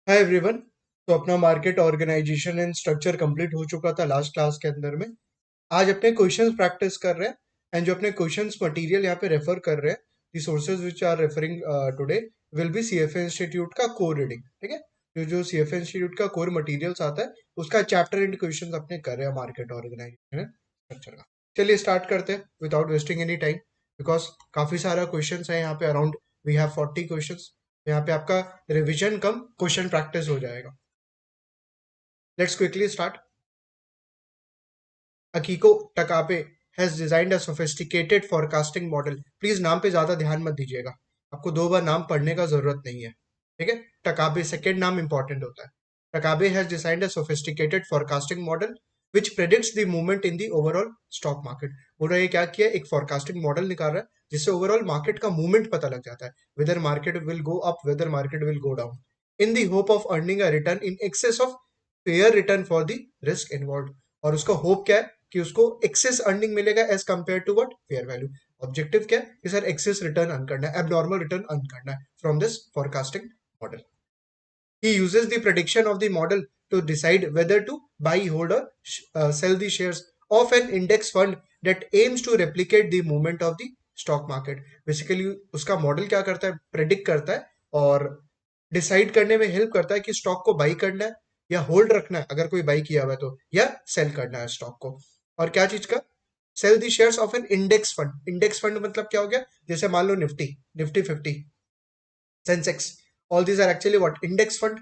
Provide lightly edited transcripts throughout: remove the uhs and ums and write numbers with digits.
हाय everyone. तो अपना market organization and structure complete हो चुका था लास्ट क्लास के अंदर में। आज अपने क्वेश्चंस प्रैक्टिस कर रहे हैं एंड जो अपने क्वेश्चंस मटेरियल यहाँ पे रेफर कर रहे हैं, the sources which are referring today will be CFA institute का कोर रीडिंग। ठीक है, जो जो सीएफए इंस्टीट्यूट का कोर मटेरियल्स आता है उसका चैप्टर एंड क्वेश्चंस अपने कर रहे हैं मार्केट ऑर्गेनाइजेशन स्ट्रक्चर का। चलिए स्टार्ट करते हैं without wasting any time, because काफी सारा क्वेश्चन है यहाँ पे। Around we have 40 question. यहाँ पे आपका रिविजन कम क्वेश्चन प्रैक्टिस हो जाएगा। Let's quickly start. Akiko Takabe has designed a sophisticated forecasting model. Please नाम पे ज्यादा ध्यान मत दीजिएगा, आपको दो बार नाम पढ़ने का जरूरत नहीं है। ठीक है, टकाबे सेकेंड नाम इंपॉर्टेंट होता है। Takabe has designed a sophisticated forecasting model which predicts the movement in the overall stock market. बोल रहा है क्या किया, एक फोरकास्टिंग मॉडल निकाल रहा है जिससे ओवरऑल मार्केट का मूवमेंट पता लग जाता है, whether market will go up, whether market will go down, in the hope of earning a return in excess of fair return for the risk involve. और उसका होप क्या है कि उसको एक्सेस अर्निंग मिलेगा as compare to what, fair value. Objective क्या है कि सर एक्सेस रिटर्न अर्न करना है, एबनॉर्मल रिटर्न अर्न करना है from this forecasting model. He uses the prediction of the model to decide whether to buy, hold or sell the shares of an index fund that aims to replicate the movement of the stock market. Basically उसका model क्या करता है, predict करता है और decide करने में help करता है कि स्टॉक को बाई करना है या होल्ड रखना है अगर कोई बाई किया हुआ है तो, या सेल करना है स्टॉक को। और क्या चीज का, sell the shares of an index fund. Index fund मतलब क्या हो गया, जैसे मान लो Nifty, Nifty 50, Sensex, all these are actually what, index fund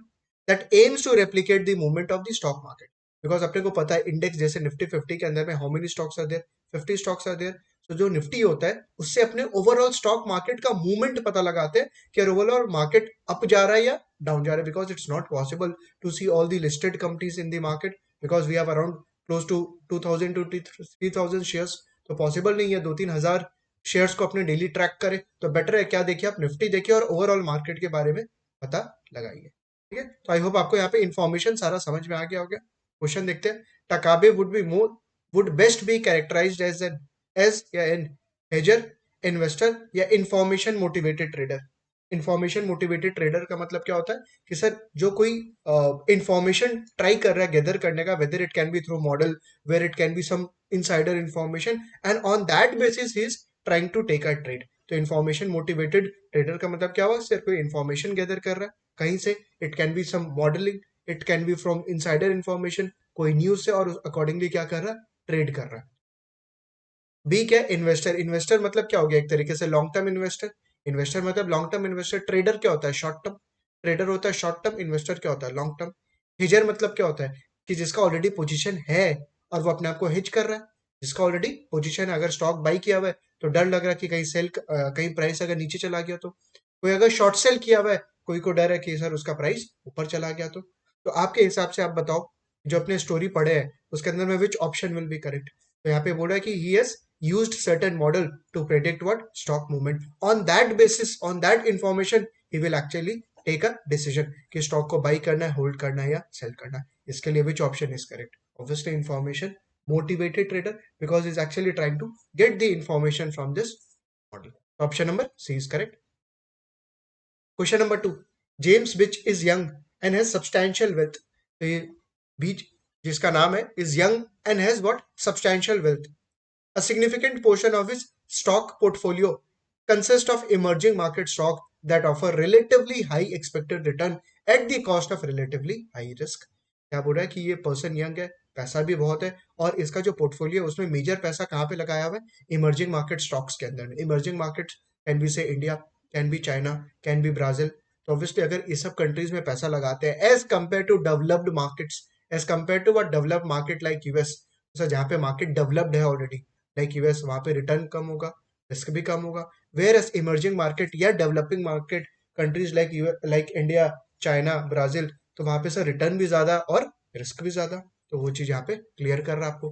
that aims to replicate the movement of the stock market. Because अपने को पता है इंडेक्स जैसे निफ्टी 50 के अंदर में how many stocks are there, 50 stocks are there. तो जो निफ्टी होता है उससे अपने ओवरऑल स्टॉक मार्केट का मूवमेंट पता लगाते हैं कि ओवरऑल मार्केट अप जा रहा है या डाउन जा रहा है। Because it's not possible to see all the listed companies in the market, because we have around close to 2000 to 3000 shares. तो पॉसिबल नहीं है 2-3 हजार शेयर्स को अपने डेली ट्रैक करें। तो बेटर है क्या देखिए, आप निफ्टी देखिए और ओवरऑल मार्केट के बारे में पता लगाइए। ठीक है, तो आई होप आपको यहाँ पे इंफॉर्मेशन सारा समझ में आ गया होगा। क्वेश्चन देखते हैं। Takabe would be more, would best be characterized as an, as या एन हेजर, इन्वेस्टर या information motivated trader. Information motivated trader का मतलब क्या होता है कि सर जो कोई इंफॉर्मेशन ट्राई कर रहा है गैदर करने का, whether it can be through model, where it can be some insider information, and on that basis ही is trying to take a trade. तो इन्फॉर्मेशन मोटिवेटेड ट्रेडर का मतलब क्या हुआ, सिर्फ कोई इन्फॉर्मेशन गैदर कर रहा है कहीं से, it can be some modeling, it can be from insider information, कोई न्यूज से, और अकॉर्डिंगली क्या कर रहा है, ट्रेड कर रहा है। बी क्या, इन्वेस्टर। इन्वेस्टर मतलब क्या हो गया, एक तरीके से लॉन्ग टर्म इन्वेस्टर। इन्वेस्टर मतलब लॉन्ग टर्म इन्वेस्टर। ट्रेडर क्या होता है, शॉर्ट टर्म। ट्रेडर होता है शॉर्ट टर्म, इन्वेस्टर क्या होता है, लॉन्ग टर्म। हिजर मतलब क्या होता है कि जिसका ऑलरेडी पोजीशन है और वो अपने आप को हिज कर रहा है। जिसका ऑलरेडी पोजीशन है, अगर स्टॉक बाई किया हुआ है तो डर लग रहा है कि कहीं सेल, कहीं प्राइस अगर नीचे चला गया तो। कोई अगर शॉर्ट सेल किया हुआ है, कोई को डर है कि सर उसका प्राइस ऊपर चला गया तो आपके हिसाब से आप बताओ, जो अपने स्टोरी पढ़े हैं उसके अंदर में which option will be correct. तो यहाँ पे बोल रहा है कि he has used certain model to predict what, stock movement. On that basis, on that information, he will actually take a decision कि स्टॉक को बाई करना है, होल्ड करना है या सेल करना है। इसके लिए which option is correct? Obviously information motivated trader, because he's actually trying to get the information from this model. Option number C is correct. Question number 2, James Beach is young and has substantial wealth. तो ये बीच जिसका नाम है is young and has what, substantial wealth. A significant portion of its stock portfolio consists of emerging market stock that offer relatively high expected return at the cost of relatively high risk. क्या बोल रहा है कि ये person young है, पैसा भी बहुत है, और इसका जो पोर्टफोलियो है उसमें मेजर पैसा कहाँ पे लगाया हुआ है, इमर्जिंग मार्केट स्टॉक्स के अंदर में। Emerging market can be say India, can be China, can be Brazil. तो ऑब्वियसली अगर इस सब कंट्रीज में पैसा लगाते हैं as compare to developed markets, as compare to what, developed market like US, जहाँ पे मार्केट डेवलप्ड है ऑलरेडी लाइक यूएस, वहां पे रिटर्न कम होगा, रिस्क भी कम होगा। वेयर एस इमर्जिंग मार्केट या developing market countries like India, China, Brazil, तो वहां पे सर रिटर्न भी ज्यादा और रिस्क भी ज्यादा। तो वो चीज यहाँ पे क्लियर कर रहा है आपको।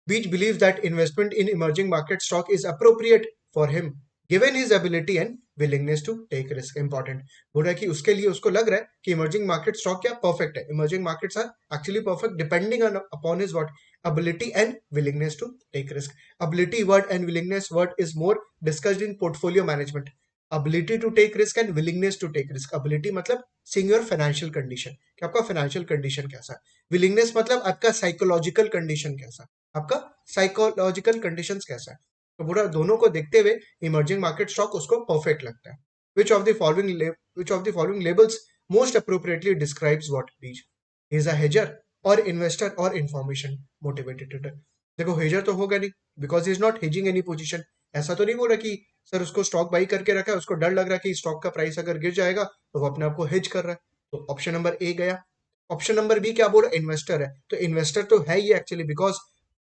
Beach believes that investment in emerging market stock is appropriate for him given his ability and willingness to take risk. Important बोल रहा है कि उसके लिए उसको लग रहा है कि इमर्जिंग मार्केट स्टॉक क्या परफेक्ट है। Emerging markets are actually perfect depending upon his what, ability and willingness to take risk. Ability word and willingness word is more discussed in portfolio management. Ability to take risk and willingness to take risk. Ability मतलब seeing your financial condition, कि आपका financial condition कैसा है। Willingness मतलब आपका psychological condition कैसा है, आपका साइकोलॉजिकल कंडीशन कैसा है। तो पूरा दोनों को देखते हुए इमर्जिंग मार्केट स्टॉक उसको परफेक्ट लगता है। विच of the following labels most appropriately describes what बीज इज अ हेजर और इन्वेस्टर और इंफॉर्मेशन मोटिवेटेड ट्रेडर। देखो हेजर तो होगा नहीं, because is not hedging any position. ऐसा तो नहीं बोल रहा कि सर उसको स्टॉक बाई करके रखा है, उसको डर लग रहा है कि स्टॉक का प्राइस अगर गिर जाएगा तो वो अपने आप को हेज कर रहा है। तो ऑप्शन नंबर ए गया। ऑप्शन नंबर बी क्या बोल रहा है, इन्वेस्टर है। तो इन्वेस्टर तो है ही एक्चुअली, बिकॉज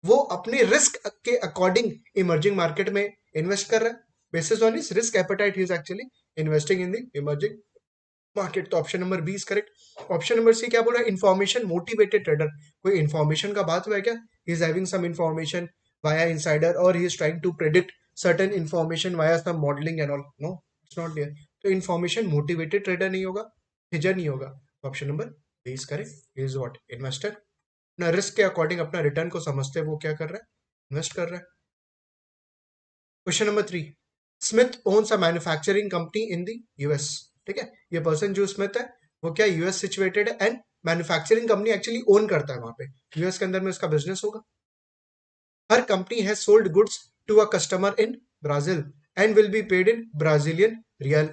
वो अपने रिस्क के अकॉर्डिंग इमर्जिंग मार्केट में इन्वेस्ट कर रहा है। Basis on his risk appetite he is actually investing in the emerging market. तो option number B is correct. Option number C क्या बोल रहा है, इन्फॉर्मेशन मोटिवेटेड ट्रेडर। कोई इन्फॉर्मेशन का बात हुआ है क्या, he is having some information via insider और he is trying to predict certain information via some modelling and all. No, it's not there. तो इन्फॉर्मेशन मोटिवेटेड ट्रेडर नहीं होगा, हेजर नहीं होगा। Option number B is correct. Is what, investor. अपना risk के according अपना return को समझते वो क्या कर रहा है, इन्वेस्ट कर रहा है। Question number 3, Smith owns a manufacturing company in the US. ठीक है, ये पर्सन जो स्मिथ है वो क्या यूएस सिचुएटेड है and manufacturing company actually own करता है वहां पे, यूएस के अंदर में उसका बिजनेस होगा। Her company has sold goods to a customer in Brazil and will be paid in Brazilian real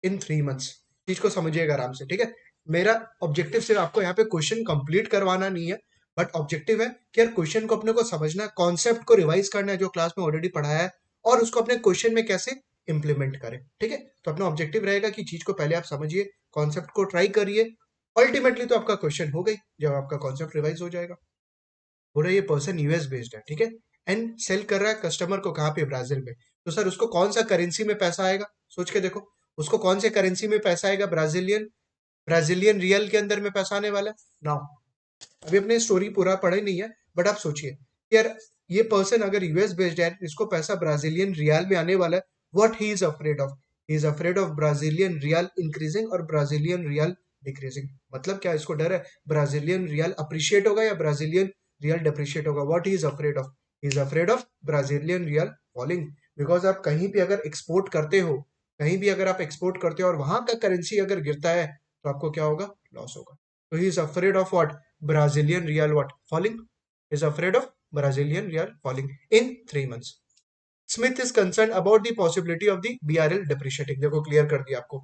in 3 months। चीज को समझिएगा आराम से, ठीक है। मेरा ऑब्जेक्टिव सिर्फ आपको यहाँ पे क्वेश्चन कंप्लीट करवाना नहीं है, बट ऑब्जेक्टिव है कि यार क्वेश्चन को अपने को समझना है, कॉन्सेप्ट को रिवाइज करना है जो क्लास में ऑलरेडी पढ़ाया है, और उसको अपने क्वेश्चन में कैसे इंप्लीमेंट करें। ठीक है, तो अपना ऑब्जेक्टिव रहेगा कि चीज को पहले आप समझिए, कॉन्सेप्ट को ट्राई करिए, अल्टीमेटली तो आपका क्वेश्चन हो गई जब आपका कॉन्सेप्ट रिवाइज हो जाएगा। हो रहा है ये पर्सन यूएस बेस्ड है, ठीक है, एंड सेल कर रहा है कस्टमर को कहाँ पे, ब्राजील में। तो सर उसको कौन सा करेंसी में पैसा आएगा, सोच के देखो, उसको कौन से करेंसी में पैसा आएगा, ब्राजीलियन ब्राजीलियन रियल के अंदर में पैसा आने वाला है ना। अभी अपने स्टोरी पूरा पढ़े नहीं है, बट आप सोचिए यार ये पर्सन अगर यूएस बेस्ड है, इसको पैसा ब्राजीलियन रियल में आने वाला है, what he is afraid of, he is afraid of Brazilian real increasing और ब्राजीलियन रियल डिक्रीजिंग। मतलब क्या इसको डर है, ब्राजीलियन रियल अप्रिशिएट होगा या ब्राजीलियन रियल डिप्रिशिएट होगा। What he is afraid of, he is afraid of Brazilian real falling. Because आप कहीं भी अगर एक्सपोर्ट करते हो, कहीं भी अगर आप एक्सपोर्ट करते हो और वहां का करेंसी अगर गिरता है तो आपको क्या होगा, लॉस होगा। तो ही is afraid of what, Brazilian real what falling, is afraid of Brazilian real falling in 3 months. Smith is concerned about the possibility of the BRL depreciating। देखो क्लियर कर दिया आपको,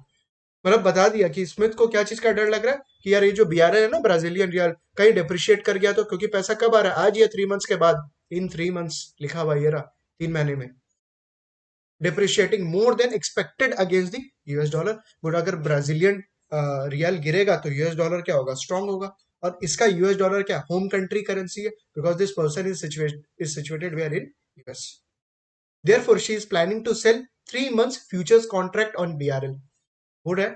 मतलब बता दिया कि स्मिथ को क्या चीज का डर लग रहा है कि यार ये जो BRL है ना, ब्राजीलियन रियल, कहीं डिप्रिशिएट कर गया तो, क्योंकि पैसा कब आ रहा है, आज या 3 months के बाद, इन 3 months लिखा हुआ ये रहा, 3 महीने में depreciating more than expected against the US dollar. But अगर ब्राजीलियन रियल गिरेगा तो यूएस डॉलर क्या होगा, स्ट्रांग होगा। और इसका यूएस डॉलर क्या होम कंट्री करेंसी है, because this person is situated where in US. Therefore she is planning to sell 3 months futures contract on BRL. Good है,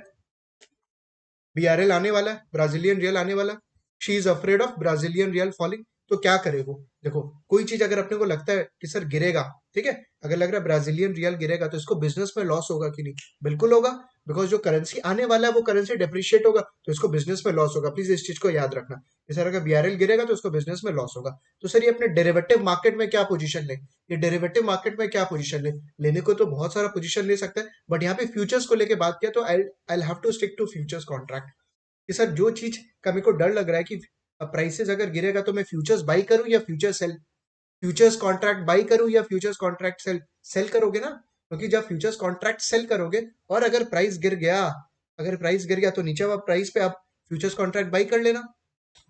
बीआरएल आने वाला है, ब्राजीलियन रियल आने वाला है, she is afraid of Brazilian real falling. तो क्या करे वो, देखो कोई चीज अगर अपने को लगता है कि सर गिरेगा, ठीक है, अगर लग रहा है ब्राजीलियन रियल गिरेगा तो इसको बिजनेस में लॉस होगा कि नहीं, बिल्कुल होगा। बिकॉज जो करेंसी आने वाला है वो करेंसी डेप्रिशिएट होगा तो इसको बिजनेस में लॉस होगा। प्लीज इस चीज को याद रखना, सर अगर बीआरएल गिरेगा तो इसको बिजनेस में लॉस होगा। तो सर ये अपने डेरिवेटिव मार्केट में क्या पोजीशन ले, ये डेरिवेटिव मार्केट में क्या पोजीशन ले, लेने को तो बहुत सारा पोजीशन ले सकता है, बट यहाँ पे फ्यूचर्स को लेके बात किया तो I have to stick to futures contract. कि सर जो चीज का मेरे को डर लग रहा है कि प्राइसेस अगर गिरेगा तो मैं फ्यूचर्स बाई करूं या future cell, futures contract by करूं या फ्यूचर्स कॉन्ट्रैक्ट सेल। सेल करोगे ना, क्योंकि जब फ्यूचर्स कॉन्ट्रैक्ट सेल करोगे और अगर प्राइस गिर गया, अगर प्राइस गिर गया तो नीचे वाला प्राइस पे आप फ्यूचर्स कॉन्ट्रैक्ट बाई कर लेना,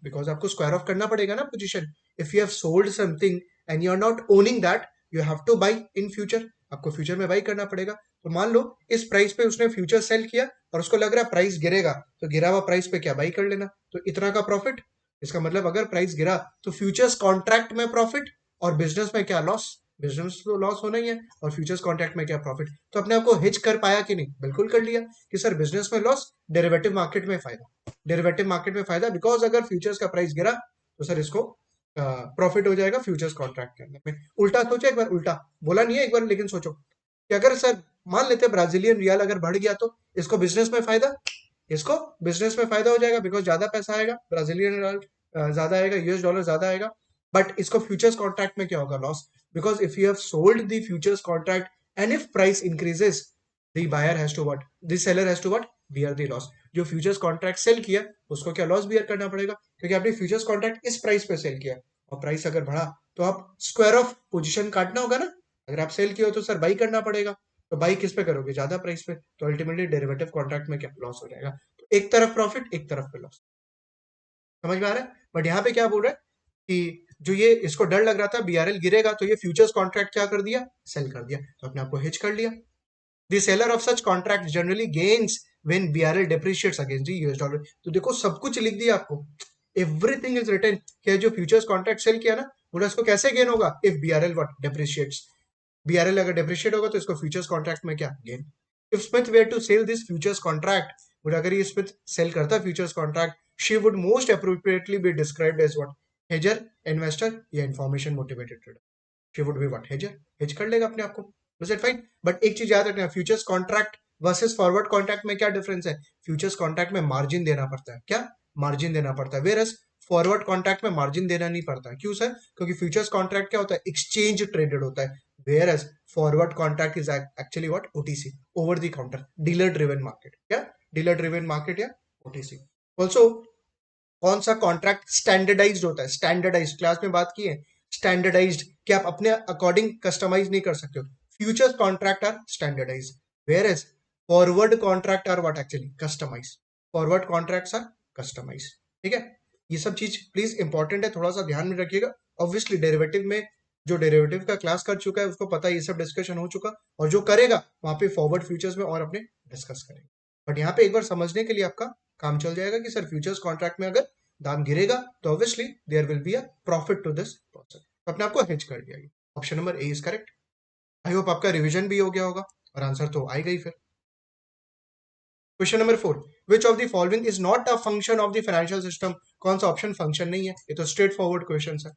बिकॉज आपको स्क्वायर ऑफ करना पड़ेगा ना position. If you have sold something and you are not owning that, you have to buy in future, आपको फ्यूचर में बाई करना पड़ेगा। तो मान लो इस प्राइस पे उसने फ्यूचर सेल किया और उसको लग रहा है प्राइस गिरेगा, तो गिरा हुआ प्राइस पे क्या बाई कर लेना, तो इतना का प्रॉफिट। इसका मतलब अगर प्राइस गिरा तो फ्यूचर्स कॉन्ट्रैक्ट में प्रॉफिट और बिजनेस में क्या लॉस, बिजनेस तो लॉस होना ही है और फ्यूचर्स कॉन्ट्रैक्ट में क्या प्रॉफिट। तो अपने आपको हिच कर पाया कि नहीं, बिल्कुल कर लिया कि सर बिजनेस में लॉस, डेरिवेटिव मार्केट में फायदा, डेरिवेटिव मार्केट में फायदा, बिकॉज अगर फ्यूचर्स का प्राइस गिरा तो सर इसको प्रॉफिट हो जाएगा फ्यूचर्स कॉन्ट्रैक्ट के अंदर में। उल्टा सोचो एक बार, उल्टा बोला नहीं है एक बार, लेकिन सोचो कि अगर सर मान लेते ब्राजीलियन रियल अगर बढ़ गया तो इसको बिजनेस में फायदा, इसको बिजनेस में फायदा हो जाएगा बिकॉज ज्यादा पैसा आएगा, ब्राजीलियन रियल ज्यादा आएगा, यूएस डॉलर ज्यादा आएगा। बट इसको फ्यूचर्स कॉन्ट्रैक्ट में क्या होगा, loss, because if you have sold the futures contract and if price increases the buyer has to what, the seller has to what, bear the loss. जो futures contract sell किया उसको क्या loss bear करना पड़ेगा, क्योंकि आपने futures contract इस price पे सेल किया और प्राइस अगर बढ़ा तो आप स्क्वायर ऑफ पोजीशन काटना होगा ना। अगर आप सेल किए हो तो सर बाई करना पड़ेगा, तो बाई किस पे करोगे, ज्यादा प्राइस पे, तो अल्टीमेटली डेरिवेटिव कॉन्ट्रैक्ट में क्या लॉस हो जाएगा। तो एक तरफ प्रॉफिट एक तरफ पे लॉस, समझ में आ रहा है। बट यहाँ पे क्या बोल रहा है कि जो ये इसको डर लग रहा था बीआरएल गिरेगा, तो ये फ्यूचर्स कॉन्ट्रैक्ट क्या कर दिया, सेल कर दिया, तो अपने आप को हेज कर लिया। The seller of such contract generally gains when BRL depreciates against the US dollar. तो देखो सब कुछ लिख दिया आपको, एवरीथिंग इज रिटन कि जो फ्यूचर्स कॉन्ट्रैक्ट सेल किया ना, बोला इसको कैसे गेन होगा, if BRL what depreciates. BRL अगर डेप्रिशिएट होगा तो इसको फ्यूचर्स कॉन्ट्रैक्ट में क्या gain. If Smith were to sell this futures contract, बोला अगर ये स्मिथ सेल करता futures contract, she would most appropriately be described as what, hedger, investor या information motivated trader. She would be what, hedger, hedge कर लेगा अपने आप को। Is it fine. बट एक चीज याद रखना, futures contract versus forward contract में क्या डिफरेंस है। फ्यूचर्स कॉन्ट्रैक्ट में मार्जिन देना पड़ता है, क्या मार्जिन देना पड़ता है, वेयर फॉरवर्ड कॉन्ट्रैक्ट में मार्जिन देना नहीं पड़ता। क्यों सर, क्योंकि फ्यूचर्स कॉन्ट्रैक्ट क्या होता है, एक्सचेंज ट्रेडेड होता है, where forward contract is actually what, OTC, over the counter, dealer driven market, क्या डीलर ड्रिवन मार्केट या ओटीसी। ऑल्सो कौन सा कॉन्ट्रैक्ट स्टैंडर्डाइज्ड होता है, स्टैंडर्डाइज्ड क्लास में बात की है, स्टैंडर्डाइज्ड कि आप अपने अकॉर्डिंग कस्टमाइज नहीं कर सकते हो। Futures contract are standardised, whereas forward contract are what, actually customise. Forward contracts are customise, ठीक है। ये सब चीज प्लीज इंपॉर्टेंट है, थोड़ा सा ध्यान में रखिएगा। ऑब्वियसली डेरिवेटिव में जो डेरिवेटिव का क्लास कर चुका है उसको पता है, ये सब डिस्कशन हो चुका, और जो करेगा वहां पे फॉरवर्ड फ्यूचर्स में और अपने डिस्कस करेंगे। बट यहाँ पे एक बार समझने के लिए आपका काम चल जाएगा कि सर फ्यूचर्स कॉन्ट्रैक्ट में अगर दाम गिरेगा तो obviously there will be a profit to this person, तो अपने आपको हेज कर दिया। Option number A is correct. I hope आपका रिवीजन भी हो गया होगा और आंसर तो आएगा ही फिर। Question number 4, which of the following is not a function of the financial system. कौन सा ऑप्शन फंक्शन नहीं है, ये तो स्ट्रेट फॉरवर्ड क्वेश्चन है।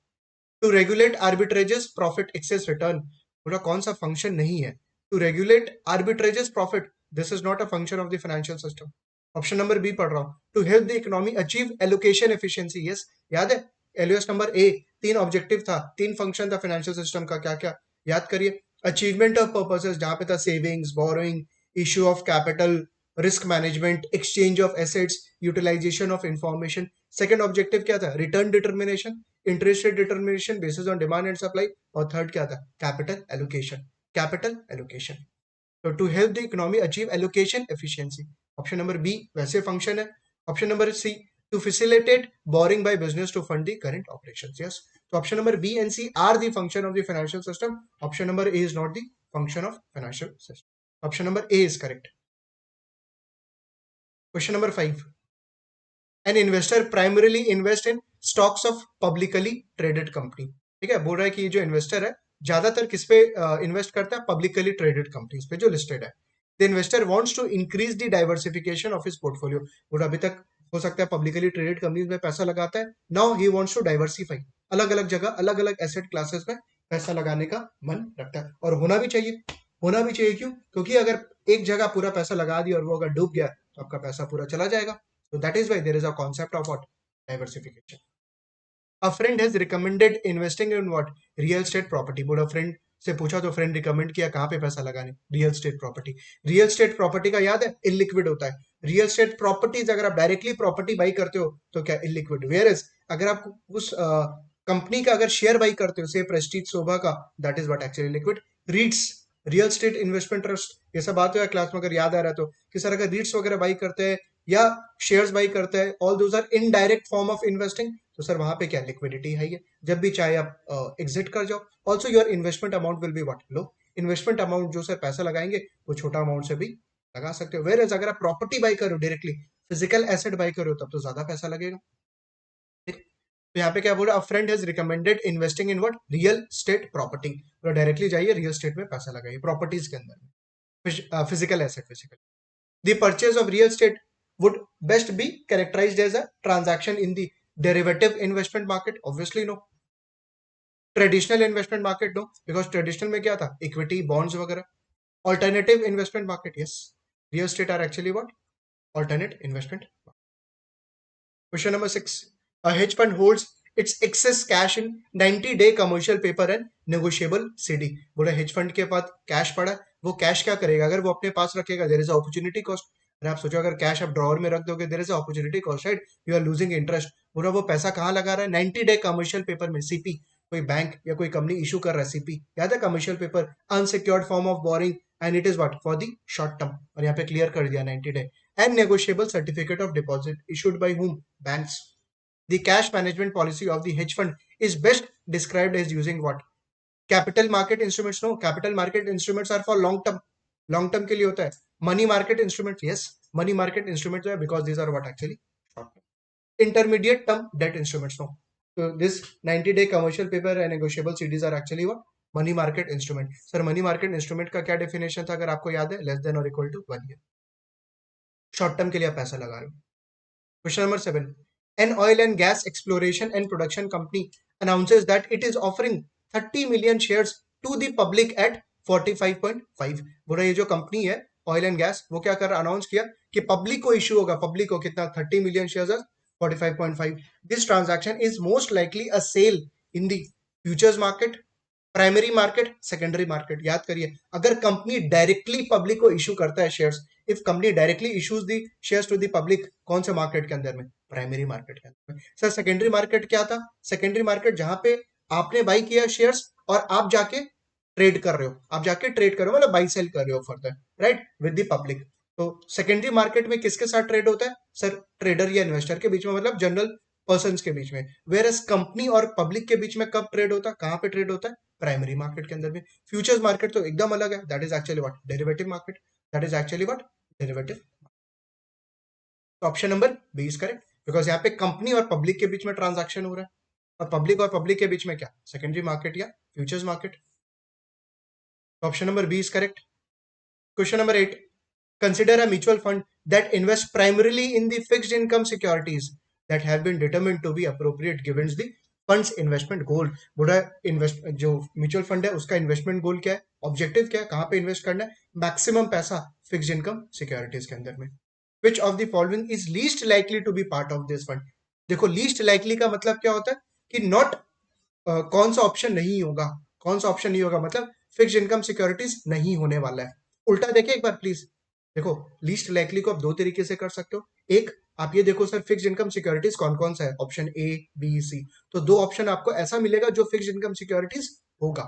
To regulate arbitrageurs profit excess return, पूरा कौन सा फंक्शन नहीं है। To regulate arbitrageurs profit, this is not a function of the financial system. Option number B पढ़ रहा हूं, to help the economy achieve allocation efficiency, yes याद है एलओएस नंबर ए, 3 ऑब्जेक्टिव था, 3 फंक्शन था फाइनेंशियल सिस्टम का, क्या क्या याद करिए। अचीवमेंट ऑफ पर्पसेस, जहां पे था savings, borrowing, issue of capital, risk management, exchange of assets, utilisation of information. Second objective क्या था, return determination, interest rate determination basis on demand and supply, और थर्ड क्या था, कैपिटल एलोकेशन, कैपिटल एलोकेशन। तो to help the economy achieve allocation efficiency, option number B वैसे function है। Option number C, to facilitate borrowing by business to fund the current operations, yes. तो option number B and C are the function of the financial system, option number A is not the function of financial system, option number A is correct. Question number 5, an investor primarily invest in stocks of publicly traded company, ठीक है। बोल रहा है कि जो investor है ज्यादातर किस पे इन्वेस्ट करता है, पब्लिकली ट्रेडेड कंपनीज पे जो लिस्टेड है। The investor wants to increase the diversification of his portfolio, बोला अभी तक हो सकता है पब्लिकली ट्रेडेड कंपनीज में पैसा लगाता है, now he wants to diversify, अलग अलग जगह अलग अलग एसेट क्लासेस में पैसा लगाने का मन रखता है, और होना भी चाहिए, होना भी चाहिए। क्यों, क्योंकि अगर एक जगह पूरा पैसा लगा दिया और वो अगर डूब गया तो आपका पैसा पूरा चला जाएगा। So that is why there is a concept of what? Diversification. A friend has recommended investing in what? Real estate property. बोला फ्रेंड से पूछा तो फ्रेंड रिकमेंड किया कहाँ पे पैसा लगाने, real estate property. Real estate property का याद है इलिक्विड होता है। रियल स्टेट प्रॉपर्टीज अगर आप डायरेक्टली प्रॉपर्टी बाई करते हो तो क्या इलिक्विड, वेयर इज अगर आप उस कंपनी का अगर शेयर बाई करते हो, से प्रेस्टीज शोभा का, that is what actually liquid. रीट्स, real estate investment trust, ये सब बात हुआ क्लास में अगर याद आ रहा है तो, कि सर अगर रीट्स वगैरह बाई करते हैं या शेयर्स बाई करते हैं, all those are indirect form of investing, तो सर वहां पे क्या लिक्विडिटी है, जब भी चाहे आप एग्जिट कर जाओ। Also your investment amount will be what, low. Investment amount जो सर पैसा लगाएंगे वो छोटा अमाउंट से भी लगा सकते हो, वेयर एज अगर आप प्रॉपर्टी बाई करो डायरेक्टली, फिजिकल एसेट बाई करो तब तो ज्यादा पैसा लगेगा। तो यहाँ पे क्या बोल रहा है, friend has recommended investing in what, real estate property, तो डायरेक्टली जाइए रियल स्टेट में पैसा लगाइए, प्रॉपर्टीज के अंदर, physical asset basically. The purchase of real estate would best be characterized as a transaction in the derivative investment market, obviously no. Traditional investment market, no, because traditional में क्या था, equity, bonds वगैरह. Alternative investment market, yes. Real estate are actually what? Alternate investment. Question number 6. A hedge fund holds its excess cash in 90-day commercial paper and negotiable CD. बोला hedge fund के पास cash पड़ा वो cash क्या करेगा, अगर वो अपने पास रखेगा देयर इज अपॉर्चुनिटी कॉस्ट। अगर आप सोचो अगर कैश आप ड्रॉअर में रख दोगे there is opportunity cost, right, you are losing interest. पूरा वो पैसा कहाँ लगा रहा है, 90 डे कमर्शियल पेपर में, सीपी। कोई बैंक या कोई कंपनी इशू कर रहा है सीपी, याद है, commercial paper, unsecured form of boring, and it is what, for the short term, और यहाँ पे क्लियर कर दिया 90 day. And negotiable certificate of deposit issued by whom, banks. The cash management policy of the hedge fund is best described as using what, capital market instruments. No, capital market instruments are for long term, long term के लिए होता है। Money market instrument, yes, money market instrument है because these are what actually short term. Intermediate term debt instruments, no, so this 90 day commercial paper and negotiable CDs are actually what, money market instrument. Sir money market instrument का क्या definition था, अगर आपको याद है, less then और equal to 1 year, short term के लिए आप पैसा लगा रहे हो। Question number 7, an oil and gas exploration and production company announces that it is offering 30 million shares to the public at 45.5। बोला ये जो कंपनी है ऑयल एंड गैस, वो क्या कर रहा, अनाउंस किया कि पब्लिक को इशू होगा, पब्लिक को कितना, 30 million shares, 45.5। This transaction is most likely a sale in the futures market, primary market, secondary market. याद करिए, अगर कंपनी डायरेक्टली पब्लिक को इशू करता है shares, if company directly issues the shares to the public, कौन से market के अंदर में, प्राइमरी मार्केट के अंदर में। सर सेकेंडरी मार्केट क्या था, सेकेंडरी मार्केट जहां पे आपने बाई किया शेयर्स और आप जाके ट्रेड कर रहे हो, आप जाके ट्रेड कर रहे हो, मतलब बाई सेल कर रहे हो further, right, with the public. तो सेकेंडरी मार्केट में किसके साथ ट्रेड होता है, सर ट्रेडर या इन्वेस्टर के बीच में, मतलब जनरल पर्सन के बीच में। वेयर एज कंपनी और पब्लिक के बीच में कब ट्रेड होता है, कहां पे ट्रेड होता है, प्राइमरी मार्केट के अंदर में। फ्यूचर्स मार्केट तो एकदम अलग है, that is actually what, derivative market, that is actually what, derivative. तो option number B is correct, because यहाँ पे कंपनी और पब्लिक के बीच में ट्रांजैक्शन हो रहा है, और पब्लिक के बीच में क्या, सेकेंडरी मार्केट या futures market. Option number B is correct. Question number 8, consider a mutual fund that invests primarily in the fixed income securities that have been determined to be appropriate given the funds investment goal. बोला invest जो mutual fund है उसका investment गोल क्या है, objective क्या है, कहां पे इन्वेस्ट करना है, मैक्सिमम पैसा फिक्स्ड इनकम सिक्योरिटीज के अंदर में। Which of the following is least likely to be part of this fund. देखो लीस्ट लाइकली का मतलब क्या होता है कि नॉट, कौन सा ऑप्शन नहीं होगा, कौन सा ऑप्शन नहीं होगा, मतलब फिक्स्ड इनकम सिक्योरिटीज नहीं होने वाला है। उल्टा देखिए एक बार प्लीज, देखो लीस्ट लाइकली को आप दो तरीके से कर सकते हो। एक, आप ये देखो सर फिक्स्ड इनकम सिक्योरिटीज कौन कौन सा है, ऑप्शन ए बी सी, तो दो ऑप्शन आपको ऐसा मिलेगा जो फिक्स्ड इनकम सिक्योरिटीज होगा।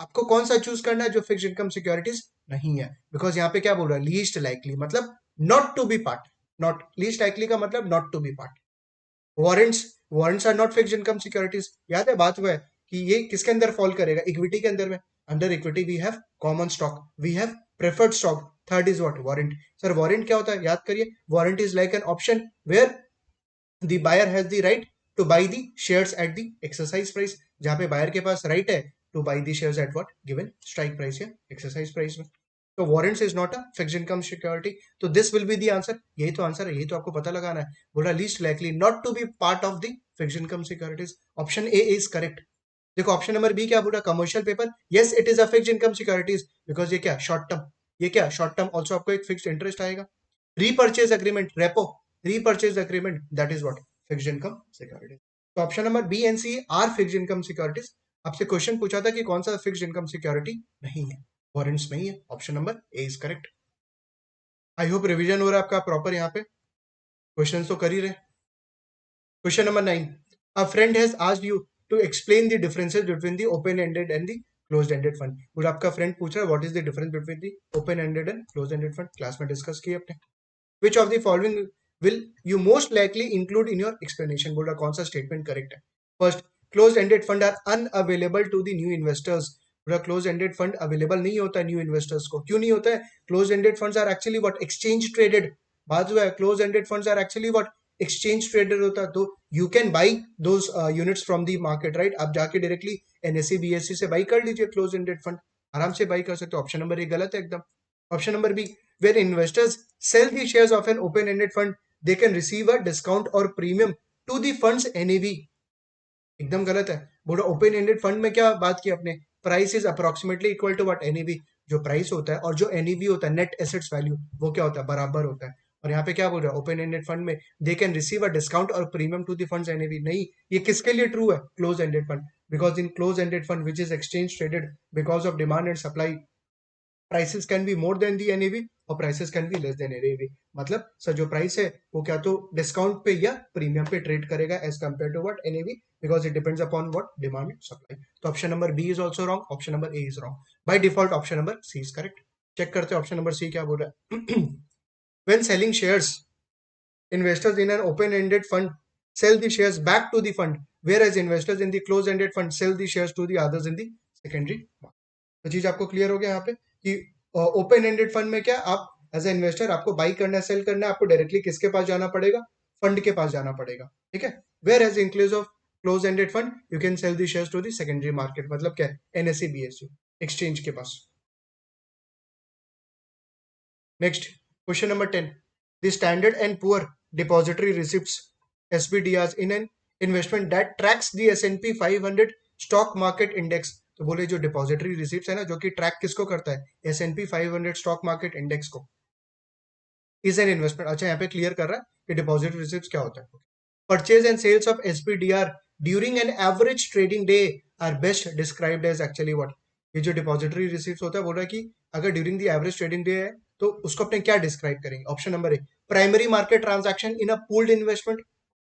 आपको कौन सा चूज करना है जो फिक्स्ड इनकम सिक्योरिटीज नहीं है, बिकॉज यहाँ पे क्या बोल रहा है, लीस्ट लाइकली मतलब not to be part, not least likely का मतलब not to be part. Warrants, warrants are not fixed income securities. याद है बात हुआ है कि ये किसके अंदर फॉल करेगा, इक्विटी के अंदर में। Under equity we have common stock, we have preferred stock, third is what, warrant. Sir warrant क्या होता है, याद करिए, warrant is like an option where the buyer has the right to buy the shares at the exercise price, जहां पे buyer के पास right है to buy the shares at what, given strike price या एक्सरसाइज प्राइस में। तो warrants is not a fixed income security, तो this will be the answer. यही तो आंसर है, यही तो आपको पता लगाना है। बोला least likely not to be part of the fixed income securities, option A is correct. देखो ऑप्शन नंबर बी क्या बोला, commercial paper, yes it is a fixed income securities, because ये क्या शॉर्ट टर्म, ये क्या शॉर्ट टर्म, ऑल्सो आपको एक fixed interest आएगा। Repurchase agreement, repo, repurchase agreement, that is what, fixed income securities. तो option number B and C are fixed income securities. आपसे question पूछा था कि कौन सा फिक्स्ड इनकम सिक्योरिटी नहीं है, वारंट्स में ही है, option number A is correct. I hope revision हो रहा है आपका प्रॉपर, यहाँ पे क्वेश्चन तो कर ही रहे। Question number 9, a friend has asked you to explain the differences between the open ended and the closed ended fund. और आपका फ्रेंड पूछ रहा है what is the difference between the open ended and closed ended fund, class में discuss किया अपने। Which of the following will you most likely include in your explanation. बोल रहा कौन सा स्टेटमेंट करेक्ट है। First, close ended fund are unavailable to the new investors. पूरा close ended fund available नहीं होता है न्यू इन्वेस्टर्स को, क्यों नहीं होता है, close ended funds are actually what, exchange traded. बात हुआ है, close ended funds are actually what, exchange traded होता है, तो you can buy those units from the market, right. आप जाके डायरेक्टली एनएससी बीएससी से बाई कर लीजिए क्लोज एंडेड फंड, आराम से बाई कर सकते हो। ऑप्शन नंबर ए गलत है एकदम। Option number B, where investors sell the shares of an open-ended fund, they can receive a discount or premium to the fund's NAV। एकदम गलत है। बोलो ओपन एंडेड फंड में क्या बात की आपने, price is approximately equal to what, NAV. जो प्राइस होता है और जो एनईवी होता है, नेट एसेट्स वैल्यू, वो क्या होता है, बराबर होता है। और यहाँ पे क्या बोल रहा है, ओपन एंडेड फंड में they can receive a discount or premium to the funds NAV. नहीं, ये किसके लिए ट्रू है, close ended fund, because in close ended fund which is exchange traded because of demand and supply, prices can be more than the NAV or prices can be less than NAV. मतलब sir जो price है वो क्या तो discount पे या premium पे trade करेगा as compare to what NAV, because it depends upon what demand and supply. तो option number B is also wrong, option number A is wrong. By default option number C is correct. Check करते हैं option number C क्या बोल रहा है। When selling shares, investors in an open-ended fund sell the shares back to the fund, whereas investors in the closed-ended fund sell the shares to the others in the secondary market. तो चीज आपको clear हो गया यहाँ पे कि open ended fund में क्या आप एज ए इन्वेस्टर आपको बाई करना है, सेल करना है, आपको डायरेक्टली किसके पास जाना पड़ेगा, फंड के पास जाना पड़ेगा, ठीक है। Whereas in case of close ended fund you can sell the shares to the secondary market, मतलब क्या है एनएससी बीएससी एक्सचेंज के पास। Next question number 10, the standard and poor depository receipts SPDRs in an investment that tracks the S&P 500 stock market index। तो बोले जो depository receipt है ना जो कि ट्रैक किसको करता है S&P 500 स्टॉक मार्केट इंडेक्स को, इज एन इन्वेस्टमेंट। अच्छा यहाँ पे क्लियर कर रहा है कि डिपॉजिटरी रिसिप्ट क्या होता है। Purchase and sales of SPDR during an average trading day are best described as actually what. ये जो डिपॉजिटरी रिसिप्ट होता है बोल रहा है कि अगर during the average trading day है तो उसको अपने क्या डिस्क्राइब करेंगे। Option number A, primary market transaction in a pooled investment,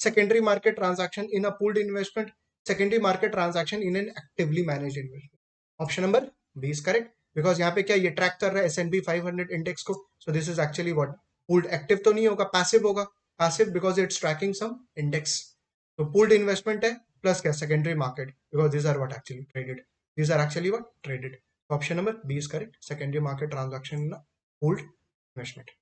secondary market transaction in a pooled investment, secondary market transaction in an actively managed investment. Option number B is correct because यहाँ पे क्या ये track कर रहा है S&P 500 index को, so this is actually what pooled। Active तो नहीं होगा, पैसिव होगा, passive because it's tracking some index। तो pooled investment है प्लस क्या secondary market because these are what actually traded, these are actually what traded। Option number B is correct, secondary market transaction in a pooled investment।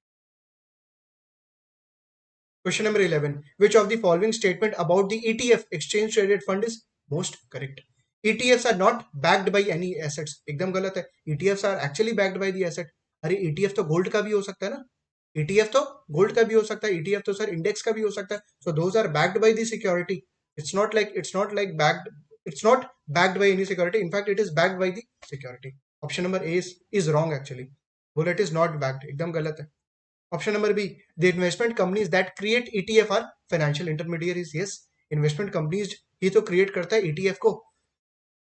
Question number 11. Which of the following statement about the ETF exchange traded fund is most correct? ETFs are not backed by any assets। एकदम गलत है। ETFs are actually backed by the asset। अरे ETF तो gold का भी हो सकता है ना, ETF तो गोल्ड का भी हो सकता है, ETF तो सर इंडेक्स का भी हो सकता है। So those are backed by the security। It's not like backed, it's not backed by any security, in fact it is backed by the security। Option number A is wrong actually। बोले it is not backed, एकदम गलत है। Option number B, the investment companies that create ETF are financial intermediaries। Yes, investment companies ही तो create करता है ETF को।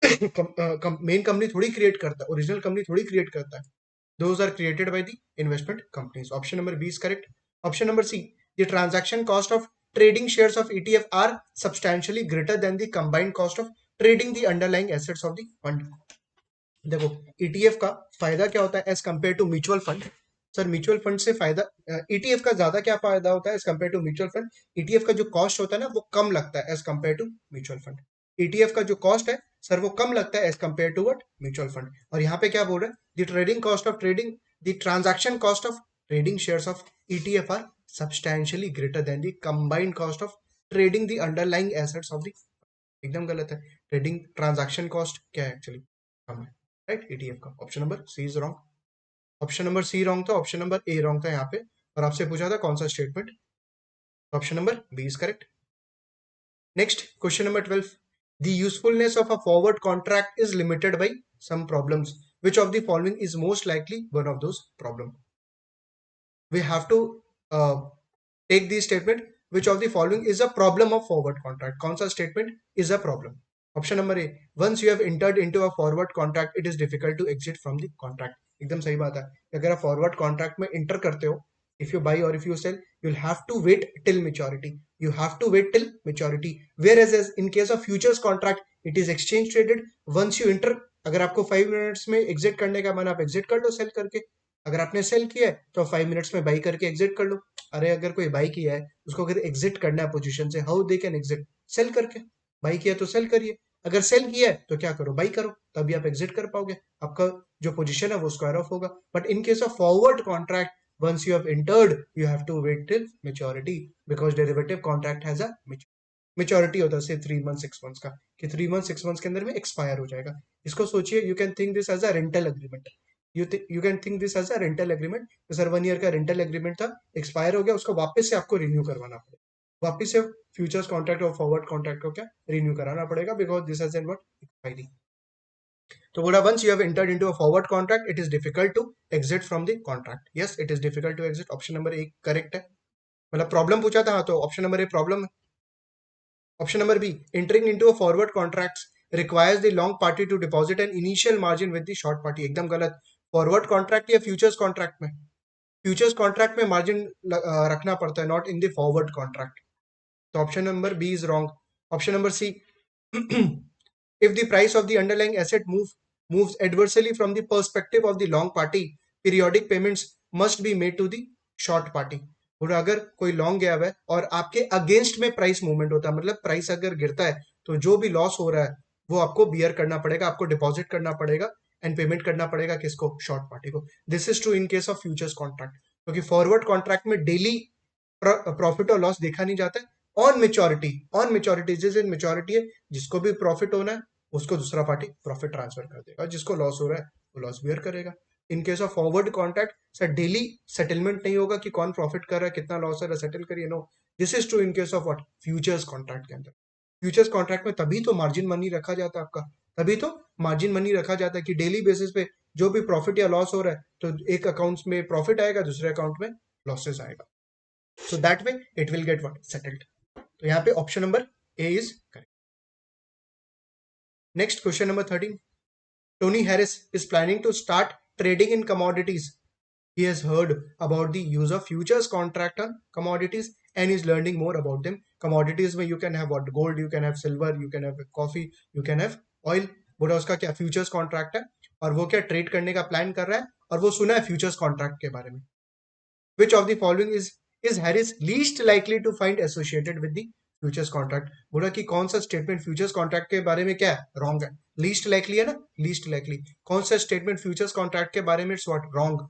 Main company थोड़ी create करता है, ओरिजिनल कंपनी थोड़ी क्रिएट करता है। Those are created by the investment companies। Option number B is correct। Option number C, the transaction cost of trading shares of ETF are substantially greater than the combined cost of trading the underlying assets of the fund। देखो ETF का फायदा क्या होता है as compare to mutual fund. Sir mutual fund से फायदा ETF का ज्यादा क्या फायदा होता है as compare to mutual fund. ETF का जो कॉस्ट होता है ना वो कम लगता है as compare to mutual fund. ETF का जो कॉस्ट है सर वो कम लगता है as compare to what mutual fund. और यहाँ पे क्या बोल रहे हैं the trading cost of trading, the transaction cost of trading shares of ETF are substantially greater than the combined cost of trading the underlying assets of the. एकदम गलत है। ट्रेडिंग ट्रांजैक्शन कॉस्ट क्या है एक्चुअली कम है, right ETF का। Option number C is wrong. Option number C wrong था, option number A wrong था यहाँ पे। और आपसे पूछा था कौन सा statement, option number B is correct. Next question number 12, the usefulness of a forward contract is limited by some problems, which of the following is most likely one of those problem. We have to take the statement which of the following is a problem of forward contract। कौन सा statement is a problem। Option number A, once you have entered into a forward contract it is difficult to exit from the contract। एकदम सही बात है। अगर आप forward contract में enter करते हो, इफ यू बाई और if you sell you will have to wait till maturity, you have to wait till maturity. Whereas in case of futures contract it is exchange traded, once you enter अगर आपको 5 minutes में exit करने का मन आप exit कर लो cell करके। अगर आपने सेल किया है तो 5 मिनट्स में बाई करके एग्जिट कर लो। अरे अगर कोई बाई किया है उसको अगर एग्जिट करना है पोजीशन से, how they can exit, sell करके। बाई किया तो सेल करिए, अगर सेल किया है तो क्या करो बाई करो, तभी आप एग्जिट कर पाओगे, आपका जो पोजीशन है वो स्क्वायर ऑफ होगा। But in case of forward contract once you have entered you have to wait till maturity because derivative contract has a maturity होता है 3 मंथ 6 मंथ्स का, कि 3 मंथ 6 मंथ्स के अंदर में एक्सपायर हो जाएगा। इसको सोचिए, you can think this as a rental agreement, you can think this as a rental agreement. तो सर 1 ईयर का रेंटल एग्रीमेंट था, एक्सपायर हो गया, उसको वापस से आपको रिन्यू करवाना पड़ेगा, वापस से फ्यूचर्स कॉन्ट्रैक्ट और फॉरवर्ड कॉन्ट्रैक्ट को क्या रिन्यू कराना पड़ेगा because this has an what expiry. तो बोला once you have entered into a forward contract it is difficult to exit from the contract। yes it is difficult to exit। Option number A correct है, मतलब problem पूछा था तो option number A problem है। Option number B, entering into a forward contracts requires the long party to deposit an initial margin with the short party। एकदम गलत। Forward contract या futures contract में? फ्यूचर्स कॉन्ट्रैक्ट में margin रखना पड़ता है, not in the forward contract. तो option number B is wrong. Option number C, if the price of the underlying asset moves adversely from the perspective of the long party, periodic payments must be made to the short party. और अगर कोई long गया हुआ है और आपके against में price movement होता है, मतलब प्राइस अगर गिरता है तो जो भी लॉस हो रहा है वो आपको बियर करना पड़ेगा, आपको डिपॉजिट करना पड़ेगा एंड पेमेंट करना पड़ेगा किसको? शॉर्ट पार्टी को. This is true in case of futures contract, क्योंकि फॉरवर्ड कॉन्ट्रैक्ट में डेली प्रॉफिट और लॉस देखा नहीं जाता है. ऑन मेच्योरिटी जिस दिन मेच्योरिटी है, जिसको भी प्रॉफिट होना है उसको दूसरा पार्टी प्रॉफिट ट्रांसफर कर देगा, जिसको लॉस हो रहा है वो लॉस बियर करेगा. इन case of forward contract sir daily settlement नहीं होगा कि कौन प्रॉफिट कर रहा है, कितना लॉस है, सेटल करिए. No, this is true in case of what? Futures contract के अंदर. फ्यूचर्स कॉन्ट्रैक्ट में तभी तो मार्जिन मनी रखा जाता है आपका, तभी तो मार्जिन मनी रखा जाता है कि डेली बेसिस पे जो भी प्रॉफिट या लॉस हो रहा है तो एक अकाउंट में प्रॉफिट आएगा, दूसरे अकाउंट में लॉसेस आएगा. So that way it will get what? Settled. तो यहाँ पे option number A is correct. Next question number 13. Tony Harris is planning to start trading in commodities. He has heard about the use of futures contract on commodities and is learning more about them. Commodities में you can have what? Gold, you can have silver, you can have coffee, you can have oil. बोला उसका क्या futures contract है और वो क्या trade करने का प्लान कर रहा है और वो सुना है फ्यूचर्स कॉन्ट्रैक्ट के बारे में. Which of the following is Harris least likely to find associated with the futures contract? बोला कि कौन सा स्टेटमेंट फ्यूचर्स कॉन्ट्रैक्ट के बारे में क्या है? रॉन्ग है. लीस्ट लाइकली है ना, लीस्ट लाइकली. कौन सा स्टेटमेंट फ्यूचर्स कॉन्ट्रैक्ट के बारे में? It's what? Wrong.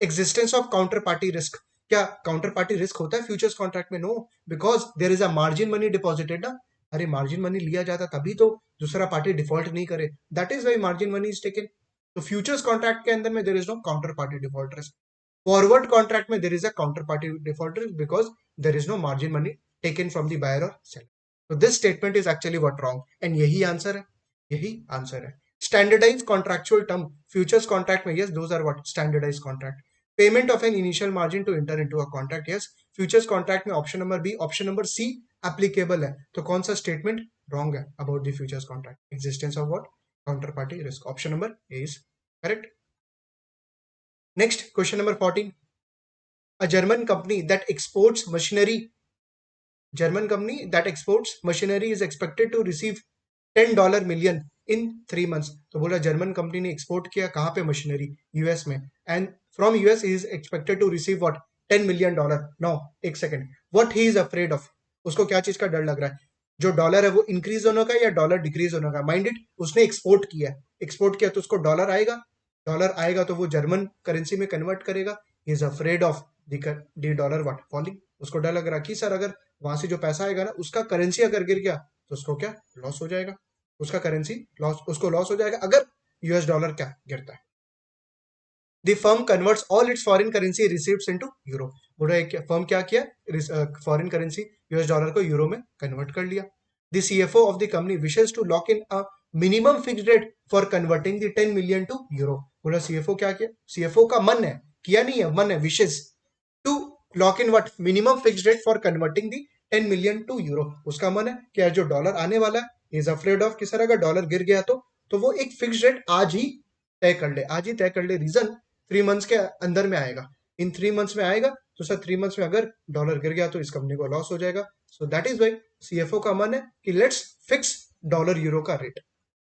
Existence of counter party risk. क्या काउंटर पार्टी रिस्क होता है फ्यूचर्स कॉन्ट्रैक्ट में? No, because there is a margin money deposited ना. अरे मार्जिन मनी लिया जाता तभी तो दूसरा पार्टी डिफॉल्ट नहीं करे. That is why margin money is taken. तो फ्यूचर्स कॉन्ट्रैक्ट के अंदर में there is no counter party default risk. Forward contract में there is a counter party default risk because there is no margin money taken from the buyer और seller. तो this statement is actually what? Wrong. And यही answer है, यही answer है. Standardize contractual term futures contract में, yes those are what? Standardise contract. Payment of an initial margin to enter into a contract, yes. Futures contract में option number B. Option number C applicable है. तो कौन सा statement wrong है about the futures contract? Existence of what? Counter party risk. Option number A is correct. Next question number 14. A German company that exports machinery is expected to receive $10 million in 3 months. तो बोला German company ने export किया कहाँ पे? Machinery, US में. And from US is expected to receive what? $10 million. No, एक second. What he is afraid of? उसको क्या चीज का डर लग रहा है? जो डॉलर है वो इंक्रीज होने का या डॉलर डिक्रीज होने का? माइंड इट, उसने एक्सपोर्ट किया तो उसको डॉलर आएगा. डॉलर आएगा तो वो जर्मन करेंसी में कन्वर्ट करेगा. ही is afraid of the dollar what? Falling. उसको डर लग रहा है कि सर अगर वहां से जो पैसा आएगा ना उसका करेंसी अगर गिर गया तो उसको क्या? लॉस हो जाएगा. उसका करेंसी लॉस, उसको लॉस हो जाएगा अगर यूएस डॉलर क्या गिरता है. The firm converts all its foreign currency receiveds into euro. बोला एक फर्म क्या किया? फॉरेन करेंसी यूएस डॉलर को यूरो में कन्वर्ट कर लिया. The CFO of the company wishes to lock in a minimum fixed rate for converting the 10 million to euro. बोला CFO क्या किया? सीएफओ का मन है, किया नहीं है, मन है, wishes to lock in what? Minimum fixed rate for converting the 10 million to euro. उसका मन है कि जो डॉलर आने वाला है इज अफ्रेड ऑफ कि सर अगर डॉलर गिर गया तो वो एक फिक्स्ड रेट आज ही तय कर ले, आज ही तय कर ले. रीजन 3 months के अंदर में आएगा. इन 3 months में आएगा तो सर 3 months में अगर डॉलर गिर गया तो इस कंपनी को लॉस हो जाएगा. So that is why CFO का मन है कि लेट्स फिक्स डॉलर यूरो का रेट.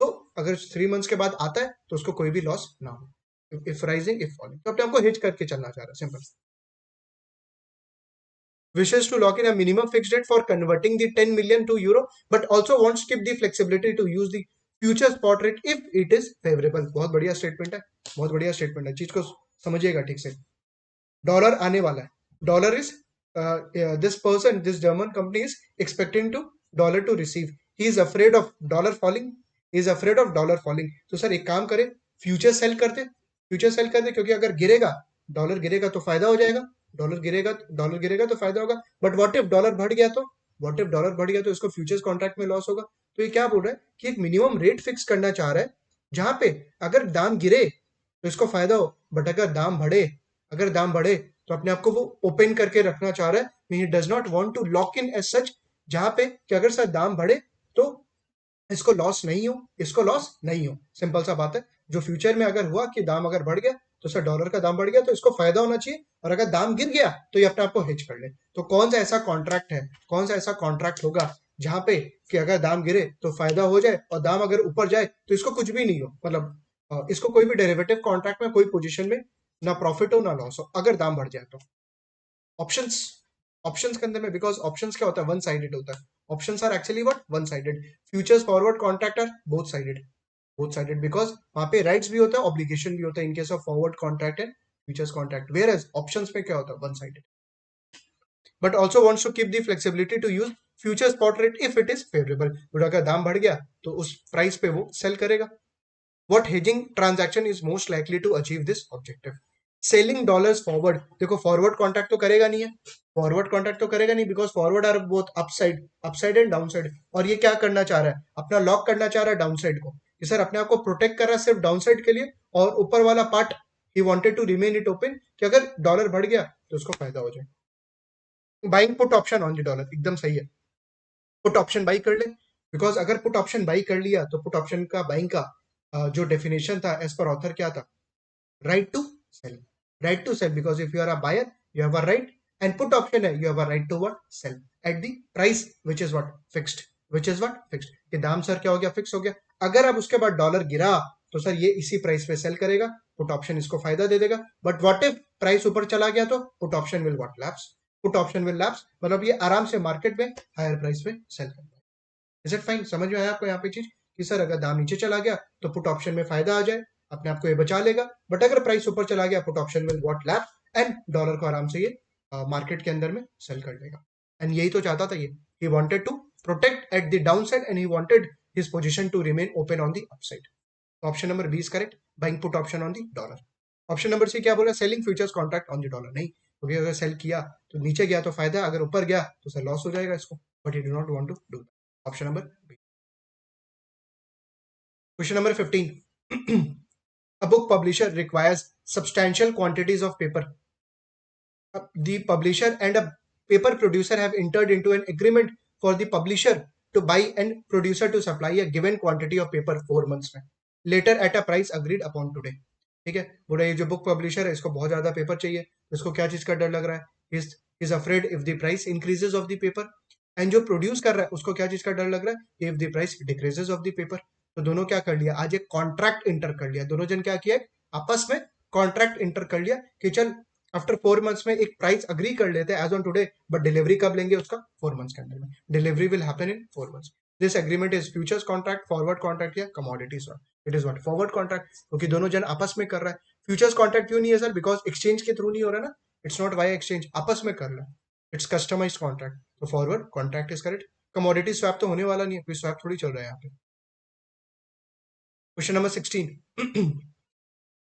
तो अगर 3 months के बाद आता है तो उसको कोई भी लॉस ना हो. इफ राइजिंग इफ फॉलिंग, तो अपने आपको हिच करके चलना चाह रहा है. Simple. Wishes to lock in a minimum fixed rate for converting the 10 million to euro, but also wants keep the flexibility to use the future spot rate if it is favorable. बहुत बढ़िया statement है, बहुत बढ़िया statement है. चीज को समझिएगा ठीक से. डॉलर आने वाला है. Dollar is this person, this German company is expecting to dollar to receive. He is afraid of dollar falling, is afraid of dollar falling. तो सर एक काम करे, फ्यूचर सेल करते, फ्यूचर सेल करते, क्योंकि अगर गिरेगा, डॉलर गिरेगा तो फायदा हो जाएगा. डॉलर गिरेगा तो फायदा होगा. बट व्हाट इफ डॉलर बढ़ गया तो? व्हाट इफ डॉलर बढ़ गया तो इसको फ्यूचर्स कॉन्ट्रैक्ट में लॉस होगा. तो ये क्या बोल रहा है कि एक मिनिमम रेट फिक्स करना चाह रहा है जहां पे अगर दाम गिरे तो इसको फायदा हो, बट अगर दाम बढ़े तो अपने आप को वो ओपन करके रखना चाह रहा है. He does not want to lock in as such, जहां पे कि अगर सर दाम बढ़े तो इसको लॉस नहीं हो, सिंपल सा बात है. जो फ्यूचर में अगर हुआ कि दाम अगर बढ़ गया तो सर डॉलर का दाम बढ़ गया तो इसको फायदा होना चाहिए, और अगर दाम गिर गया तो ये अपने आप को हेज कर ले। तो कौन सा ऐसा कॉन्ट्रैक्ट है, कौन सा ऐसा कॉन्ट्रैक्ट होगा जहां पे कि अगर दाम गिरे तो फायदा हो जाए, और दाम अगर ऊपर जाए तो इसको कुछ भी नहीं हो, मतलब इसको कोई भी डेरिवेटिव कॉन्ट्रैक्ट में कोई पोजीशन में ना प्रॉफिट हो ना लॉस हो अगर दाम बढ़ जाए तो। ऑप्शंस, ऑप्शंस के अंदर में, बिकॉज ऑप्शंस क्या होता है, वन साइडेड होता है। Options are actually what, one sided. Futures forward contract are both sided, both sided because वहां पे राइट्स भी होता है, ऑब्लिगेशन भी होता है in case of forward contract and futures contract, whereas options में क्या होता है, one sided. But also wants to keep the flexibility to use future spot rate if it is favourable. But अगर दाम बढ़ गया तो उस प्राइस पे वो सेल करेगा। What hedging transaction is most likely to achieve this objective? Selling dollars forward, देखो फॉरवर्ड कॉन्ट्रैक्ट तो करेगा नहीं है, फॉरवर्ड कॉन्ट्रैक्ट तो करेगा नहीं, because forward are both upside, upside and downside. और ये क्या करना चाह रहा है, अपना लॉक करना चाह रहा है डाउनसाइड को, कि सर अपने आप को प्रोटेक्ट कर रहा है सिर्फ डाउनसाइड के लिए, और ऊपर वाला पार्ट ही wanted to remain it open, कि अगर डॉलर बढ़ गया तो उसको फायदा हो जाए। Buying put option on the dollar, एकदम सही है, पुट ऑप्शन बाई कर ले। बिकॉज अगर पुट ऑप्शन बाई कर लिया तो पुट ऑप्शन का बाइंग का जो डेफिनेशन था एज पर ऑथर क्या था, right to sell, right to sell, because if you are a buyer you have a right, and put option है you have a right to what, sell at the price which is what fixed, which is what fixed, कि दाम sir क्या हो गया, fix हो गया। अगर अब उसके बाद डॉलर गिरा तो सर ये इसी प्राइस पे सेल करेगा, पुट ऑप्शन इसको फायदा दे देगा। बट व्हाट इफ प्राइस ऊपर चला गया तो put option will what lapse, put option will lapse, मतलब ये आराम से मार्केट में हायर प्राइस पे सेल करता है। इज इट फाइन, समझ में आया आपको यहाँ पे चीज, कि सर अगर दाम नीचे चला गया तो पुट ऑप्शन में फायदा आ जाए, अपने आप को ये बचा लेगा। बट अगर प्राइस ऊपर चला गया पुट ऑप्शन में व्हाट लैप, एंड डॉलर को आराम से ये मार्केट के अंदर में सेल कर देगा। एंड यही तो चाहता था ये, he wanted to protect at the down side and he wanted his position to remain open on the upside. Option number 20 correct, buying put option on the dollar. Option number C क्या बोला, selling futures contract on the dollar, नहीं, क्योंकि अगर cell किया तो नीचे गया तो फायदा, अगर ऊपर गया तो सर लॉस हो जाएगा इसको, but he do not want to do that. Option number B. Question number 15. A book publisher requires substantial quantities of paper. The publisher and a paper producer have entered into an agreement for the publisher to buy and producer to supply a given quantity of paper 4 months में, later at a price agreed upon today. ठीक है, बोला ये जो book publisher है इसको बहुत ज्यादा पेपर चाहिए, इसको क्या चीज का डर लग रहा है, is afraid if the price increases of the paper. And जो प्रोड्यूस कर रहा है उसको क्या चीज का डर लग रहा है, if the price decreases of the paper. तो दोनों क्या कर लिया, आज एक कॉन्ट्रैक्ट इंटर कर लिया, दोनों जन क्या किया, आपस में कॉन्ट्रैक्ट इंटर कर लिया कि चल आफ्टर 4 मंथ्स में एक प्राइस अग्री कर लेते हैं as on today, but delivery कब लेंगे उसका, 4 मंथ्स के अंदर में, delivery will happen in 4 months. This agreement is futures contract, forward contract या commodities, it is what, forward contract, क्योंकि दोनों जन आपस में कर रहा है। फ्यूचर्स कॉन्ट्रैक्ट क्यों नहीं है सर, बिकॉज एक्सचेंज के थ्रू नहीं हो रहा ना, इट्स नॉट वाई एक्सचेंज, आपस में कर रहा है, इट्स कस्टमाइज्ड कॉन्ट्रैक्ट, तो forward contract is correct. Commodity swap तो होने वाला नहीं है, कोई स्वैप थोड़ी चल रहा है यहाँ पे। Question number 16.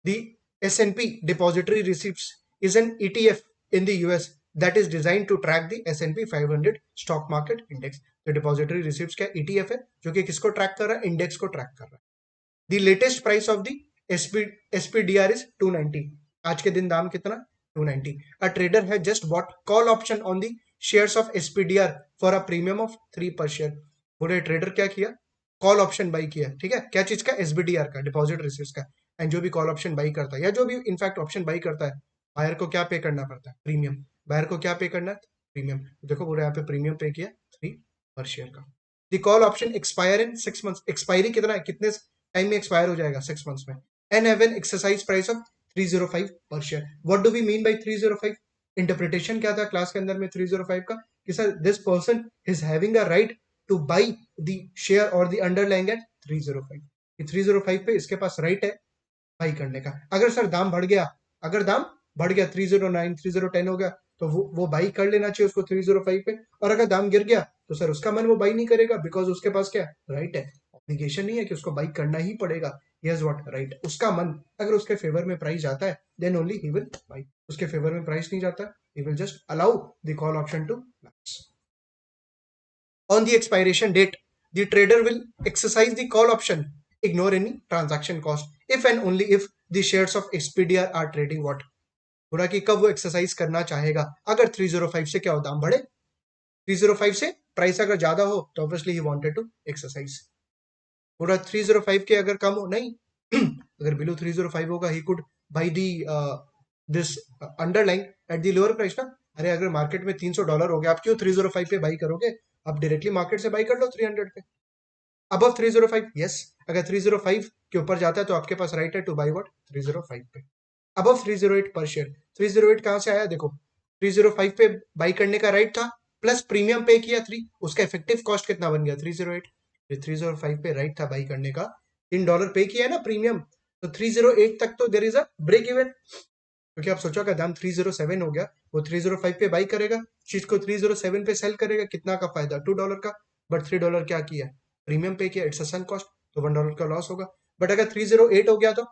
The S&P depository receipts is an ETF in the US that is designed to track the S&P 500 stock market index. तो depository receipts क्या ETF है जो कि किसको ट्रैक कर रहा है, इंडेक्स को ट्रैक कर रहा है। The latest price of the SPDR is 290. आज के दिन दाम कितना, 290. A trader has just bought call option on the shares of SPDR for a premium of 3 per share. पूरे ट्रेडर क्या किया, कॉल ऑप्शन बाई किया, ठीक है, क्या चीज का, एसबीडीआर का, डिपॉजिट रिसीव्स का। एंड जो भी कॉल ऑप्शन बाई करता है या जो भी इनफैक्ट ऑप्शन बाई करता है, बायर को क्या पे करना पड़ता है, प्रीमियम। बायर को क्या पे करना है, प्रीमियम। देखो पूरे यहाँ पे प्रीमियम पे किया 3 पर शेयर का। The call option expire in 6 months, expiry कितना है, कितने टाइम में एक्सपायर हो जाएगा, 6 मंथ्स में। And have an exercise price of 305 per share. What do we mean by 305? Interpretation क्या था क्लास के अंदर में 305 का, कि sir this person is having a right to buy the share और द अंडरलाइंग एट 305, 305 पे इसके पास राइट है बाई करने का। अगर सर दाम बढ़ गया, अगर दाम बढ़ गया 309 3010 हो गया, तो वो बाई कर लेना चाहिए उसको 305 पे। और अगर दाम गिर गया तो सर उसका मन वो बाई नहीं करेगा, बिकॉज उसके पास क्या राइट है, ऑब्लिगेशन नहीं है कि उसको बाई करना ही पड़ेगा, ही हैज व्हाट राइट। उसका मन अगर उसके फेवर में प्राइस जाता है then only he will buy, उसके फेवर में प्राइस नहीं जाता, he will just allow the call option to lapse. On the expiration date, the trader will exercise the call option, ignore any transaction cost, if and only if the shares of SPDR are trading what. बोला कि कब वो exercise करना चाहेगा, अगर 305 से क्या हो, दाम बढ़े, 305 से प्राइस अगर ज्यादा हो तो obviously he wanted to exercise. बोला 305 के अगर कम हो, नहीं, अगर बिलो 305 होगा he could by the this underline at the lower price ना। अरे अगर मार्केट में $300 हो गया, आप क्यों 305 पे बाई करोगे? आप डायरेक्टली मार्केट से बाई कर लो 300 पे। Above 305, yes. अगर 305 के ऊपर जाता है तो आपके पास राइट है टू बाई व्हाट? 305 पे। अबव 308 पर शेयर। 308 कहां से आया? देखो 305 पे बाई करने का राइट था, प्लस प्रीमियम पे किया 3, उसका इफेक्टिव कॉस्ट कितना बन गया? 308। 305 पे राइट था बाई करने का, $3 पे किया है ना प्रीमियम, तो 308 तक तो there is a break even. क्योंकि आप सोचो अगर दाम 307 हो गया, वो 305 पे बाई करेगा, चीज को 307 पे सेल करेगा, कितना का फायदा? $2 का। बट $3 क्या किया? प्रीमियम पे किया, इट्स अ सम कॉस्ट, तो $1 का लॉस होगा। बट अगर 308 हो गया तो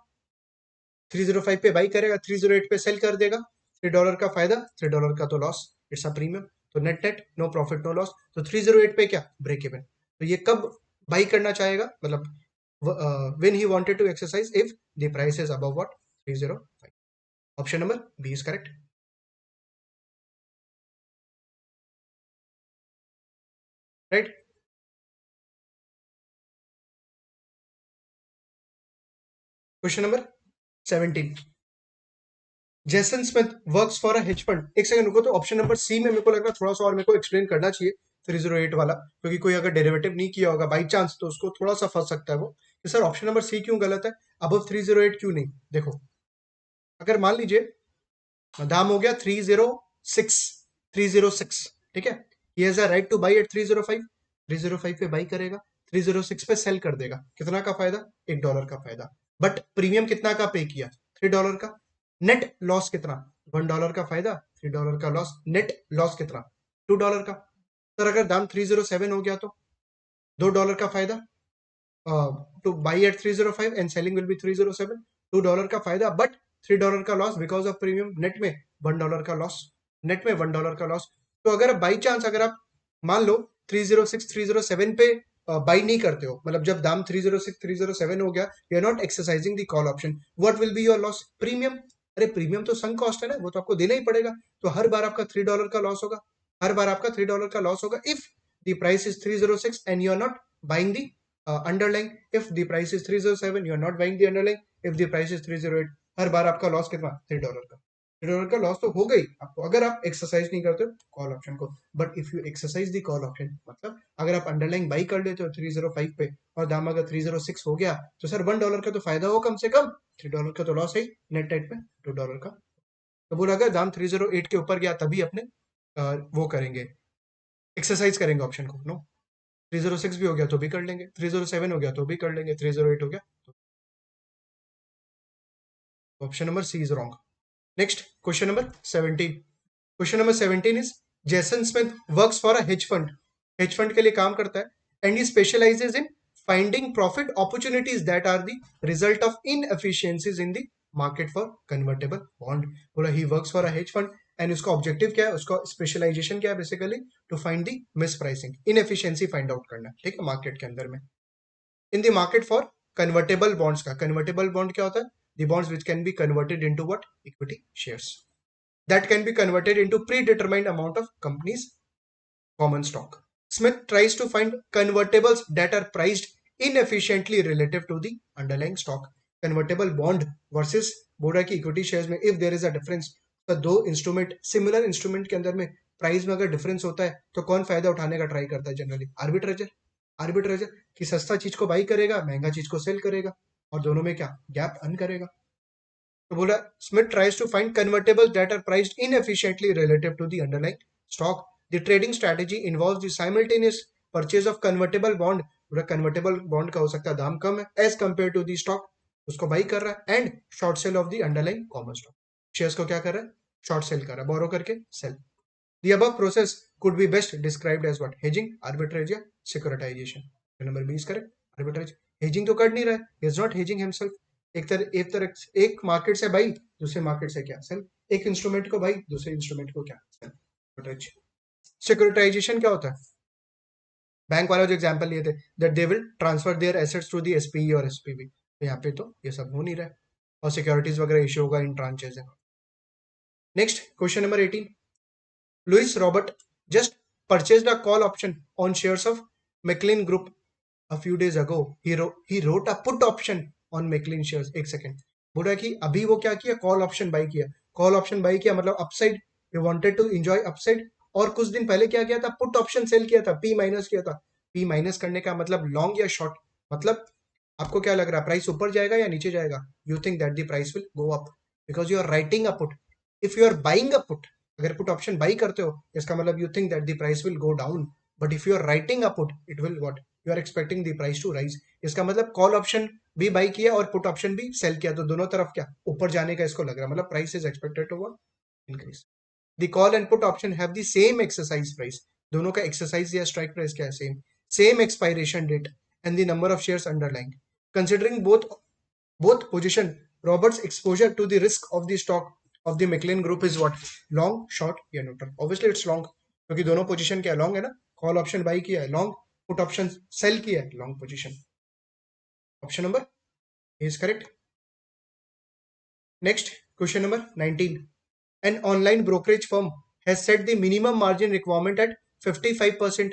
305 पे बाई करेगा, 308 पे सेल कर देगा, $3 का फायदा, $3 का तो लॉस, इट्स अ प्रीमियम। तो net net no profit no loss. तो 308 पे क्या? Break even. तो ये कब बाई करना चाहेगा? मतलब when he wanted to exercise if the price is above what? 305. Option number B is correct. Right? Question number 17. Jason Smith works for a hedge fund. एक सेकंड रुको, तो ऑप्शन नंबर सी में मेरे को लग रहा है थोड़ा सा और मेरे को एक्सप्लेन करना चाहिए 308 वाला, क्योंकि कोई अगर डेरिवेटिव नहीं किया होगा बाई चांस तो उसको थोड़ा सा फंस सकता है वो कि सर ऑप्शन नंबर सी क्यों गलत है, अबव 308 क्यों नहीं? देखो अगर मान लीजिए दाम हो गया 306, 306, ठीक है, he has a right to buy at 305, 305 पे बाई करेगा, 306 पे सेल कर देगा, कितना का फायदा? $1 का फायदा। बट प्रीमियम कितना का पे किया? $3 का। नेट लॉस कितना? $1 का फायदा, $3 का लॉस, नेट लॉस कितना? $2 का। सर अगर दाम 307 हो गया तो $2 का फायदा, to buy at 305 and selling will be 307, $2 का फायदा, बट $3 का loss because of premium, net में $1 का लॉस, नेट में $1 का लॉस। तो अगर बाई चांस अगर आप मान लो 306 307 पे बाई नहीं करते हो, मतलब जब दाम 306 307 हो गया, you are not exercising the call option, what will be your loss? Premium. अरे प्रीमियम तो संक कॉस्ट है ना, वो तो आपको देना ही पड़ेगा, तो हर बार आपका $3 का लॉस होगा, हर बार आपका $3 का लॉस होगा if the price is 306 and you are not buying the underlying. If the price is 307, you are not buying the underlying. If the price is 308, हर बार आपका लॉस कितना? $3 का। $3 का लॉस तो हो गई आपको अगर आप एक्सरसाइज नहीं करते कॉल ऑप्शन को। But if you exercise the call option, मतलब अगर आप अंडरलाइंग बाई कर लेते हो 305 पे और दाम अगर 306 हो गया, तो सर $1 का तो फायदा हो कम से कम, $3 का तो लॉस है नेट नेट में $2 का। तो बोला अगर दाम 308 के ऊपर गया तभी अपने वो करेंगे, एक्सरसाइज करेंगे ऑप्शन को। नो, 306 भी हो गया तो भी कर लेंगे, 307 हो गया तो भी कर लेंगे, 308 हो गया तो option number C is wrong. Next question number 17। Question number 17 is Jason Smith works for a hedge fund. Hedge fund के लिए काम करता है and he specializes in finding profit opportunities that are the result of inefficiencies in the market for convertible bond. बोला he works for a hedge fund and उसका objective क्या है, उसका स्पेशलाइजेशन क्या है? Basically to find the miss pricing, inefficiency find out करना, ठीक है, मार्केट के अंदर में। इन the market for convertible bonds का, कन्वर्टेबल बॉन्ड क्या होता है? The bonds which can be converted into what? Equity shares that can be converted into predetermined amount of companies common stock. Smith tries to find convertibles that are priced inefficiently relative to the underlying stock. Convertible bond versus बोला कि equity shares में if there is a difference, तो दो instrument, similar instrument के अंदर में price में अगर डिफरेंस होता है तो कौन फायदा उठाने का ट्राई करता है? जनरली आर्बिट्रेजर। आर्बिट्रेजर की सस्ता चीज को बाई करेगा, महंगा चीज को सेल करेगा, और दोनों में क्या गैप अर्न करेगा। तो बोला Smith tries to find convertibles that are priced inefficiently relative to the underlying stock. The trading strategy involves the simultaneous purchase of convertible bond. बोला convertible bond का हो सकता है दाम कम है as compared to the stock, उसको by कर रहा है, and short sell of the underlying common stock. Shares को क्या कर रहा है? शॉर्ट सेल कर रहा है, बोरो करके cell. The above process could be best described as what? Hedging, arbitrage या securitization. नंबर 20 करें arbitrage। hedging तो कर नहीं रहा है, he is not hedging himself। एक मार्केट से बाई, दूसरे मार्केट से क्या सेल, एक इंस्ट्रूमेंट को बाई, दूसरे इंस्ट्रूमेंट को क्या सेल। सिक्योरिटाइजेशन क्या होता है? बैंक वाला जो एग्जांपल लिए थे that they will transfer their assets to the SPE और एसपीवी, तो यहाँ पे तो ये सब हो नहीं रहा है, और सिक्योरिटीज वगैरह इश्यू होगा in tranches. Next question number 18। Louis Robert just purchased a call option on shares of McLean Group a few days ago. He wrote a put option on McLean shares. एक second, बोल रहा है कि अभी वो क्या किया, कॉल ऑप्शन बाई किया। कॉल ऑप्शन बाई किया मतलब upside, you wanted to enjoy upside. और कुछ दिन पहले क्या किया था, पुट ऑप्शन सेल किया था, पी माइनस किया था। पी माइनस करने का मतलब लॉन्ग या शॉर्ट, मतलब आपको क्या लग रहा है, प्राइस ऊपर जाएगा या नीचे जाएगा? You think that the price will go up because you are writing a put. If you are buying a put, अगर पुट ऑप्शन बाई करते हो इसका मतलब you think that the price will go down. But if you are writing a put it will what, you are expecting the price to rise. इसका मतलब call option भी by किया और put option भी सेल किया, तो दोनों तरफ क्या ऊपर जाने का इसको लग रहा है, मतलब price is expected to what, increase. The call and put option have the same exercise price, दोनों का एक्सरसाइज या स्ट्राइक प्राइस क्या है, same. Same expiration date and the number of shares underlying. Considering both position, Robert's exposure to the risk of the stock of the McLean Group is what? Long, short या neutral? Obviously it's long, क्योंकि दोनों position क्या long है ना। Call option buy किया है long, put option sell किया है long position. Option number is correct. Next question number 19। An online brokerage firm has set the minimum margin requirement at 55%।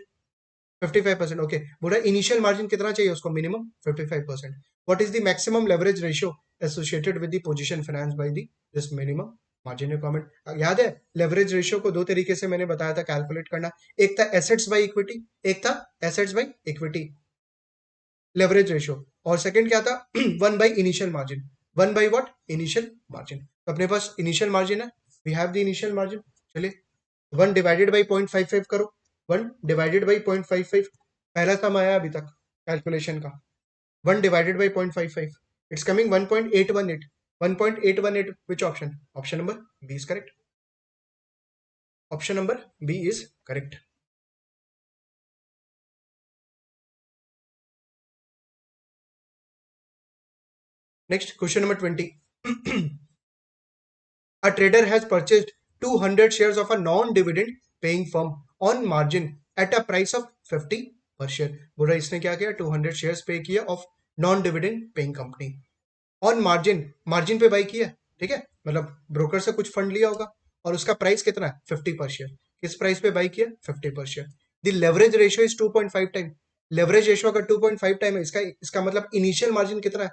55%, okay. बोला इनिशियल मार्जिन कितना चाहिए उसको, minimum 55%। What is the maximum leverage ratio associated with the position finance by the this minimum margin requirement? याद है leverage ratio को दो तरीके से मैंने बताया था कैलकुलेट करना, एक था एसेट्स बाय इक्विटी, एक था assets by equity leverage ratio, और सेकंड क्या था one by initial margin. One by what, initial margin. तो अपने पास इनिशियल मार्जिन है, we have the initial margin. चलिए 1 डिवाइडेड बाई 0.55 करो, 1 डिवाइडेड बाई 0.55, पहला सम आया अभी तक कैलकुलेशन का। 1 divided by 0.55, it's coming 1.818। 1.818 which option? Option number B is correct. Option number B is correct. Next question number 20। A trader has purchased 200 shares of a non-dividend paying firm on margin at a price of 50 per share। बोल रहा है इसने क्या किया, 200 shares पे किया of non dividend paying company on margin, margin पे by किया, ठीक है, मतलब ब्रोकर से कुछ फंड लिया होगा और उसका प्राइस कितना है 50 पर शेयर। किस प्राइस पे बाई किया, 50 पर share. The leverage ratio is 2.5 time. Leverage ratio अगर 2.5 टाइम है, इसका मतलब इनिशियल मार्जिन कितना है,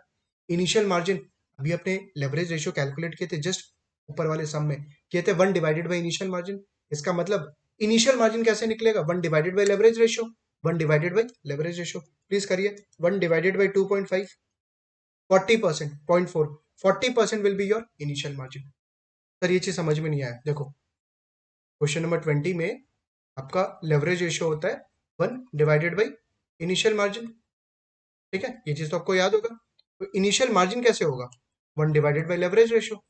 इनिशियल मार्जिन अभी अपने लेवरेज रेशियो कैलकुलेट किए थे जस्ट ऊपर वाले सम में, किए थे 1 डिवाइडेड बाई इनिशियल मार्जिन। इसका मतलब इनिशियल मार्जिन कैसे निकलेगा, 1 divided by leverage ratio, 1 divided by leverage ratio. Please करिए, 1 divided by 2.5, 40%, 0.4, 40% will be your initial margin. Sir ये चीज समझ में नहीं आया, देखो क्वेश्चन नंबर 20 में आपका लेवरेज रेशियो होता है 1 डिवाइडेड बाई इनिशियल मार्जिन, ठीक है, ये चीज तो आपको याद होगा। तो इनिशियल मार्जिन कैसे होगा, 1 डिवाइडेड बाई लेवरेज रेशियो,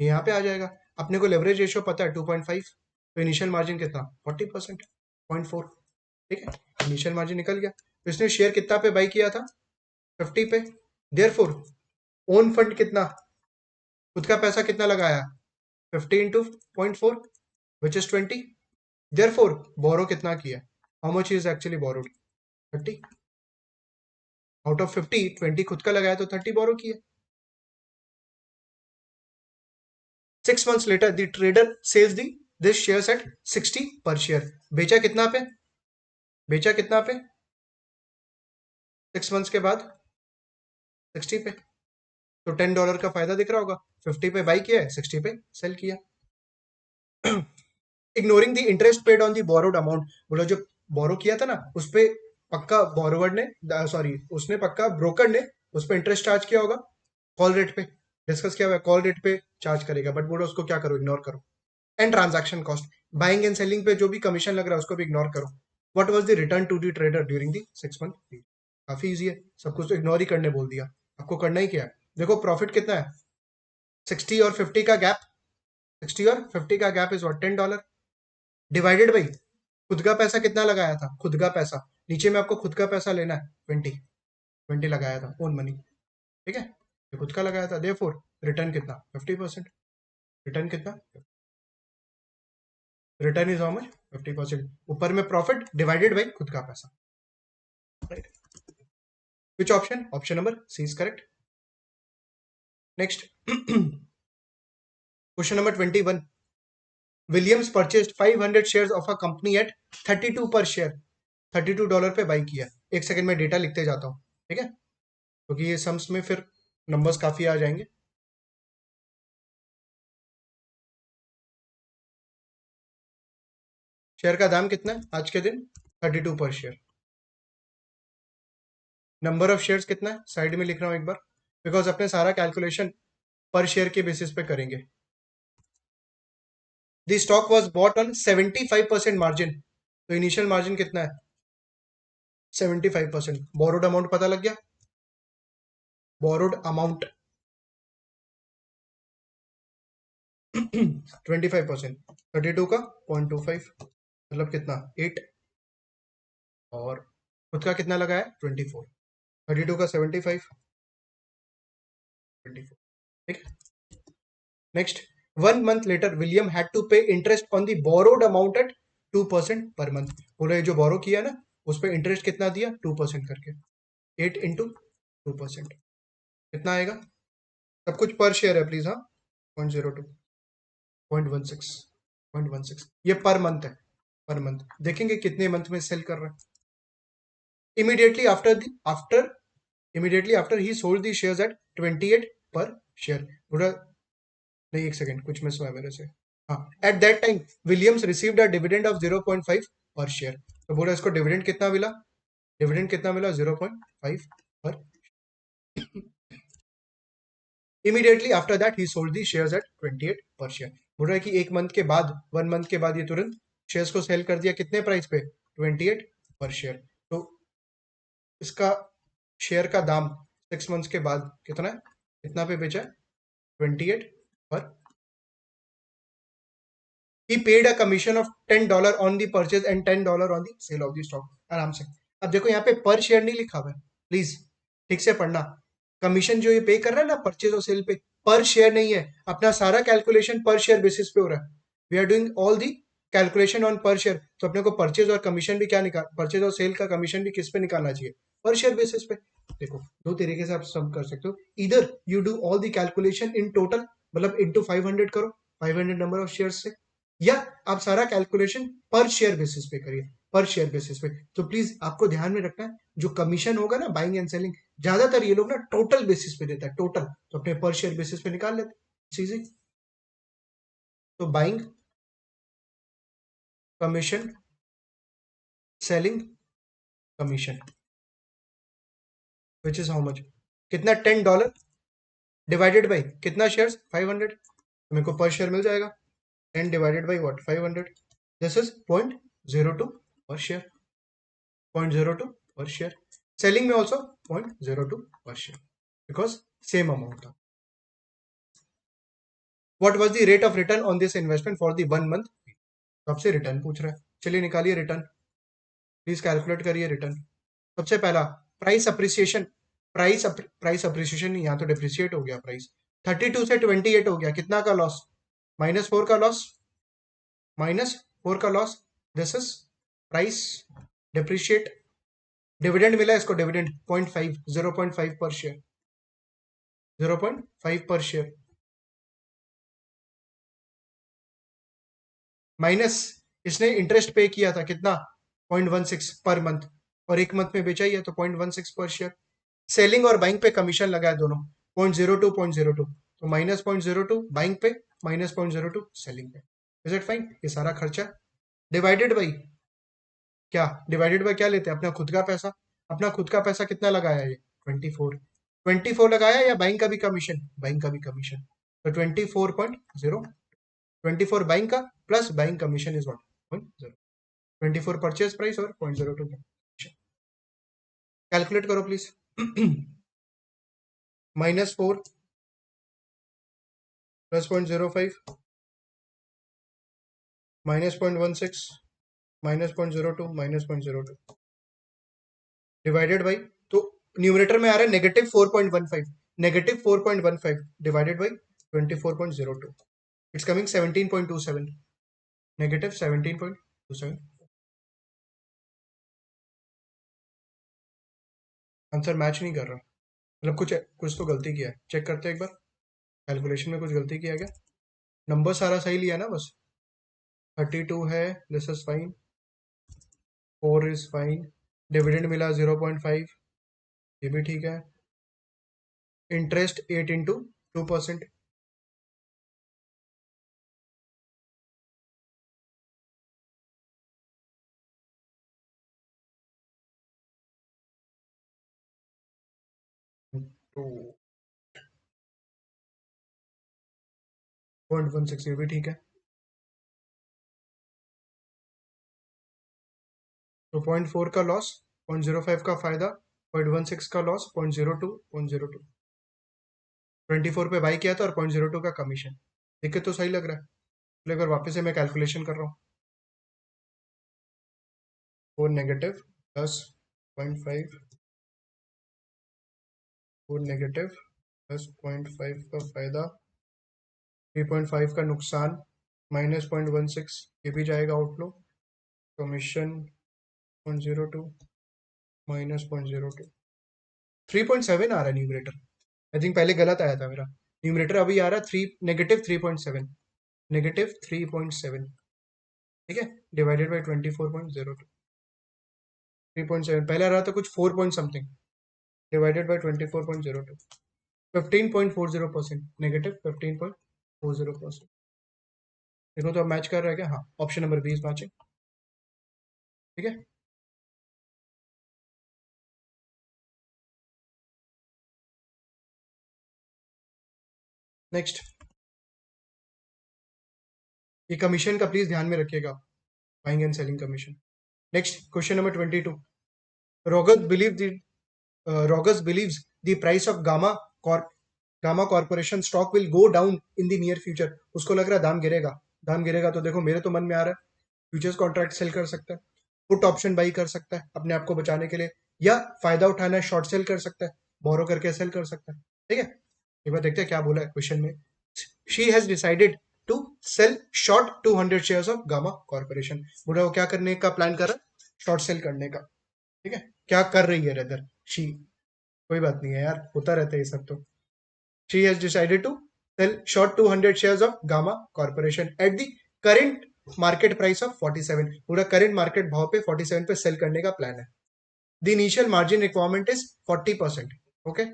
ये यहाँ पे आ जाएगा। अपने को लेवरेज रेशियो पता है 2.5, तो इनिशियल मार्जिन कितना 40%, 0.4, ठीक है, इनिशियल मार्जिन निकल गया। तो इसने शेयर कितना पे बाई किया था, 50 पे। देयरफॉर ओन फंड कितना, खुद का पैसा कितना लगाया, 50 इंटू 0.4 विच इज 20। देयरफॉर बोरो कितना किया, how much is actually borrowed, 30। Out of 50 20 खुद का लगाया तो 30 बोरो किया। 6 months later the trader sells this shares at 60 per share। बेचा कितना पे, बेचा कितना पे 6 months के बाद, 60 पे। तो $10 का फायदा दिख रहा होगा, 50 पे बाई किया है, 60 पे सेल किया। Ignoring the interest paid on the borrowed amount, बोला जो बोरो किया था ना उस पे पक्का बोरोवर ने, सॉरी उसने पक्का ब्रोकर ने उस पे इंटरेस्ट चार्ज किया होगा, कॉल रेट पे डिस्कस किया हुआ है, कॉल रेट पे चार्ज करेगा, बट बोलो उसको क्या करो, इग्नोर करो। And transaction cost, buying and selling पे जो भी कमीशन लग रहा है उसको भी इग्नोर करो। What was the return to the trader during the 6 month period? काफी इजी है, सब कुछ तो इग्नोर ही करने बोल दिया, आपको करना ही क्या है। देखो प्रॉफिट कितना है, 60 और 50 का गैप, 60 और 50 का gap is what, $10 divided by खुद का पैसा कितना लगाया था, खुद का पैसा, नीचे में आपको खुद का पैसा लेना है 20, 20 लगाया था ओन मनी, ठीक है, ये खुद का लगाया था। देयरफॉर रिटर्न कितना, 50%। रिटर्न कितना, रिटर्न इज हाउ मच, 50%। ऊपर में प्रॉफिट डिवाइडेड बाई खुद का पैसा, right. Which option, option number C is correct. Next question number 21। Williams purchased 500 shares of a company at 32 per share, $32 पे बाई किया। एक सेकंड में डेटा लिखते जाता हूँ, ठीक है, क्योंकि ये सम्स में फिर नंबर्स काफी आ जाएंगे। शेयर का दाम कितना है आज के दिन? 32 per share. Number of shares कितना है साइड में लिख रहा हूं एक बार, बिकॉज अपने सारा कैलकुलेशन पर शेयर के बेसिस पे करेंगे। The stock was bought on 75% margin, तो इनिशियल मार्जिन कितना है? 75%। बोरोड अमाउंट पता लग गया? बोरोड अमाउंट 25%, 32 का 0.25 मतलब कितना? 8। और खुद का कितना लगा है? 24। 32 का 75, 24। ठीक। Next, 1 month later William had to pay interest on the borrowed amount at 2% per month. बोले जो बोरो किया ना उस पर इंटरेस्ट कितना दिया? 2% करके। 8 इंटू 2% कितना आएगा? सब कुछ पर शेयर है प्लीज। हाँ, 0.02, 0.16, 0.16 ये पर मंथ है। पर मंथ देखेंगे कितने मंथ में सेल कर रहा है। Immediately after he sold the shares at 28 पर शेयर। बोला नहीं, एक सेकंड, कुछ मिस हुआ है मेरे से। हाँ, at that time Williams received a dividend of 0.5 पर शेयर। तो बोला इसको डिविडेंड कितना मिला? डिविडेंड कितना मिला? 0.5 पर। Immediately after that he sold the shares at 28 पर शेयर। बोल रहा है कि 1 मंथ के बाद, 1 मंथ के बाद ये तुरंत शेयर्स को सेल कर दिया। कितने प्राइस पे? 28 पर शेयर। तो इसका शेयर का दाम 6 मंथ्स के बाद कितना है? कितना पे बेचा है? 28 पर। He paid a commission of $10 on the purchase and $10 on the sale of the stock। आराम से। अब देखो यहाँ पे पर शेयर नहीं लिखा हुआ है, प्लीज ठीक से पढ़ना। कमीशन जो ये पे कर रहा है ना परचेज और सेल पे, पर शेयर नहीं है। अपना सारा कैलकुलेशन पर शेयर बेसिस पे हो रहा है। We are doing all the calculation on per share. तो अपने को परचेज और कमीशन भी क्या निकाल, परचेज और सेल का कमीशन भी किस पे निकालना चाहिए? पर शेयर बेसिस पे। देखो दो तरीके से आप सम कर सकते हो। इधर you do all the calculation in total, मतलब इंटू 500 करो, 500 नंबर ऑफ शेयर से, या आप सारा कैलकुलेशन पर शेयर बेसिस पे करिए, पर शेयर बेसिस पे। तो प्लीज आपको ध्यान में रखना है, जो कमीशन होगा ना बाइंग एंड सेलिंग, ज्यादातर ये लोग ना टोटल बेसिस पे देता है, टोटल। तो अपने पर शेयर बेसिस पे निकाल लेते चीजें। तो buying commission, selling commission, which is how much? कितना? $10 डिवाइडेड बाई कितना शेयर्स? 500। तो मेरे को पर शेयर मिल जाएगा 10 divided by what? 500। This is 0.02 पर शेयर, 0.02 per share. Selling में also 0.02 per share because same amount था। What was the rate of return on this investment for the 1 month? तो आपसे रिटर्न पूछ रहा है, चलिए निकालिए रिटर्न, प्लीज कैलकुलेट करिए रिटर्न। सबसे पहला प्राइस अप्रिसिएशन, प्राइस अप्रिसिएशन नहीं, यहाँ तो डिप्रिशिएट हो गया प्राइस। 32 से 28 हो गया, कितना का लॉस? -4 का लॉस, -4 का loss. This is price depreciate. Dividend मिला इसको, डिविडेंड 0.5, 0.5 पर शेयर, 0.5 पर शेयर, माइनस इसने इंटरेस्ट पे किया था कितना? 0.16 पर मंथ, और 1 मंथ में बेचा ही है तो 0.16 पर शेयर। सेलिंग और बाइंग पे कमीशन लगा है दोनों, 0.02, 0.02, तो -0.02 बाइंग पे, -0.02 सेलिंग पे। Is it fine? ये सारा खर्चा डिवाइडेड बाई क्या? डिवाइडेड बाई क्या लेते हैं? अपना खुद का पैसा। अपना खुद का पैसा कितना लगाया है? ये 24 लगाया, या बाइंग का भी कमीशन? बाइंग का भी कमीशन, तो 24.0, 24 बाइंग का plus buying commission is what? 0.0। 24 purchase price और 0.02 कैलकुलेट करो प्लीज। -4 प्लस 0.05 -0.16 -0.02 -0.02 डिवाइडेड बाई, तो न्यूमरेटर में आ रहा है -4.15, -4.15 divided by 24.02, it's coming 17.27, -17.27। Answer match नहीं कर रहा, मतलब कुछ कुछ तो गलती किया है। चेक करते हैं एक बार, कैलकुलेशन में कुछ गलती किया क्या? नंबर सारा सही लिया ना बस? 32 है, this is fine, 4 is fine, dividend मिला 0.5, ये भी ठीक है। इंटरेस्ट 8 इंटू 2%, तो 0.16 ये भी ठीक है। तो 0.4 का लॉस, 0.05 का फायदा, 0.16 का लॉस, 0.02, 0.02, 24 पे बाई किया था और 0.02 का कमीशन। देखे तो सही लग रहा है। चलिए अगर वापस से मैं कैलकुलेशन कर रहा हूँ, 4 नेगेटिव प्लस 0.5, 4 नेगेटिव प्लस 0.5 का फायदा, 3.5 का नुकसान, माइनस 0.16 ये भी जाएगा आउटफ्लो, कमीशन 0.02 माइनस 0.02, 3.7 आ रहा है न्यूमरेटर। आई थिंक पहले गलत आया था मेरा न्यूमरेटर, अभी आ रहा है 3 नेगेटिव 3.7, नेगेटिव 3.7, ठीक है, डिवाइडेड बाई 24.02, 3.7 पहले आ रहा था कुछ 4 point something, divided by 24.02, 15.40%, negative 15.40%। देखो तो अब मैच कर रहा है क्या? हाँ, ऑप्शन नंबर 20 मैचिंग, ठीक है। नेक्स्ट, ये कमीशन का प्लीज ध्यान में रखिएगा, buying and selling commission. Next question number 22, Rogers believe the Rogers believes the price of Gamma corporation stock will go down in the near future. उसको लग रहा है दाम गिरेगा। दाम गिरेगा तो देखो मेरे तो मन में आ रहा है फ्यूचर्स कॉन्ट्रैक्ट सेल कर सकता है, पुट ऑप्शन बाई कर सकता है अपने आप को बचाने के लिए, या फायदा उठाना है शॉर्ट सेल कर सकता है, बोरो करके सेल कर सकता है, ठीक है। एक बार देखते हैं क्या बोला है क्वेश्चन में। She has decided to sell short 200 shares of Gamma Corporation. बोला वो क्या करने का प्लान कर रहा है? शॉर्ट सेल करने का, ठीक है। क्या कर रही है रेदर शी, कोई बात नहीं है यार, होता रहता है ये सब तो। She has decided to sell short 200 shares of Gamma Corporation at the current market price of 47। पूरा current market भाव पे 47 पे सेल करने का प्लान है। The initial margin requirement is 40%. Okay.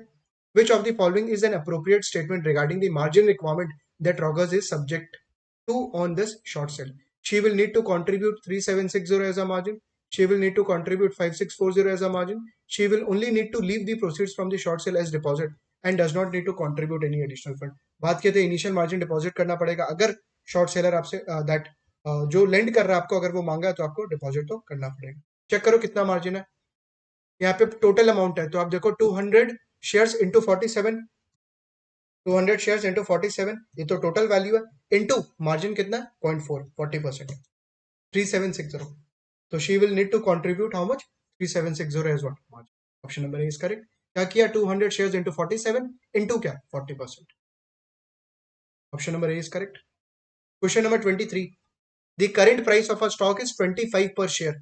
Which of the following is an appropriate statement regarding the margin requirement that Rogers is subject to on this short sale? She will need to contribute 3760 as a margin. She will need to contribute 5640 as a margin. She will only need to leave the proceeds from the short sale as deposit and does not need to contribute any additional fund. बात किए थे initial margin deposit करना पड़ेगा अगर short seller आपसे that जो land कर रहा है आपको अगर वो मांगा है तो आपको डिपॉजिट तो करना पड़ेगा। चेक करो कितना मार्जिन है, यहाँ पे टोटल अमाउंट है तो आप देखो 200 शेयर्स इंटू 47, 200 शेयर्स इंटू 47, ये तो टोटल वैल्यू है, इंटू मार्जिन कितना है 0.4, 40%, 3760। तो she will need to contribute how much? 3760 as what margin. Option number A is correct. क्या किया? 200 शेयर्स इंटू 47 इंटू क्या 40%। Option number A is correct. Question number 23, the current price of a stock is 25 per share.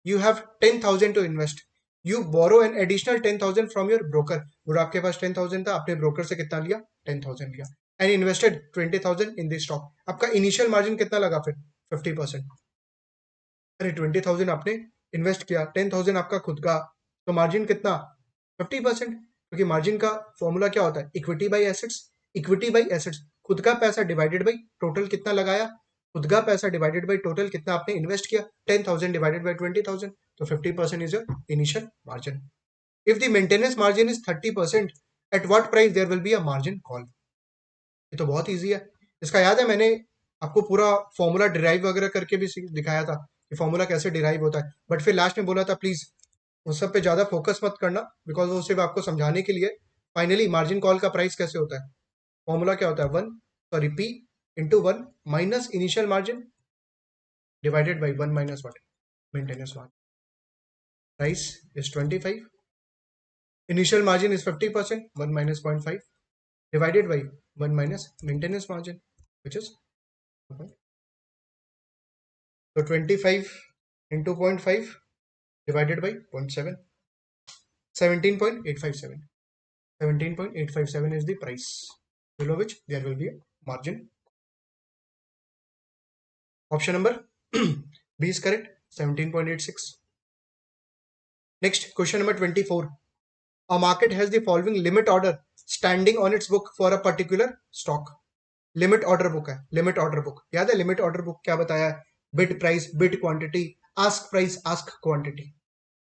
You have 10,000 to invest. You borrow an additional 10,000 from your broker. और आपके पास 10,000 था, आपने broker से कितना लिया? 10,000 लिया and invested 20,000 in this stock. आपका initial margin कितना लगा फिर? 50%। अरे 20,000 आपने इन्वेस्ट किया, 10,000 आपका खुद का, तो मार्जिन कितना? 50%। क्योंकि मार्जिन का फॉर्मूला क्या होता है? Equity by assets. Equity by assets, खुद का पैसा डिवाइडेड बाई टोटल कितना लगाया, खुद का पैसा डिवाइडेड बाई टोटल कितना आपने इन्वेस्ट किया, 10,000 डिवाइडेड बाई 20,000, तो 50% is your initial margin. If the maintenance margin is 30%, at what price there will be a margin call. ये तो बहुत ईजी है, इसका याद है मैंने आपको पूरा फॉर्मूला डिराइव वगैरह करके भी दिखाया था कि फॉर्मूला कैसे डिराइव होता है, बट फिर लास्ट में बोला था प्लीज उस सब पे ज्यादा फोकस मत करना, बिकॉज वो सिर्फ आपको समझाने के लिए। फाइनली मार्जिन कॉल का प्राइस कैसे होता है, फॉर्मूला क्या होता है? One, sorry P into one minus initial margin divided by one minus what? Maintenance margin. Price is 25, initial margin is 50%, 1 minus 0.5 divided by 1 minus maintenance margin, which is so 25 into 0.5 divided by 0.7, 17.857. 17.857 is the price below which there will be a margin. Option number B is correct, 17.86. Next, question number 24. A market has the following limit order standing on its book for a particular stock. Limit order book है, limit order book याद है? Limit order book क्या बताया है? Bid price, bid quantity, ask price, ask quantity.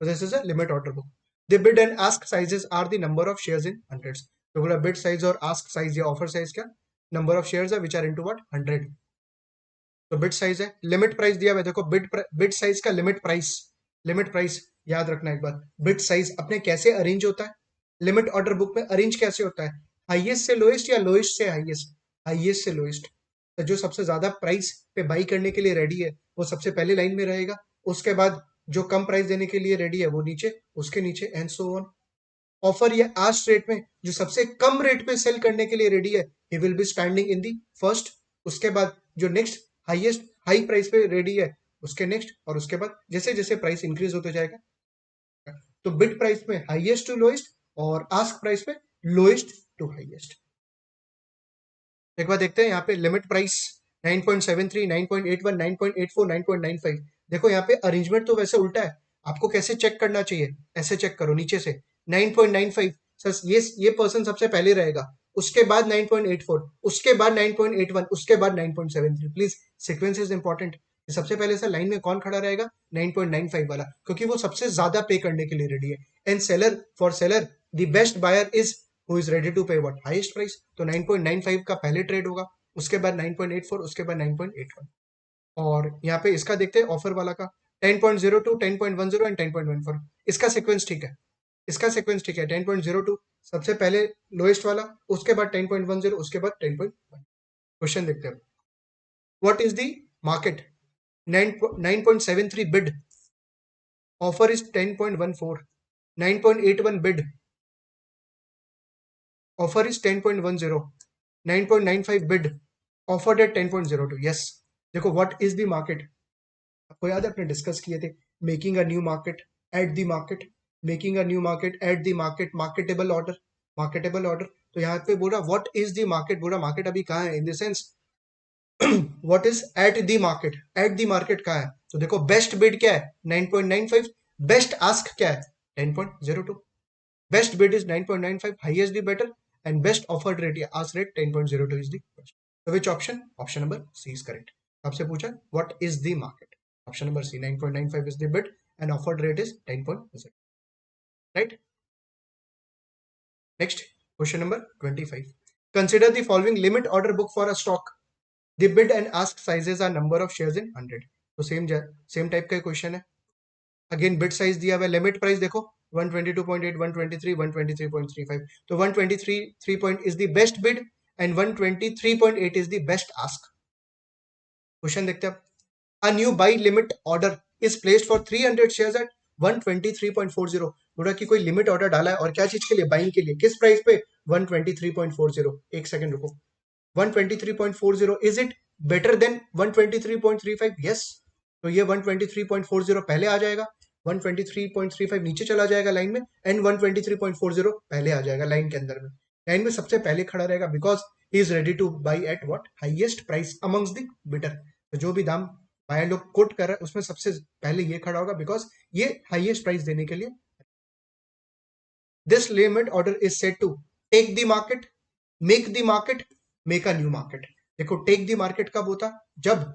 तो this is a limit order book. The bid and ask sizes are the number of shares in hundreds. तो बोला bid size और ask size या offer size क्या, number of shares है which are into what 100। तो bid size है, limit price दिया हुआ है, देखो बिड साइज का लिमिट प्राइस याद रखना एक बार। बिड साइज अपने कैसे अरेंज होता है, लिमिट ऑर्डर बुक में अरेंज कैसे होता है, हाईएस्ट से लोएस्ट या लोएस्ट से हाईएस्ट, हाईएस्ट से लोएस्ट। तो जो सबसे ज्यादा प्राइस पे बाई करने के लिए रेडी है वो सबसे पहले लाइन में रहेगा, उसके बाद जो कम प्राइस देने के लिए रेडी है वो नीचे, उसके नीचे एंड सो ऑन। ऑफर या आस्क रेट में जो सबसे कम रेट पे सेल करने के लिए रेडी है he will be standing in the first, उसके बाद जो नेक्स्ट हाईएस्ट हाई प्राइस पे रेडी है उसके नेक्स्ट, और उसके बाद जैसे जैसे प्राइस इंक्रीज होते जाएगा। तो बिड प्राइस में हाईएस्ट टू लोएस्ट और आस्क प्राइस में लोएस्ट टू हाईएस्ट। एक बार देखते हैं यहाँ पे लिमिट प्राइस 9.73, 9.81, 9.84, 9.95। देखो यहाँ पे अरेंजमेंट तो वैसे उल्टा है, आपको कैसे चेक करना चाहिए, ऐसे चेक करो नीचे से 9.95 सर, ये पर्सन सबसे पहले रहेगा, उसके बाद 9.84, उसके बाद 9.81, उसके बाद 9.73। Please sequence is important. सबसे पहले सर लाइन में कौन खड़ा रहेगा, 9.95 वाला, क्योंकि वो सबसे ज्यादा पे करने के लिए रेडी है। And seller, for seller the best buyer is who is ready to pay what highest price. तो 9.95 का पहले ट्रेड होगा, उसके बाद 9.84, उसके बाद 9.81। और यहाँ पे इसका देखते हैं ऑफर वाला का 10.02, 10.10 एंड 10.14। इसका सीक्वेंस ठीक है, इसका सीक्वेंस ठीक है। 10.02 सबसे पहले लोएस्ट वाला, उसके बाद 10.10, उसके बाद 10.1। क्वेश्चन देखते हैं, what is the market 9.73 bid, offer is 10.14, 9.81 bid, offer is 10.10, 9.95 bid, offered eight 10.02। Yes, देखो व्हाट इज द मार्केट, आपको याद है अपने डिस्कस किए थे, making a new market, eight the market, making a new market, eight the market, marketable order, marketable order. तो यहाँ पे बोल रहा व्हाट इज द मार्केट, बोल रहा मार्केट अभी कहाँ है, in the sense what is eight the market, eight the market कहाँ है। तो देखो बेस्ट बिड क्या है 9.95, बेस्ट आस्क क्या है 10.02। Best bid is 9.95, highest the better, and best offered rate या ask rate 10.02 is the best. So which option? Option number C is correct. आपसे पूछा what is the market? Option number C, 9.95 is the bid and offered rate is 10.0. Right? Next, question number 25. Consider the following limit order book for a stock. The bid and ask sizes are number of shares in 100. तो same type का question है। Again bid size दिया हुआ है, limit price देखो 122.8, 123, 123.35। तो 123 point is the best bid and 123.8 is the best ask. Question देखते हैं, a new by limit order is placed for 300 shares at 123.40। बोला कि कोई लिमिट ऑर्डर डाला है और क्या चीज के लिए, बाइंग के लिए, किस प्राइस पे 123.40। एक सेकंड रुको, 123.40 is it better than 123.35? Yes. तो ये 123.40 पहले आ जाएगा, 123.35 नीचे चला जाएगा लाइन में, एंड 123.40 पहले आ जाएगा लाइन के अंदर में, लाइन में सबसे पहले खड़ा रहेगा, because he is ready to buy at what highest price amongst the bidder. तो जो भी दाम बायर लोग कोट कर रहे हैं उसमें सबसे पहले ये खड़ा होगा, बिकॉज ये हाईएस्ट प्राइस देने के लिए। This limit order is set to take the market, make the market, make a new market. देखो टेक द मार्केट कब होता, जब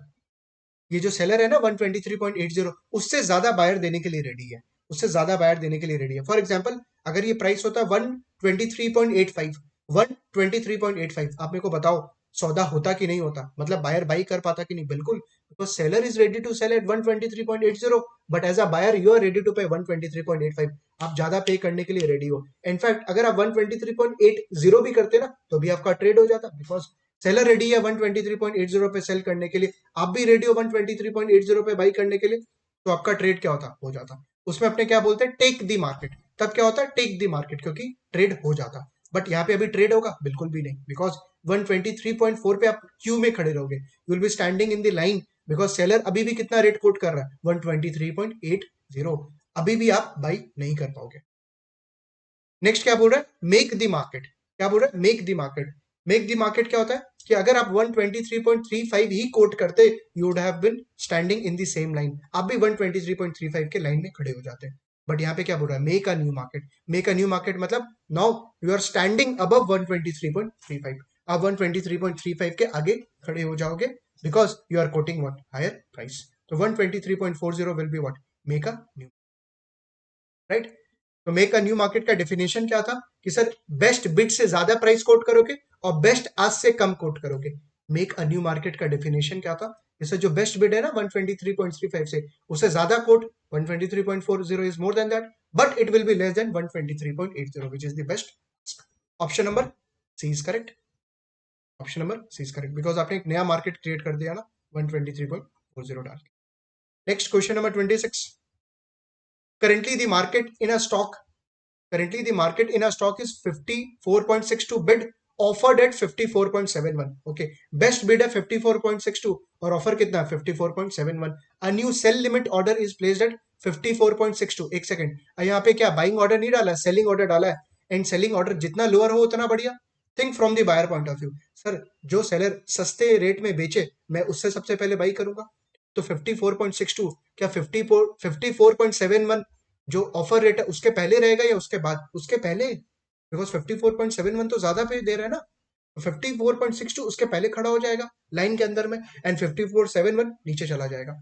ये जो सेलर है ना 123.80 उससे ज्यादा बायर देने के लिए रेडी है, उससे ज्यादा बायर देने के लिए रेडी है। फॉर एग्जांपल अगर ये प्राइस होता 123.85, 123.85, आप मेरे को बताओ सौदा होता कि नहीं होता, मतलब बायर बाई कर पाता कि नहीं, बिल्कुल, because seller is ready to sell at 123.80, but as a buyer you are ready to pay 123.85। आप ज्यादा पे करने के लिए रेडी हो। इनफैक्ट अगर आप 123.80 भी करते ना तो भी आपका ट्रेड हो जाता, बिकॉज सेलर रेडी है 123.80 पे सेल करने के लिए, आप भी रेडी हो 123.80 पे बाई करने के लिए, तो आपका ट्रेड क्या होता, हो जाता। उसमें अपने क्या बोलते हैं, टेक द मार्केट। तब क्या होता है, टेक द मार्केट, क्योंकि ट्रेड हो जाता। बट यहाँ पे अभी ट्रेड होगा बिल्कुल भी नहीं, बिकॉज 123.4 पे आप क्यू में खड़े रहोगे, you will B standing in the line, because seller अभी भी कितना रेट कोट कर रहा है 123.80, अभी भी आप बाई नहीं कर पाओगे। नेक्स्ट क्या बोल रहा है, मेक द मार्केट। क्या बोल रहा है, make the market. Make the market क्या होता है कि अगर आप 123.35 ही कोट करते, you would have been standing in the same line, आप भी 123.35 के लाइन में खड़े हो जाते हैं। बट यहाँ पे क्या बोल रहा है, make a new market. Make a new market मतलब now you are standing above 123.35, आप 123.35 के आगे खड़े हो जाओगे, because you are quoting what higher price. तो 123.40 will be what, make a new, right. तो मेक अ न्यू मार्केट का डेफिनेशन क्या था कि सर बेस्ट बिड से ज्यादा प्राइस कोट करोगे और बेस्ट आज से कम कोट करोगे। मेक अ न्यू मार्केट का डेफिनेशन क्या था, जैसे जो बेस्ट बिड है ना 123.35 से, उससे ज्यादा quote 123.40 is more than that, but it will be less than 123.80 which is the best. Option number C is correct. Option number C is correct, because आपने एक नया मार्केट क्रिएट कर दिया ना 123.40 डाल के। Next question number 26। Currently the market in a stock currently the market in a stock is 54.62, bid offered at 54.71. Okay, best bid है 54.62 और ऑफर कितना है 54.71. a new sell limit order is placed at 54.62. एक second, यहाँ पे क्या buying order नहीं डाला, सेलिंग ऑर्डर डाला है, एंड सेलिंग ऑर्डर जितना लोअर हो उतना बढ़िया। Think from the buyer point of view, sir जो सेलर सस्ते रेट में बेचे मैं उससे सबसे पहले बाई करूंगा। तो 54.62 क्या 54.71 जो ऑफर रेट है उसके पहले रहेगा या उसके बाद? उसके पहले, बिकॉज 54.71 तो ज्यादा पे दे रहा है ना, 54.62 उसके पहले खड़ा हो जाएगा लाइन के अंदर में, एंड 54.71 नीचे चला जाएगा।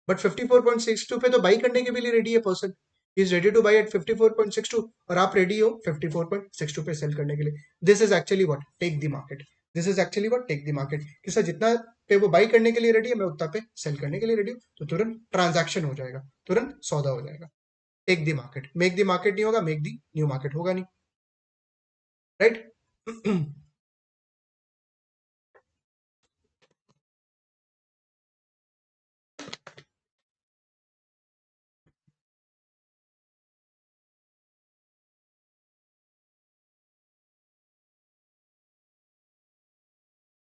बट 54.62 पे तो बाई करने के लिए रेडी है person, is ready to buy at 54.62 और आप रेडी हो 54.62 पे सेल करने के लिए। This is actually what take the market. This is actually what take the market, कि सर जितना पे वो बाई करने के लिए रेडी है मैं उतना पे सेल करने के लिए रेडी हूँ, तो तुरंत ट्रांजैक्शन हो जाएगा, तुरंत सौदा हो जाएगा। Take the market, make the market नहीं होगा, मेक द न्यू मार्केट होगा नहीं, right.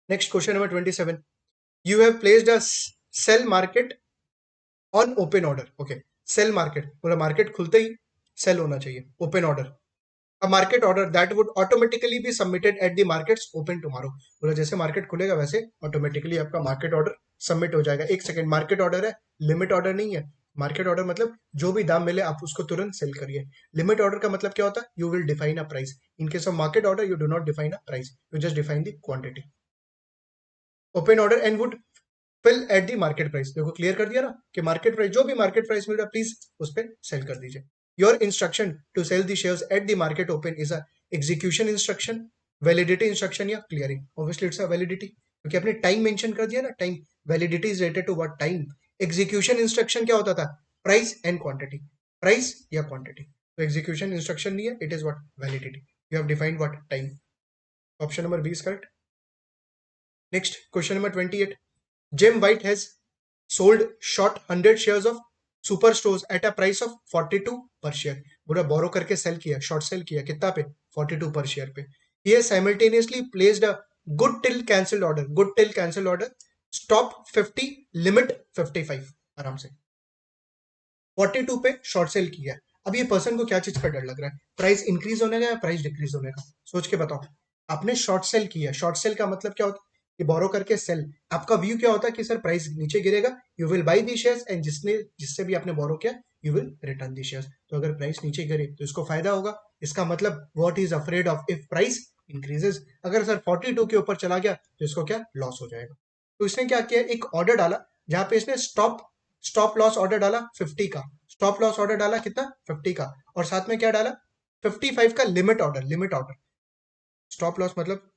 Next question number 27। You have placed a sell market on open order. Okay, sell market पूरा मार्केट खुलते ही सेल होना चाहिए, open order. A market order that would automatically be submitted at the market's open tomorrow. बोला जैसे market खुलेगा वैसे automatically आपका मार्केट ऑर्डर सबमिट हो जाएगा। एक सेकंड, मार्केट ऑर्डर है, लिमिट ऑर्डर नहीं है। मार्केट ऑर्डर मतलब जो भी दाम मिले आप उसको तुरंत सेल करिए। लिमिट ऑर्डर का मतलब क्या होता है, you will define a price. In case of market order you do not define a price, you just define the quantity. Open order and would fill at the market price. देखो clear कर दिया ना कि market price, जो भी market price मिल रहा है please उस पर सेल कर दीजिए। Your instruction to sell the shares at the market open is a execution instruction, validity instruction या clearing. Obviously it's a validity, क्योंकि आपने टाइम मेंशन कर दिया ना, time. Validity is related to what time. Execution instruction क्या होता था, price and quantity, price या क्वांटिटी। तो एग्जीक्यूशन इंस्ट्रक्शन नहीं है, it is what validity. You have defined what time. Option number B is correct. Next question number 28। Jim White has sold short 100 shares of Superstores at a price of 42 per share। पूरा बोरो करके cell किया, short cell किया कितना पे, 42 पर share पे। He has simultaneously placed a good till cancelled order, good till cancelled order, stop 50, limit 55। आराम से 42 पे शॉर्ट सेल किया है। अब ये पर्सन को क्या चीज का डर लग रहा है, प्राइस इंक्रीज होने का या प्राइस डिक्रीज होने का? सोच के बताओ। आपने शॉर्ट सेल किया, शॉर्ट सेल का मतलब क्या होता है कि बोरो करके सेल। आपका व्यू क्या होता है कि सर प्राइस नीचे गिरेगा, you will by the shares, and जिससे भी आपने बोरो किया you will return the shares. तो अगर प्राइस नीचे गिरे तो इसको फायदा होगा। इसका मतलब what is afraid of, if price increases. अगर सर 42 के ऊपर चला गया तो इसको क्या लॉस हो जाएगा। तो इसने क्या किया, एक ऑर्डर डाला जहां पे इसने स्टॉप स्टॉप लॉस ऑर्डर डाला 50 का। स्टॉप लॉस ऑर्डर डाला कितना, 50 का, और साथ में क्या डाला 55 का limit order. Limit order, stop loss मतलब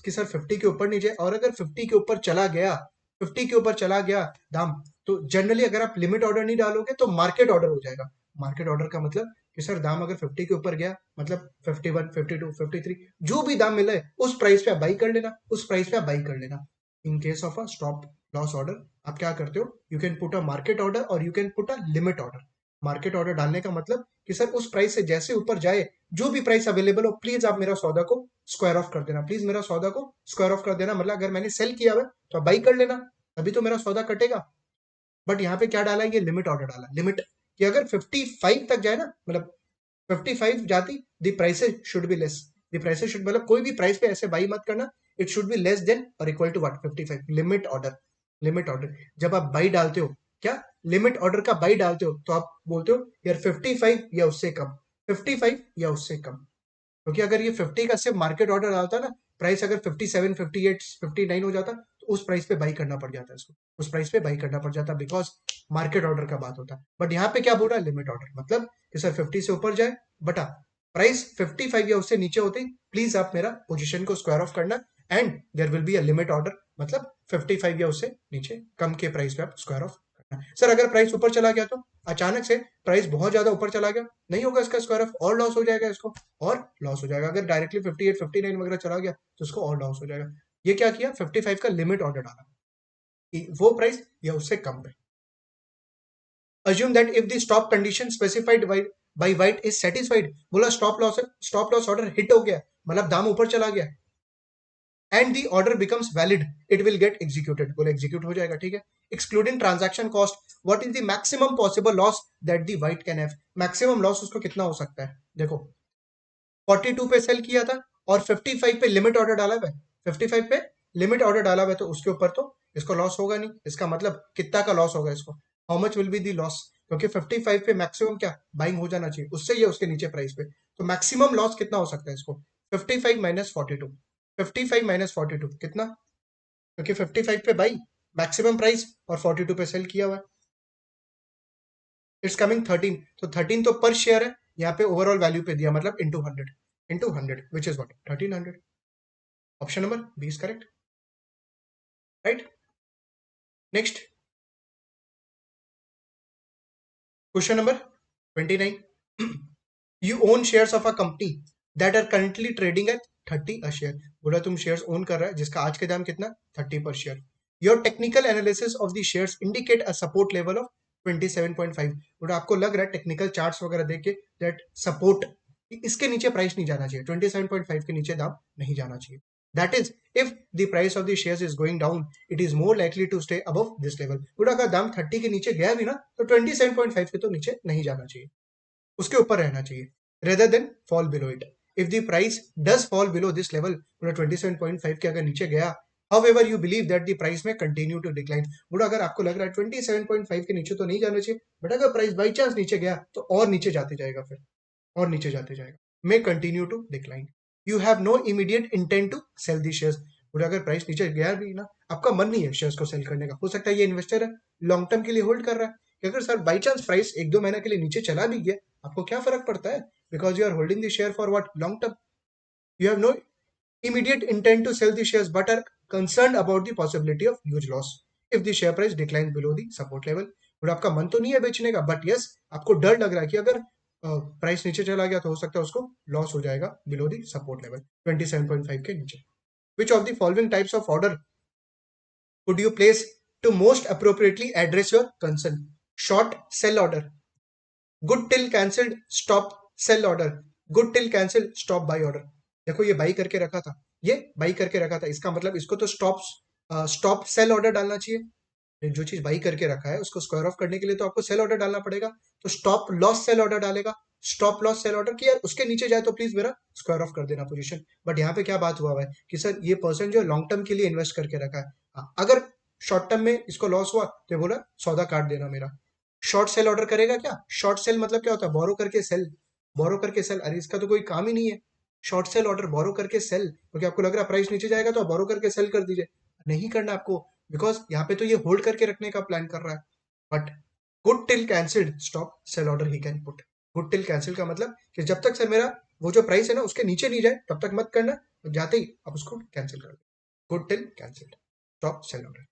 कि सर 50 के ऊपर नहीं जाए, और अगर 50 के ऊपर चला गया, 50 के ऊपर चला गया दाम, तो जनरली अगर आप लिमिट ऑर्डर नहीं डालोगे तो मार्केट ऑर्डर हो जाएगा। मार्केट ऑर्डर का मतलब कि सर दाम अगर 50 के ऊपर गया, मतलब 51, 52, 53 जो भी दाम मिले उस प्राइस पे आप बाई कर लेना, उस प्राइस पे आप बाई कर लेना। In case of a stop loss order आप क्या करते हो, you can put a market order और you can put a limit order. Market order डालने का मतलब कि सर उस प्राइस से जैसे ऊपर जाए, जो भी प्राइस अवेलेबल हो, प्लीज आप मेरा सौदा को स्क्वायर ऑफ कर देना, प्लीज मेरा सौदा को स्क्वायर ऑफ कर देना। मतलब अगर मैंने सेल किया हुआ तो आप बाई कर लेना, तभी तो मेरा सौदा कटेगा। बट यहाँ पे क्या डाला है, ये लिमिट ऑर्डर डाला, लिमिट, कि अगर 55 तक जाए ना, मतलब 55 जाती, the prices should be less. The prices should, मतलब कोई भी प्राइस पे ऐसे बाई मत करना, it should be less then और equal to what 55। Limit order, limit order जब आप बाई डालते हो, क्या लिमिट ऑर्डर का बाई डालते हो तो आप बोलते हो यार 55 या उससे कम, 55 या उससे कम। क्योंकि अगर ये 50 का सिर्फ मार्केट ऑर्डर आता ना, प्राइस अगर 57, 58, 59 हो जाता तो उस प्राइस पे बाई करना पड़ जाता है इसको, उस प्राइस पे बाई करना पड़ जाता है, बिकॉज मार्केट ऑर्डर का बात होता है। बट यहाँ पे क्या बोल रहा है, लिमिट ऑर्डर, मतलब कि सर 50 से ऊपर जाए बटा प्राइस 55 या उससे नीचे होते ही प्लीज आप मेरा पोजीशन को स्क्वायर ऑफ करना and there will be a limit order, मतलब 55 या उससे नीचे कम के प्राइस पे आप स्क्वायर ऑफ करना। सर अगर प्राइस ऊपर चला गया तो अचानक से प्राइस बहुत ज्यादा ऊपर चला गया, नहीं होगा इसका स्क्वायर ऑफ, और लॉस हो जाएगा इसको, और लॉस हो जाएगा। अगर डायरेक्टली 58 59 वगैरह चला गया तो उसको और लॉस हो जाएगा। ये क्या किया, 55 का लिमिट ऑर्डर डाला कि वो प्राइस या उससे कम पे। assume that if the stop condition specified by white is satisfied, बोला स्टॉप लॉस ऑर्डर हिट हो गया, मतलब दाम ऊपर चला गया, and the order becomes valid, it will gate executed, बोले एग्जीक्यूट हो जाएगा, ठीक है। Excluding transaction cost, what is the maximum possible loss that the white can have, maximum loss उसको कितना हो सकता है। देखो 42 पे सेल किया था और 55 पे लिमिट ऑर्डर डाला हुआ है, 55 पे लिमिट ऑर्डर डाला हुआ है, तो उसके ऊपर तो इसको लॉस होगा नहीं। इसका मतलब कितना का लॉस होगा इसको, how much will be the loss, क्योंकि 55 पे मैक्सिमम क्या बाइंग हो जाना चाहिए, उससे ये उसके नीचे प्राइस पे, तो मैक्सिमम लॉस कितना हो सकता है इसको, 55 माइनस 42, 55 माइनस 42 कितना, क्योंकि 55 पे बाई मैक्सिमम प्राइस और 42 पे सेल किया हुआ है, इट्स कमिंग 13, तो 13 तो पर शेयर है, यहाँ पे ओवरऑल वैल्यू पे दिया, मतलब into 100 which is what 1300। Option number B is correct, right. Next question number 29, you own shares of a company that are currently trading at 30 a share, बोला तुम शेयर्स ओन कर रहा है जिसका आज के दाम कितना 30 पर share. Your technical analysis of the shares indicate a support level of 27.5, बोला आपको लग रहा है टेक्निकल चार्ट्स वगैरह देख के दैट सपोर्ट, इसके नीचे प्राइस नहीं जाना चाहिए, 27.5 के नीचे दाम नहीं जाना चाहिए। That is if the price of the shares is going down it is more likely to stay above this level, बोला अगर दाम 30 के नीचे गया भी ना तो 27.5 के तो नीचे नहीं जाना चाहिए, उसके ऊपर रहना चाहिए, rather than fall below it. If the price does fall below this level, बोला 27.5 के अगर नीचे गया, however you believe that the price may continue to decline, बोला अगर आपको लग रहा है 27.5 के नीचे तो नहीं जाना चाहिए, बट अगर प्राइस बाई चांस नीचे गया तो और नीचे जाते जाएगा, फिर और नीचे जाते जाएगा, may continue to decline. You have no immediate intent to sell the shares, बोला अगर प्राइस नीचे गया भी ना, आपका मन नहीं है शेयर्स को सेल करने का, हो सकता है ये इन्वेस्टर है लॉन्ग टर्म के लिए होल्ड कर रहा है, कि अगर सर बाई चांस प्राइस 1-2 महीने के लिए नीचे चला भी गया आपको क्या फर्क पड़ता है, because you are holding the share for what long term. You have no immediate intent to sell the shares but are concerned about the possibility of huge loss if the share price declines below the support level, और आपका मन तो नहीं है बेचने का, but yes आपको डर लग रहा है कि अगर प्राइस नीचे चला गया तो हो सकता है उसको लॉस हो जाएगा बिलो द सपोर्ट लेवल 27.5 के नीचे। विच of the following types of order would you place to most appropriately address your concern, short sell order, good till cancelled stop sell order, good till cancelled stop buy order। देखो ये by करके रखा था, ये by करके रखा था, इसका मतलब इसको तो स्टॉप सेल ऑर्डर डालना चाहिए, जो चीज बाई करके रखा है उसको स्क्वायर ऑफ करने के लिए तो आपको सेल ऑर्डर डालना पड़ेगा, तो स्टॉप लॉस सेल ऑर्डर डालेगा, स्टॉप लॉस सेल ऑर्डर की यार उसके नीचे जाए तो प्लीज मेरा स्क्वायर ऑफ कर देना पोजीशन। बट यहाँ पे क्या बात हुआ है कि सर ये पर्सन जो लॉन्ग टर्म के लिए इन्वेस्ट करके रखा है, हाँ, अगर शॉर्ट टर्म में इसको लॉस हुआ तो बोला सौदा काट देना मेरा। शॉर्ट सेल ऑर्डर करेगा क्या, शॉर्ट सेल मतलब क्या होता है, बोरो करके सेल, बोरो करके सेल, अरे इसका तो कोई काम ही नहीं है। शॉर्ट सेल ऑर्डर बोरो करके सेल, क्योंकि आपको लग रहा है प्राइस नीचे जाएगा तो आप बोरो करके सेल कर दीजिए, नहीं करना आपको, बिकॉज यहाँ पे तो ये होल्ड करके रखने का प्लान कर रहा है। But good till cancelled stop sell order he can put, good till cancel का मतलब कि जब तक सर मेरा वो जो प्राइस है ना उसके नीचे नहीं जाए तब तक मत करना, जाते ही आप उसको कैंसिल कर दो, good till cancelled stop sell order.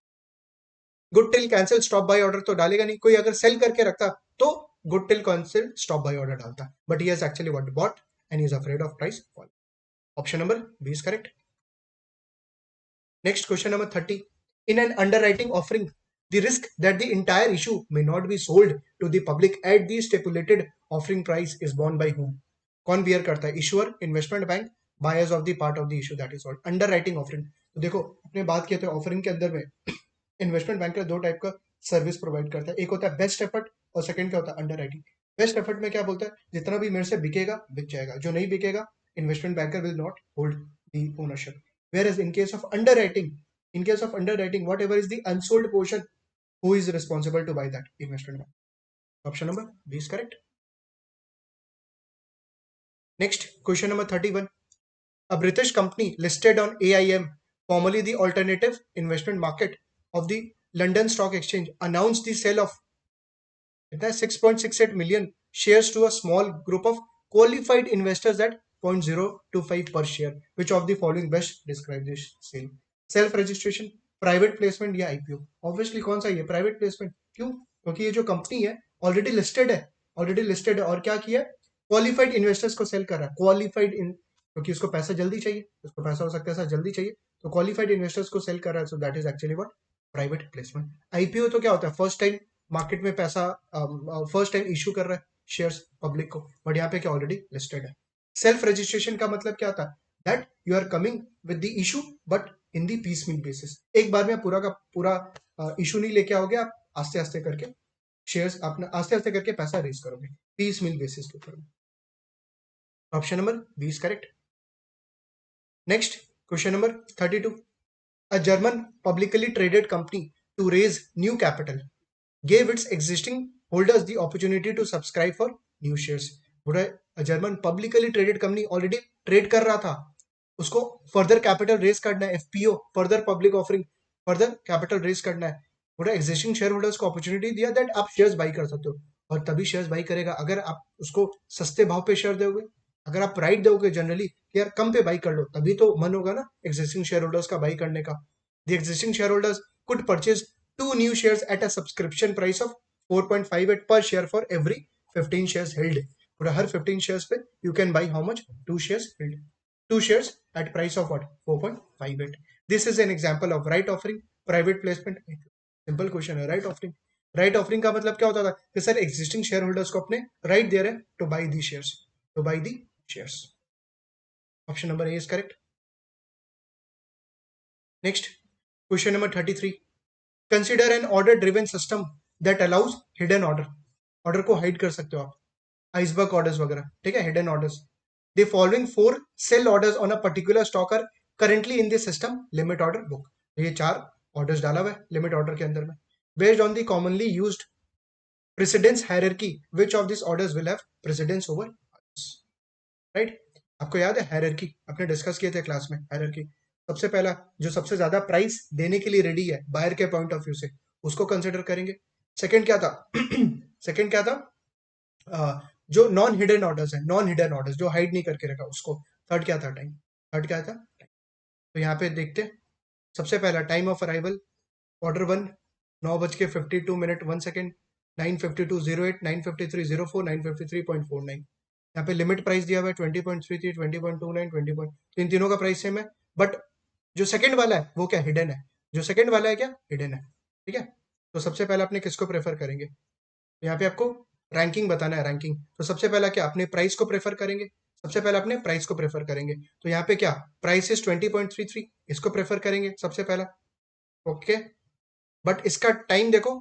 Good till cancel stop buy order तो डालेगा नहीं, कोई अगर सेल करके रखता तो good till cancel stop buy order डालता, but he has actually what bought and he is afraid of price fall. Option number B is correct. Next question number 30. In an underwriting offering, the risk that the entire issue may not be sold to the public at the stipulated offering price is borne by whom? कौन bear करता है, issuer, investment bank, buyers of the part of the issue that is sold. Underwriting offering, तो देखो अपने बात किए थे offering के अंदर में इन्वेस्टमेंट बैंकर दो टाइप का सर्विस प्रोवाइड करता है, एक होता है बेस्ट एफर्ट और सेकंड क्या होता है अंडरराइटिंग। बेस्ट एफर्ट में क्या बोलता है, जितना भी मेरे से बिकेगा बिक जाएगा, जो नहीं बिकेगा investment banker will not hold the ownership. Whereas in case of underwriting, whatever is the unsold portion, who is responsible to buy that investment bank? Option number B is correct. Next, question number 31. A British company listed on AIM formerly the alternative investment market of the London Stock Exchange, announced the sale of 6.68 million shares to a small group of qualified investors at 0.025 per share. Which of the following best describe this sale? Self registration, private placement या IPO? Obviously कौन सा ये private placement? क्यों? क्योंकि ये जो company है already listed है, ऑलरेडी लिस्टेड है, और क्या किया? क्वालिफाइड इन्वेस्टर्स को सेल कर रहा है, क्वालिफाइड इन, क्योंकि उसको पैसा जल्दी चाहिए, उसको पैसा हो सकता है जल्दी चाहिए, तो क्वालिफाइड इन्वेस्टर्स को सेल कर रहा है, सो that is actually what private placement. IPO तो क्या होता है? फर्स्ट टाइम मार्केट में पैसा, फर्स्ट टाइम इशू कर रहा है शेयर्स पब्लिक को, बट यहाँ पे क्या ऑलरेडी लिस्टेड है। सेल्फ रजिस्ट्रेशन का मतलब क्या था? That you are coming with the issue but in the piecemeal basis, एक बार में पूरा का पूरा इशू नहीं लेके आओगे, आप आस्ते आस्ते करके शेयर्स अपना आस्ते आस्ते करके पैसा रेज करोगे पीस मील बेसिस के ऊपर। Option number B is correct. Next question number 32, a German publicly traded company to raise new capital gave its existing holders the opportunity to subscribe for new shares. बोला German publicly traded company already trade कर रहा था, उसको further capital raise करना है, FPO further public offering, further capital raise करना है। बोला एग्जिस्टिंग शेयर होल्डर्स को अपॉर्चुनिटी दिया दैट आप शेयर्स बाई कर सकते हो, और तभी शेयर्स बाई करेगा अगर आप उसको सस्ते भाव पे शेयर दोगे, अगर आप राइट दोगे जनरली कि यार कम पे बाई कर लो, तभी तो मन होगा ना एग्जिस्टिंग शेयर होल्डर्स का बाई करने का। The existing share holders could purchase 2 new shares at a subscription price of 4.58 per share for every 15 shares held. और हर 15 shares पे you can buy how much? 2 shares held. 2 shares at price of what? 4.58. This is an example of right offering, private placement. Simple question है right offering. Right offering का मतलब क्या होता था कि sir existing share holders को अपने right दे रहे हैं to buy the shares, to buy the shares. Option number A is correct. Next question number 33, consider an order driven system that allows hidden order, order को hide कर सकते हो आप, आइसबर्ग ऑर्डर्स वगैरह, ठीक है, hidden orders. The following 4 sell orders on a particular stock are currently in this system limit order book. ये 4 orders डाला हुआ है लिमिट ऑर्डर के अंदर में, based on the commonly used precedence hierarchy which of this orders will have precedence over others. Right, आपको याद है हायरार्की, आपने डिस्कस किए थे क्लास में हायरार्की। सबसे पहला जो सबसे ज्यादा प्राइस देने के लिए रेडी है बायर के पॉइंट ऑफ व्यू से, उसको कंसिडर करेंगे। सेकंड क्या था? सेकंड क्या था? जो नॉन हिडन ऑर्डर्स है, नॉन हिडन ऑर्डर्स जो हाइड नहीं करके रखा उसको। थर्ड क्या था? टाइम। थर्ड क्या था? तो यहाँ पे देखते, सबसे पहला time of arrival, order 1 9:52 1 second, 9:52:08, 9:53:04, 9:53.49। यहाँ पे लिमिट प्राइस दिया हुआ है 20.33, 20.29, 20 तो इन तीनों का प्राइस सेम है, बट जो सेकंड वाला है वो क्या? हिडन है। जो सेकंड वाला है क्या? हिडन है। ठीक है, तो सबसे पहले अपने किसको प्रेफर करेंगे? यहाँ पे आपको रैंकिंग बताना है, रैंकिंग। तो सबसे पहला क्या? अपने प्राइस को प्रेफर करेंगे, सबसे पहले अपने प्राइस को प्रेफर करेंगे। तो यहाँ पे क्या? प्राइस इज 20.33, इसको प्रेफर करेंगे सबसे पहला। ओके, बट इसका टाइम देखो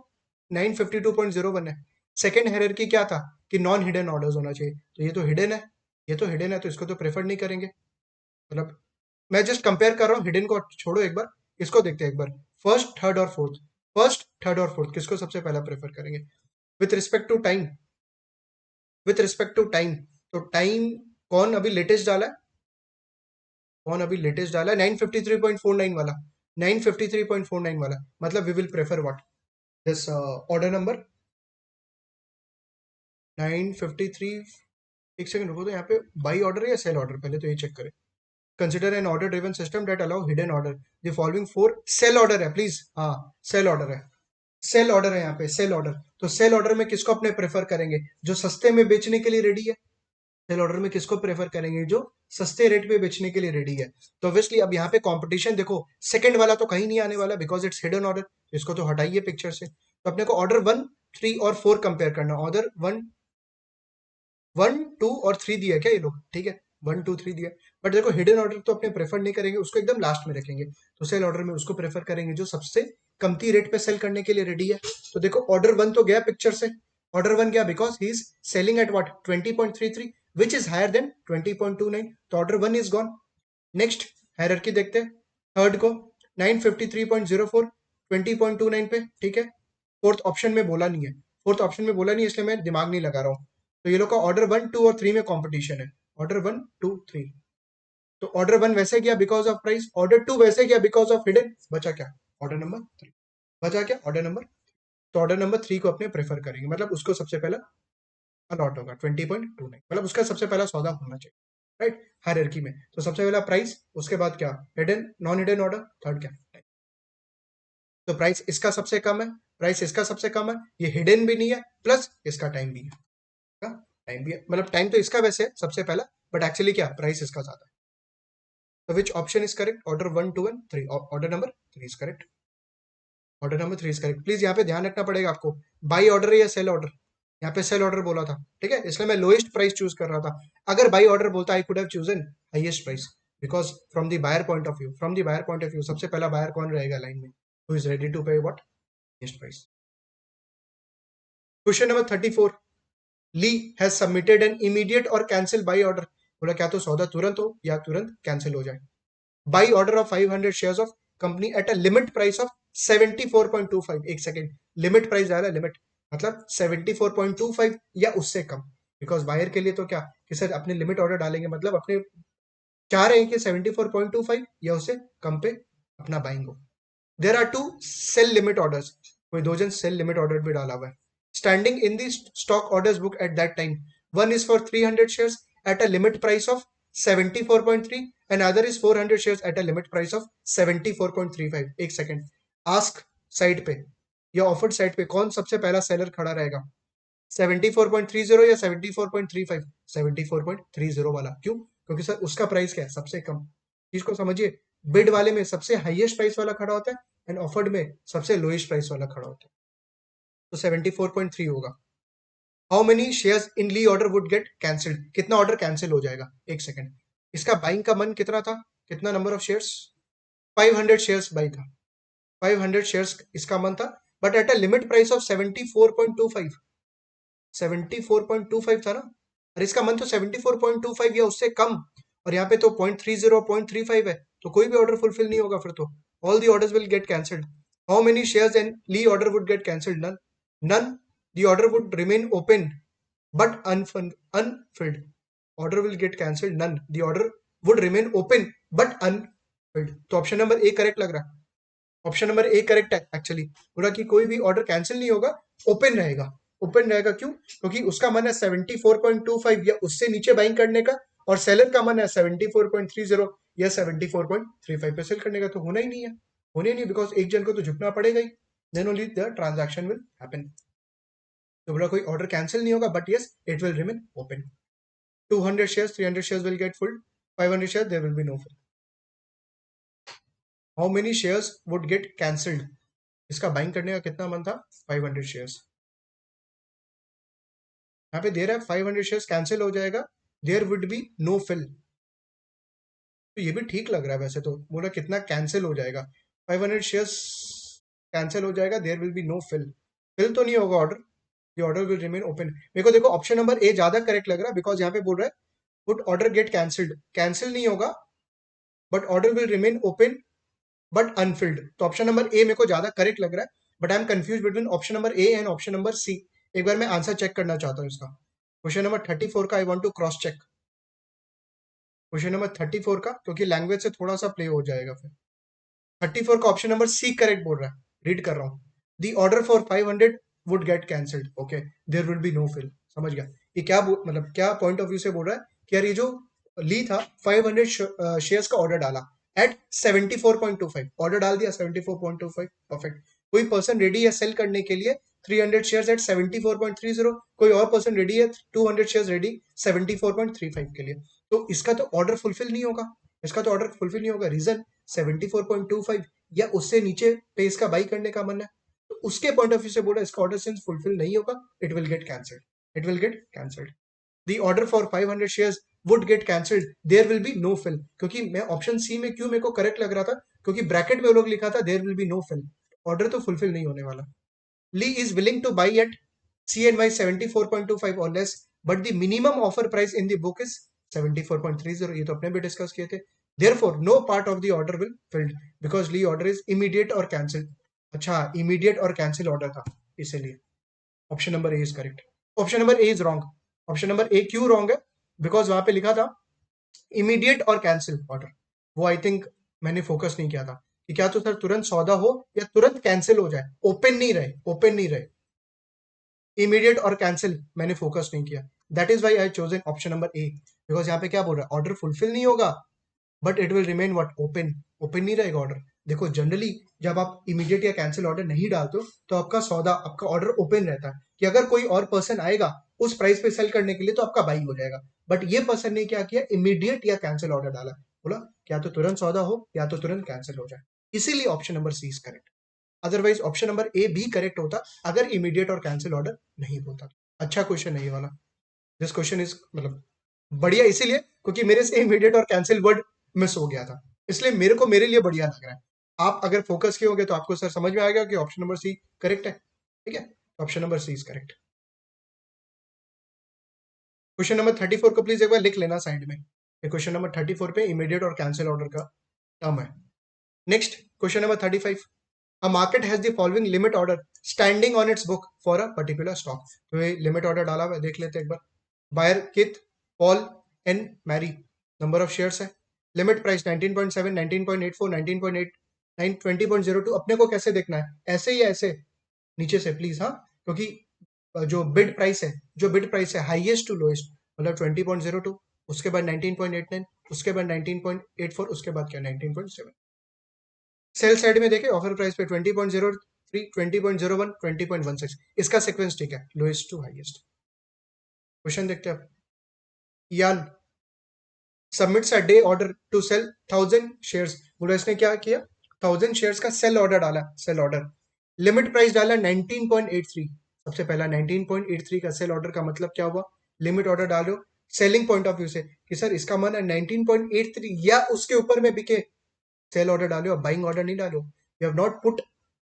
9:52.01 है। सेकेंड हायरार्की क्या था कि नॉन हिडन ऑर्डर्स होना चाहिए, तो ये तो हिडन है, ये तो हिडन है, तो इसको तो प्रेफर नहीं करेंगे। मतलब मैं जस्ट कंपेयर कर रहा हूँ, हिडन को छोड़ो, एक बार इसको देखते हैं एक बार। फर्स्ट थर्ड और फोर्थ, फर्स्ट थर्ड और फोर्थ किसको सबसे पहला प्रेफर करेंगे? With respect to time, with respect to time, तो टाइम कौन अभी लेटेस्ट डाला है? कौन अभी लेटेस्ट डाला है? 9:53.49 वाला, 9:53.49 वाला, मतलब we will prefer what? This order number 9:53। एक सेकंड रुको, तो यहाँ पे बाई ऑर्डर है या सेल ऑर्डर, पहले तो ये चेक करें। Consider an order driven system that allow hidden order, the following 4 sell order है, प्लीज, हाँ सेल ऑर्डर है, सेल ऑर्डर है यहाँ पे, सेल ऑर्डर। तो सेल ऑर्डर में किसको अपने प्रेफर करेंगे? जो सस्ते में बेचने के लिए रेडी है। सेल ऑर्डर में किसको प्रेफर करेंगे? जो सस्ते रेट पे बेचने के लिए रेडी है। तो ऑब्वियसली अब यहाँ पे कंपटीशन देखो, सेकंड वाला तो कहीं नहीं आने वाला बिकॉज इट्स हिडन ऑर्डर, इसको तो हटाइए पिक्चर से। तो अपने को ऑर्डर 1, 3 और 4 कंपेयर करना। ऑर्डर 1, 2 और 3 दिया क्या ये लोग? ठीक है, 1, 2, 3 दिया, बट देखो हिडन ऑर्डर तो अपने प्रेफर नहीं करेंगे, उसको एकदम लास्ट में रखेंगे। तो सेल ऑर्डर में उसको प्रेफर करेंगे जो सबसे कमती रेट पे सेल करने के लिए रेडी है। तो देखो ऑर्डर 1 तो गया पिक्चर से, ऑर्डर 1 गया because he is selling at what? 20.33 which is higher than 20.29, तो order 1 is gone. Next hierarchy देखते हैं, थर्ड को 9:53.04, 20.29 पे, ठीक है। फोर्थ ऑप्शन में बोला नहीं है, फोर्थ ऑप्शन में बोला नहीं, इसलिए मैं दिमाग नहीं लगा रहा हूँ। तो ये लोग का ऑर्डर 1, 2 और 3 में कंपटीशन है, ऑर्डर 1, 2, 3। तो ऑर्डर 1 वैसे गया बिकॉज ऑफ प्राइस, ऑर्डर 2 वैसे गया बिकॉज ऑफ हिडन, बचा क्या? Order number 3। बचा क्या? Order number. तो ऑर्डर नंबर 3 को अपने प्रेफर करेंगे, मतलब उसको सबसे पहला अलॉट होगा 20.29, मतलब उसका सबसे पहला सौदा होना चाहिए, राइट, हायरार्की में। तो सबसे पहला प्राइस, उसके बाद क्या? Hidden, non hidden order, third क्या? तो प्राइस इसका सबसे कम है, प्राइस इसका सबसे कम है, ये हिडन भी नहीं है, प्लस इसका टाइम भी है, टाइम भी है, मतलब टाइम तो इसका वैसे है सबसे पहला, बट एक्चुअली क्या, प्राइस इसका ज्यादा है। तो which option is correct? Order 1, 2 and 3, order number 3 is correct. Order number 3 is correct. Please यहाँ पे ध्यान रखना पड़ेगा आपको, बाई ऑर्डर है या सेल ऑर्डर। यहाँ पे सेल ऑर्डर बोला था, ठीक है, इसलिए मैं लोएस्ट प्राइस चूज कर रहा था। अगर बाई ऑर्डर बोलता, I could have chosen highest price, because from the buyer point of view, from the buyer point of view सबसे पहला बायर कौन रहेगा लाइन में? Who is ready to pay what? Highest price. Question number 34, Lee has submitted an immediate or cancel buy order. बोला क्या तो सौदा तुरंत हो या तुरंत कैंसिल हो जाए। By order of 500 shares of company at a limit price of 74.25। एक सेकेंड, लिमिट प्राइस आ रहा है, लिमिट मतलब 74.25 या उससे कम, बिकॉज बायर के लिए तो क्या कि सर अपने लिमिट ऑर्डर डालेंगे, मतलब अपने चाह रहे हैं कि 74.25 या उससे कम पे अपना बाइंग हो। There are two sell limit orders, कोई दो जन सेल लिमिट ऑर्डर भी डाला हुआ है, standing in the stock orders book at that time. One is for 300 shares at a limit price of 74.3 and other is 400 shares at a limit price of 74.35। एक second, ask side पे या offered side पे कौन सबसे पहला seller खड़ा रहेगा? 74.30 या 74.35? 74.30 वाला। क्यों? क्योंकि सर उसका प्राइस क्या है? सबसे कम। चीज को समझिए, बिड वाले में सबसे हाईएस्ट प्राइस वाला खड़ा होता है एंड ऑफर्ड में सबसे लोएस्ट प्राइस वाला खड़ा होता है। तो 74.3 होगा। How many shares in Lee order would get cancelled? कितना ऑर्डर कैंसिल हो जाएगा? एक सेकंड, इसका बाइंग का मन कितना था? कितना number of shares? 500 shares by था, 500 शेयर्स इसका मन था, but at a limit price of 74.25, 74.25 था ना, और इसका मन तो 74.25 या उससे कम, और यहाँ पे तो 0.30 0.35 है, तो कोई भी ऑर्डर फुलफिल नहीं होगा फिर तो, all the orders will get cancelled. How many shares and Lee order would get cancelled? None, none, the order would remain open but unfilled, order will get cancelled, none, the order would remain open but unfilled। तो option number A correct लग रहा है, option number A correct है actually. पूरा कि कोई भी order cancel नहीं होगा, ओपन रहेगा। ओपन रहेगा क्यों? क्योंकि उसका मन है 74.25 या उससे नीचे बाइंग करने का, और सेलर का मन है 74.30 या 74.35 पे सेल करने का, तो होना ही नहीं है, होने ही नहीं, बिकॉज एक जन को तो झुकना पड़ेगा ही, then only the transaction will happen. तो बोला कोई ऑर्डर कैंसिल नहीं होगा, but yes it will remain open. 200 shares, 300 shares will get filled, 500 shares there will be no fill। How many shares would get cancelled? इसका buying करने का कितना मन था? 500 shares। यहाँ पे दे रहा है 500 shares कैंसिल हो जाएगा, there would be no fill। तो ये भी ठीक लग रहा है वैसे तो, बोला कितना कैंसिल हो जाएगा, 500 shares कैंसिल हो जाएगा, there will be no fill। Fill तो नहीं होगा order, the order will remain open। मेरे को देखो ऑप्शन नंबर ए ज्यादा करेक्ट लग रहा है, बिकॉज यहाँ पे बोल रहा है would order get cancelled, cancel नहीं होगा, but order will remain open but unfilled. तो ऑप्शन नंबर ए मेरे को ज्यादा करेक्ट लग रहा है, but I am confuse between option number A and option number C. एक बार मैं आंसर चेक करना चाहता हूँ इसका। क्वेश्चन नंबर 34 का I want to cross check, question number 34 का, क्योंकि लैंग्वेज से थोड़ा सा प्ले हो जाएगा फिर। 34 का ऑप्शन नंबर सी करेक्ट बोल रहा है, रीड कर रहा हूँ। The order for 500 would get cancelled, okay, there will be no fill. समझ गया ये क्या मतलब क्या पॉइंट ऑफ व्यू से बोल रहा है कि यार ये जो ली था 500 शेयर्स का ऑर्डर डाला एट 74.25, ऑर्डर डाल दिया 74.25, परफेक्ट। कोई पर्सन रेडी है सेल करने के लिए 300 शेयर्स एट 74.30, कोई और पर्सन रेडी है 200 शेयर्स रेडी 74.35 के लिए, तो इसका तो ऑर्डर फुलफिल नहीं होगा, इसका तो ऑर्डर फुलफिल नहीं होगा। रीजन 74.25 या उससे नीचे पे इसका बाई करने का मन है, तो उसके पॉइंट ऑफ व्यू से बोला इसका ऑर्डर सिंस फुलफिल नहीं होगा, it will get cancelled, it will get cancelled. The order for 500 shares would get cancelled, there will be no fill. क्योंकि मैं ऑप्शन सी में क्यों मेरे को करेक्ट लग रहा था, क्योंकि ब्रैकेट में वो लोग लिखा था there will be no fill, order तो फुलफिल नहीं होने वाला। Lee is willing to buy at CNY 74.25 or less, but the minimum offer price in the book is 74.30। ये तो अपने भी डिस्कस किए थे। Therefore, no part of the order will filled because Lee order is immediate or cancel। अच्छा, immediate और cancel order था, इसीलिए option number A is correct. Option number A is wrong. Option number ए क्यों wrong है? Because वहां पे लिखा था इमीडिएट और कैंसिल ऑर्डर, वो आई थिंक मैंने फोकस नहीं किया था कि क्या तो सर तुरंत सौदा हो या तुरंत कैंसिल हो जाए, ओपन नहीं रहे, ओपन नहीं रहे। इमीडिएट और कैंसिल मैंने फोकस नहीं किया। That is why I chosen option number A, because यहाँ पे क्या बोल रहा है, ऑर्डर फुलफिल नहीं होगा but it will remain what, open, open नहीं रहेगा ऑर्डर। देखो जनरली जब आप इमीडिएट या कैंसिल ऑर्डर नहीं डालते हो तो आपका सौदा, आपका ऑर्डर ओपन रहता है कि अगर कोई और पर्सन आएगा उस प्राइस पे सेल करने के लिए तो आपका बाई हो जाएगा। बट ये पर्सन ने क्या किया, इमीडिएट या कैंसिल ऑर्डर डाला, बोला क्या तो तुरंत सौदा हो या तो तुरंत कैंसिल हो जाए, इसीलिए option number C is correct. Otherwise option number A भी करेक्ट होता अगर इमीडिएट और कैंसिल ऑर्डर नहीं होता। अच्छा क्वेश्चन है ये वाला, दिस क्वेश्चन इज मतलब बढ़िया, इसीलिए क्योंकि मेरे से immediate or cancel word miss हो गया था, इसलिए मेरे को मेरे लिए बढ़िया लग रहा है। आप अगर फोकस किए होंगे तो आपको सर समझ में आएगा कि ऑप्शन नंबर सी करेक्ट है। ठीक है, option number C is correct. Question number 34 को प्लीज एक बार लिख लेना साइड में, क्वेश्चन नंबर 34 पे इमीडिएट और कैंसिल ऑर्डर का टर्म है। Next question number 35, a market has the following limit order standing on its book for a particular stock। तो ये लिमिट ऑर्डर डाला हुआ है, देख लेते हैं एक बार। Buyer Keith, Paul and Mary, number of shares है, लिमिट प्राइस 19.7, 19.84, 19.89, 20.02। अपने को कैसे देखना है, ऐसे या ऐसे, नीचे से प्लीज, हाँ, क्योंकि जो बिड प्राइस है, जो बिड प्राइस है हाईएस्ट टू लोएस्ट, मतलब 20.02, उसके बाद 19.89, उसके बाद 19.84, उसके बाद क्या 19.7। सेल साइड में देखें ऑफर प्राइस पे 20.03, 20.01, 20.16, इसका सीक्वेंस ठीक है, लोएस्ट टू हाईएस्ट। क्वेश्चन देखते हैं आप। Yan submits a day order to sell 1000 shares, बोलो इसने क्या किया, 1000 शेयर्स का सेल ऑर्डर डाला, सेल ऑर्डर, लिमिट प्राइस डाला 19.83। सबसे पहला 19.83 का सेल ऑर्डर का मतलब क्या हुआ, लिमिट ऑर्डर डालो सेलिंग पॉइंट ऑफ व्यू से कि सर इसका मन है 19.83 या उसके ऊपर में बिके, सेल ऑर्डर डालो, अब बाइंग ऑर्डर नहीं डालो। You have not put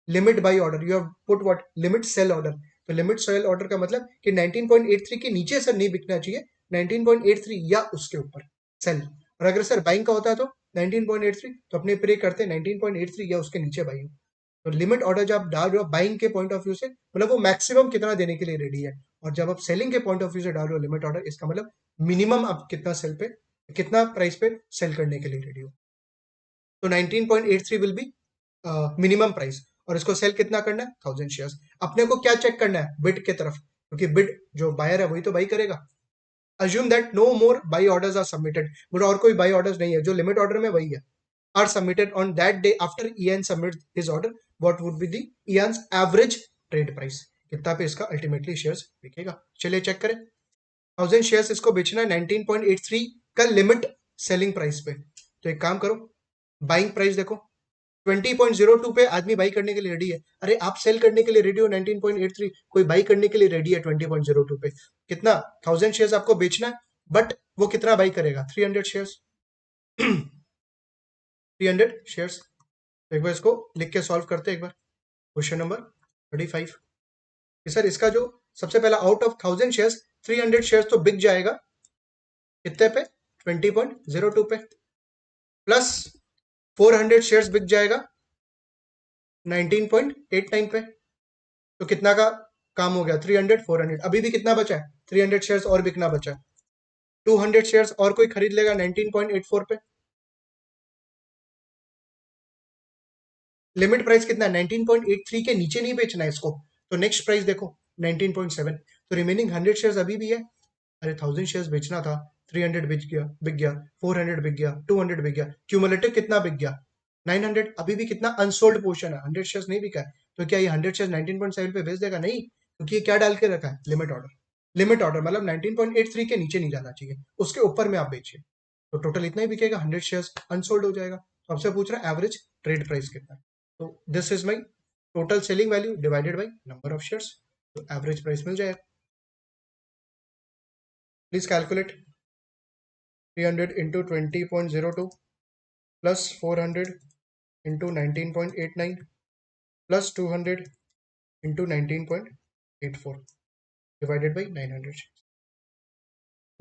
limit buy order, you have put what, limit sell order. तो लिमिट सेल ऑर्डर का मतलब कि 19.83 के नीचे सर नहीं बिकना चाहिए, 19.83 या उसके ऊपर सेल। और अगर सर बाइंग का होता है तो 19.83, तो अपने प्रे करते हैं 19.83 या उसके नीचे बाइंग। तो लिमिट ऑर्डर जब आप डाल रहे हो बाइंग के पॉइंट ऑफ व्यू से, मतलब वो मैक्सिमम कितना देने के लिए रेडी है, और जब आप सेलिंग के पॉइंट ऑफ व्यू से डाल रहे हो लिमिट ऑर्डर, इसका मतलब मिनिमम आप कितना सेल पे, कितना प्राइस पे सेल करने के लिए रेडी हो। तो 19.83 विल बी मिनिमम प्राइस, और इसको सेल कितना करना है, 1000 शेयर्स। अपने को क्या चेक करना है, बिड के तरफ, क्योंकि बिड जो बायर है वही तो बाई करेगा। Assume that no more buy orders are submitted, बोला और कोई बाई ऑर्डर्स नहीं है, जो लिमिट ऑर्डर में वही है, are submitted on that day after Ian submit his order, what would be the Ian's average trade price, कितना पे इसका अल्टीमेटली शेयर्स बिकेगा। चलिए चेक करें, 1000 शेयर्स इसको बेचना है 19.83 का लिमिट सेलिंग प्राइस पे। तो एक काम करो, बाइंग प्राइस देखो 20.02 पे आदमी बाई करने के लिए रेडी है। अरे आप सेल करने के लिए रेडी हो 19.83, कोई बाई करने के लिए रेडी है 20.02 पे। कितना, 1000 शेयर्स आपको बेचना है, बट वो कितना बाई करेगा, 300 शेयर्स। 300 शेयर्स। एक बार इसको लिख के सॉल्व करते हैं एक बार। क्वेश्चन नंबर 35, सर इसका जो सबसे पहला आउट ऑफ 1000 शेयर्स 300 शेयर्स तो बिक जाएगा कितने पे, 20.02 पे, प्लस 400 शेयर्स बिक जाएगा 19.89 पे। तो कितना का काम हो गया, 300, 400, अभी भी कितना बचा है, 300 शेयर्स और बिकना बचा है, 200 शेयर्स और कोई खरीद लेगा 19.84 पे। लिमिट प्राइस कितना है, 19.83 के नीचे नहीं बेचना है इसको, तो नेक्स्ट प्राइस देखो 19.7, तो रिमेनिंग 100 शेयर्स अभी भी है। अरे 1000 शेयर्स बेचना था, 300 बिक गया 400 बिक गया, 200 बिक गया, क्यूमुलेटिव कितना बिक गया, 900, अभी भी कितना अनसोल्ड पोर्शन है, 100 शेयर्स नहीं बिका है। तो क्या ये 100 शेयर्स 19.7 पे बेच देगा, नहीं, क्योंकि ये क्या डाल के रखा है, लिमिट ऑर्डर। लिमिट ऑर्डर मतलब 19.83 के नीचे नहीं जाना चाहिए, उसके ऊपर में आप बेचिए, तो टोटल इतना ही बिकेगा, 100 शेयर्स अनसोल्ड हो जाएगा। तो आपसे पूछ रहा है एवरेज ट्रेड प्राइस कितना है, तो this is my total selling value divided by number of shares, तो एवरेज प्राइस मिल जाएगा। Please calculate, 300 into 20.02 plus 400 into 19.89 plus 200 into 19.84 divided by 900,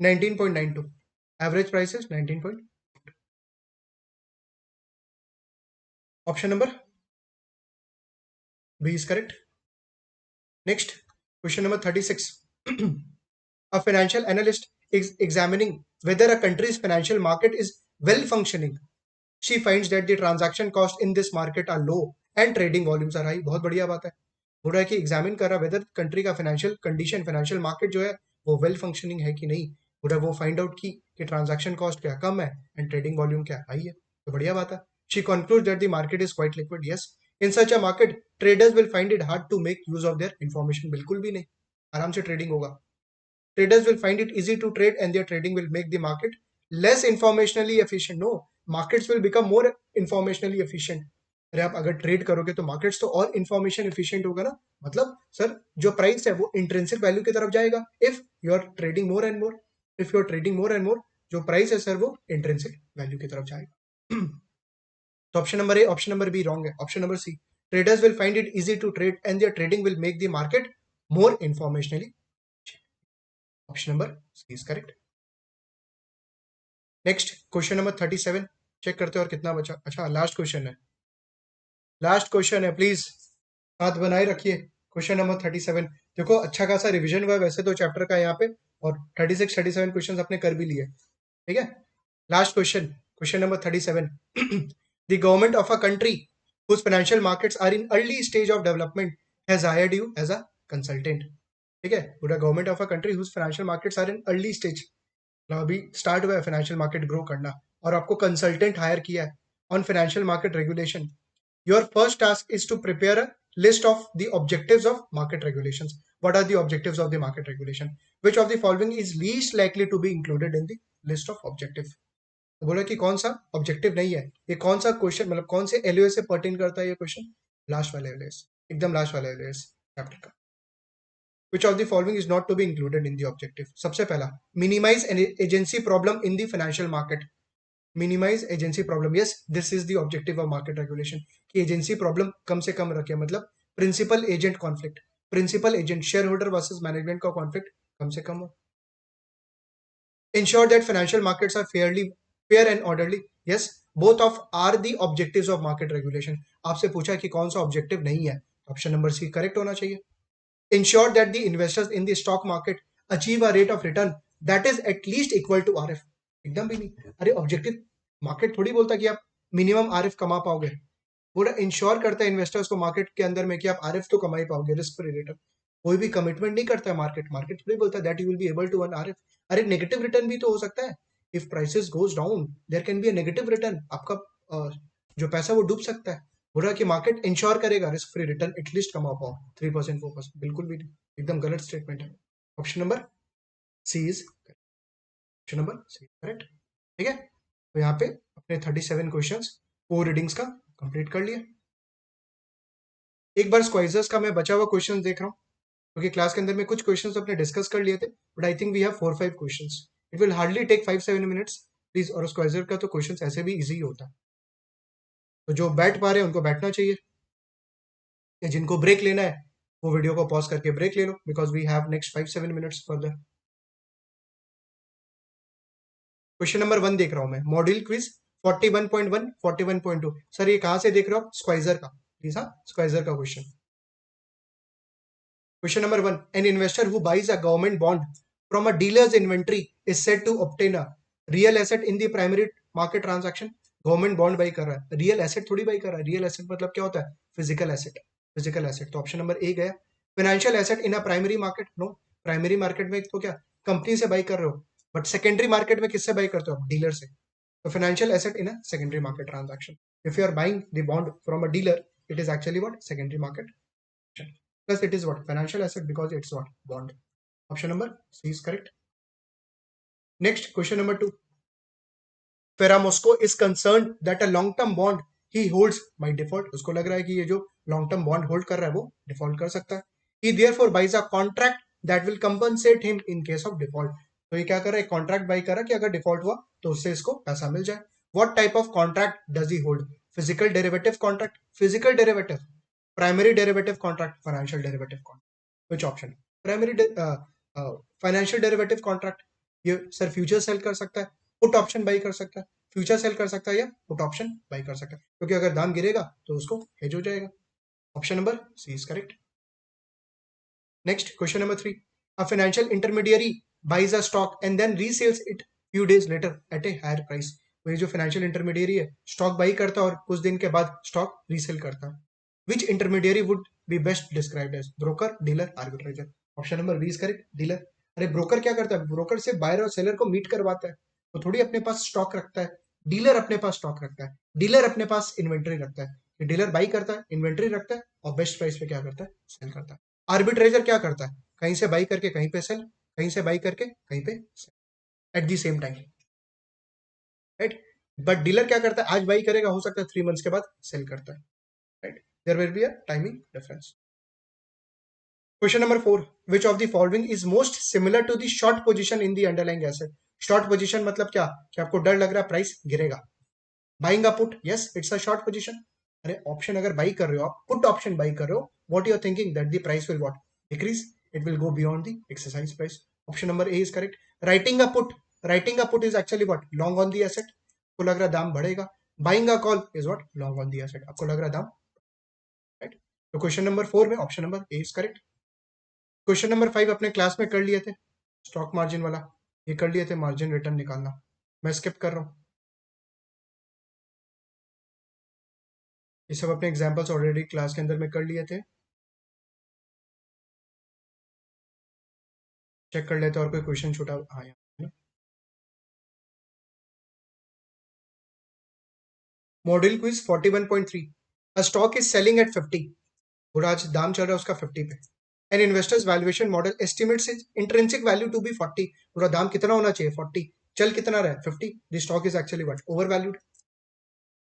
19.92, average price is 19. Option number B is correct. Next question number 36, a financial analyst is examining whether a country's financial market is well functioning. She finds that the transaction cost in this market are low and trading volumes are high. बहुत बढ़िया बात है. हो रहा है कि examine कर रहा है वेदर कंट्री का फाइनेंशियल कंडीशन, फाइनेंशियल मार्केट जो है वो वेल फंक्शनिंग है कि नहीं. हो रहा है वो फाइंड आउट की कि ट्रांजैक्शन कॉस्ट क्या कम है एंड ट्रेडिंग वॉल्यूम क्या हाई है. तो बढ़िया बात है. She concludes that the market is quite liquid. Yes, in such a market traders will find it hard to make use of their information. बिल्कुल भी नहीं, आराम से ट्रेडिंग होगा. Traders will find it easy to trade and their trading will make the market less informationally efficient. No, markets will become more informationally efficient. अरे आप अगर trade करोगे तो मार्केट्स तो और इंफॉर्मेशन एफिशिएंट होगा ना. मतलब सर जो प्राइस है वो इंट्रिंसिक वैल्यू की तरफ जाएगा if you are trading more and more. If you are trading more and more, जो प्राइस है सर वो इंट्रिंसिक वैल्यू की तरफ जाएगा. तो option number A, option number B wrong है. Option number C, traders will find it easy to trade and their trading will make the market more informationally. Option number C is correct. Next question number 37 check करते हैं और कितना बचा. अच्छा last question है, last question है. Please हाथ बनाए रखिए. Question number 37. देखो अच्छा खासा रिवीजन हुआ वैसे तो चैप्टर का यहाँ पे, और 36 37 क्वेश्चंस अपने कर भी लिए. ठीक है. Last question, question number 37. The government of a country whose financial markets are in early stage of development has hired you as a consultant. ठीक है. पूरा government of a country whose financial markets are in early stage, अभी start हुआ है financial market grow करना और आपको consultant hire किया है on financial market regulation. Your first task is to prepare a list of the objectives of market regulations. What are the objectives of the market regulation? Which of the following is least likely to be included in the list of objective? तो बोला कि कौन सा objective नहीं है. ये कौन सा क्वेश्चन, मतलब कौन से एलओएस से पर्टेन करता है ये क्वेश्चन? लास्ट वाला एलओएस, एकदम लास्ट वाला एलओएस चैप्टर का. Which of the following is not to be included in the objective? सबसे पहला, minimize an agency problem in the financial market. Minimize agency problem. Yes, this is the objective of market regulation. कि agency problem कम से कम रखे, मतलब principal agent conflict, principal agent shareholder versus management का conflict कम से कम हो. Ensure that financial markets are fair and orderly. Yes, both of are the objectives of market regulation. आपसे पूछा कि कौन सा objective नहीं है, ऑप्शन नंबर सी करेक्ट होना चाहिए. Ensure that the investors in the stock market achieve a rate of return that is at least equal to RF. एकदम भी नहीं. अरे ऑब्जेक्टिव मार्केट थोड़ी बोलता कि आप मिनिमम आरएफ कमा पाओगे. पूरा इंश्योर करता है इन्वेस्टर्स को मार्केट के अंदर में कि आप आरएफ तो कमा ही पाओगे, रिस्क फ्री रिटर्न. कोई भी कमिटमेंट नहीं करता है मार्केट. मार्केट थोड़ी बोलता है that you will be able to earn RF. अरे नेगेटिव रिटर्न भी तो हो सकता है. If prices goes down there can be a negative return. आपका जो पैसा वो डूब सकता है. बोल रहा है कि मार्केट इंश्योर करेगा रिस्क फ्री रिटर्न एटलीस्ट कमा पाओ 3% 4%. बिल्कुल भी नहीं, एकदम गलत स्टेटमेंट है. Option number C is, option number C correct. ठीक है. तो यहाँ पे अपने 37 क्वेश्चंस 4 रीडिंग्स का कंप्लीट कर लिया. एक बार स्क्वाइजर्स का मैं बचा हुआ क्वेश्चन देख रहा हूँ क्योंकि क्लास के अंदर में कुछ क्वेश्चंस अपने डिस्कस कर लिए थे, but I think we have 4-5 questions. It will hardly take 5-7 minutes please. और स्क्वाइजर का तो क्वेश्चंस ऐसे भी इजी होता है, तो जो बैठ पा रहे हैं उनको बैठना चाहिए, या जिनको ब्रेक लेना है वो वीडियो को पॉज करके ब्रेक ले लो because we have next 5-7 minutes further. Question number 1 देख रहा हूं मैं, मॉड्यूल क्विज 41.1 41.2. सर ये कहां से देख रहे हो आप? स्क्वाइजर का. प्लीज हाँ, स्क्वाइजर का question. Question number 1, an investor who buys a government bond from a dealer's inventory is said to obtain a real asset in the primary market transaction. Government bond buy कर रहा है, real asset थोड़ी by कर रहा है. Real asset मतलब क्या होता है? Physical asset. Physical asset. तो ऑप्शन नंबर ए गया. Financial asset in a primary market. No, primary market में तो क्या कंपनी से बाई कर रहे हो, बट सेकेंडरी मार्केट में किससे बाई करते हो आप? डीलर से. तो financial asset in a secondary market transaction. If you are buying the bond from a dealer it is actually what? Secondary market. Plus it is what? Financial asset because it's what? Bond. Option number C is correct. Next, question number 2. Ferramosco is concerned that a long-term bond he holds might default. उसको लग रहा है कि ये जो long term bond hold कर रहा है वो default कर सकता है. He therefore buys a contract that will compensate him in case of default. तो ये क्या कर रहा है? कॉन्ट्रैक्ट बाई कर रहा है कि अगर डिफॉल्ट हुआ तो उससे इसको पैसा मिल जाए. What type of contract does he hold? Physical derivative contract, physical derivative, primary derivative contract, financial derivative contract. Which option? Primary financial derivative contract. ये सर फ्यूचर सेल कर सकता है, पुट ऑप्शन बाई कर सकता है, फ्यूचर सेल कर सकता है या पुट ऑप्शन बाई कर सकता है, क्योंकि अगर दाम गिरेगा तो उसको हेज हो जाएगा. Option number C is correct. Next question number 3. A financial intermediary buys a stock and then resales it few days later at a higher price. वो ये जो फाइनेंशियल इंटरमीडियरी है स्टॉक बाई करता है और कुछ दिन के बाद स्टॉक रीसेल करता है। Which intermediary would be best described as broker, dealer, arbitrager? Option number B is correct, dealer. अरे ब्रोकर क्या करता है? ब्रोकर से बायर और सेलर को मीट करवाता है, वो थोड़ी अपने पास स्टॉक रखता है। डीलर अपने पास स्टॉक रखता है, डीलर अपने पास इन्वेंट्री रखता है। डीलर बाई करता है, इन्वेंट्री रखता है और बेस्ट प्राइस पे क्या करता है? सेल करता है। आर्बिट्रेजर क्या करता है? कहीं से बाई करके कहीं पे सेल, कहीं से बाई करके कहीं पे sell at the same time, right? But dealer क्या करता है? आज बाई करेगा, हो सकता है 3 मंथ्स के बाद सेल करता है, right? There will be a timing difference. Question number 4, which of the following is most similar to the short position in the underlying asset? Short position मतलब क्या? कि आपको डर लग रहा है प्राइस गिरेगा। Buying a put, yes it's a short position. अरे ऑप्शन अगर बाई कर रहे हो आप, पुट ऑप्शन बाई कर रहे हो, what you are thinking that the price will what? Decrease, it will go beyond the exercise price. Option number A is correct. Writing a put, writing a put is actually what? Long on the asset, आपको लग रहा दाम बढ़ेगा। Buying a call is what? Long on the asset, आपको लग रहा दाम, right? तो क्वेश्चन नंबर 4 में option number A is correct. Question number 5 अपने क्लास में कर लिए थे, स्टॉक मार्जिन वाला, ये कर लिए थे, मार्जिन रिटर्न निकालना। मैं स्किप कर रहा हूँ, ये सब अपने एग्जांपल्स ऑलरेडी क्लास के अंदर में कर लिए थे। चेक कर लेते हैं और कोई क्वेश्चन छूटा, हाँ यहाँ model quiz 41.3, a stock is selling eight 50, और आज दाम चल रहा है उसका 50 पे। An investor's valuation model estimates is intrinsic value to be 40, पूरा दाम कितना होना चाहिए? 40, चल कितना रहा है? 50, the stock is actually what? Over valued.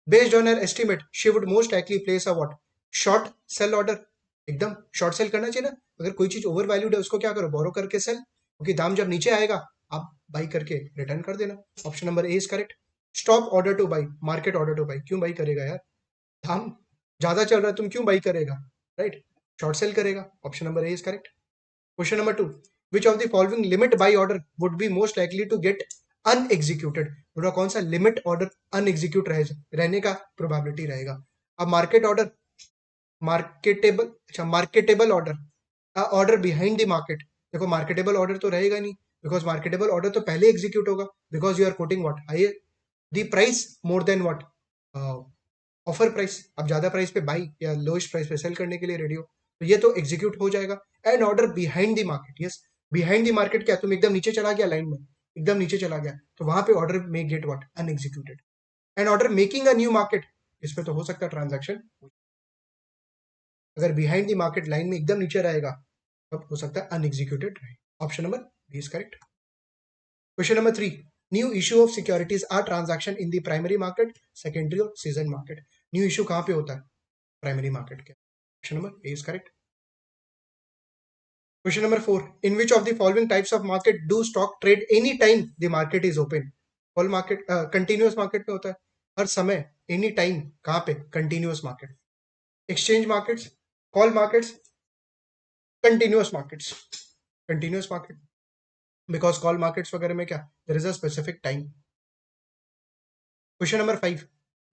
Based on her estimate she would most likely place a what? Short cell order, एकदम शॉर्ट सेल करना चाहिए ना। अगर कोई चीज ओवर वैल्यूड है उसको क्या करो? बोरो करके सेल, क्योंकि दाम जब नीचे आएगा आप बाई करके रिटर्न कर देना। Option number A is correct. Stop order two by, market order two by, क्यों बाई करेगा यार? दाम ज्यादा चल रहा है, तुम क्यों बाई करेगा, राइट? शॉर्ट सेल करेगा। Option number A is correct. Question number 2, which of the following limit buy order would be most likely to get unexecuted? पूरा कौन सा लिमिट ऑर्डर अनएग्जीक्यूट रहने का प्रोबेबिलिटी रहेगा? अब मार्केट ऑर्डर, मार्केटेबल, अच्छा marketable order, order behind the market. देखो marketable order तो रहेगा नहीं, बिकॉज मार्केटेबल ऑर्डर तो पहले एग्जीक्यूट होगा, because you are quoting what? High the price more than what? Offer price. आप ज्यादा प्राइस पे बाई या लोएस्ट प्राइस पे सेल करने के लिए रेडी हो, तो ये तो एग्जीक्यूट हो जाएगा। And order behind the market, yes behind the market क्या? तुम एकदम नीचे चला गया लाइन में, एकदम नीचे चला गया, तो वहां पे order may get what? Unexecuted. And order making a new market, इस पे तो हो सकता है ट्रांजैक्शन। अगर बिहाइंड द मार्केट लाइन में एकदम नीचे रहेगा तब हो सकता है अनएग्जीक्यूटेड रहे। Option number B is correct. Question number 3, new issue of securities are transaction in the primary market, secondary or season market? New issue कहां पे होता है? प्राइमरी मार्केट के। Option number A is correct. Question number 4, in which of the following types of market do stock trade any time the market is open? Call market continuous market में होता है, हर समय, एनी टाइम, कहां पे? Continuous market. Exchange markets, call markets, continuous markets. Continuous market, because call markets वगैरह में क्या? There is a specific time. Question number 5,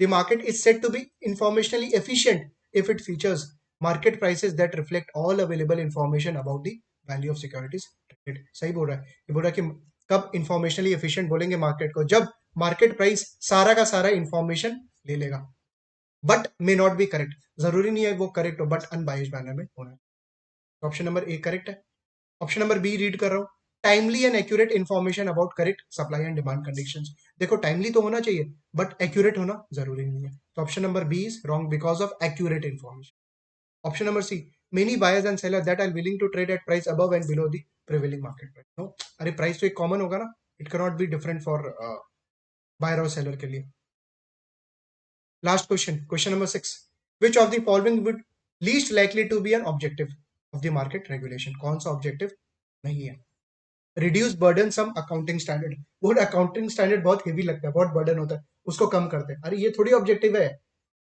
the market is said to be informationally efficient if it features market prices that reflect all available information about the value of securities traded. सही बोल रहा है, ये बोल रहा है कि कब इंफॉर्मेशनली एफिशिएंट बोलेंगे मार्केट को? जब मार्केट प्राइस सारा का सारा इंफॉर्मेशन ले लेगा। But may not be correct, जरूरी नहीं है वो करेक्ट हो, बट अनबाइज्ड मैनर में होना। ऑप्शन नंबर ए करेक्ट है। ऑप्शन नंबर बी रीड कर रहा हूँ, timely and accurate information about correct supply and demand conditions. देखो टाइमली तो होना चाहिए बट एक्यूरेट होना जरूरी नहीं है, तो option number B is wrong because of accurate information. Option number C, many buyers and seller that are willing to trade at price above and below the prevailing market price. No, अरे price तो एक common होगा ना, it can not be different for buyer और seller के लिए। Last question, question number 6, which of the following would least likely to be an objective of the market regulation? कौन सा ऑब्जेक्टिव नहीं है? रिड्यूस बर्डन सम accounting standard, वो accounting standard बहुत heavy लगता है, बहुत बर्डन होता है, उसको कम करते हैं। अरे ये थोड़ी ऑब्जेक्टिव है,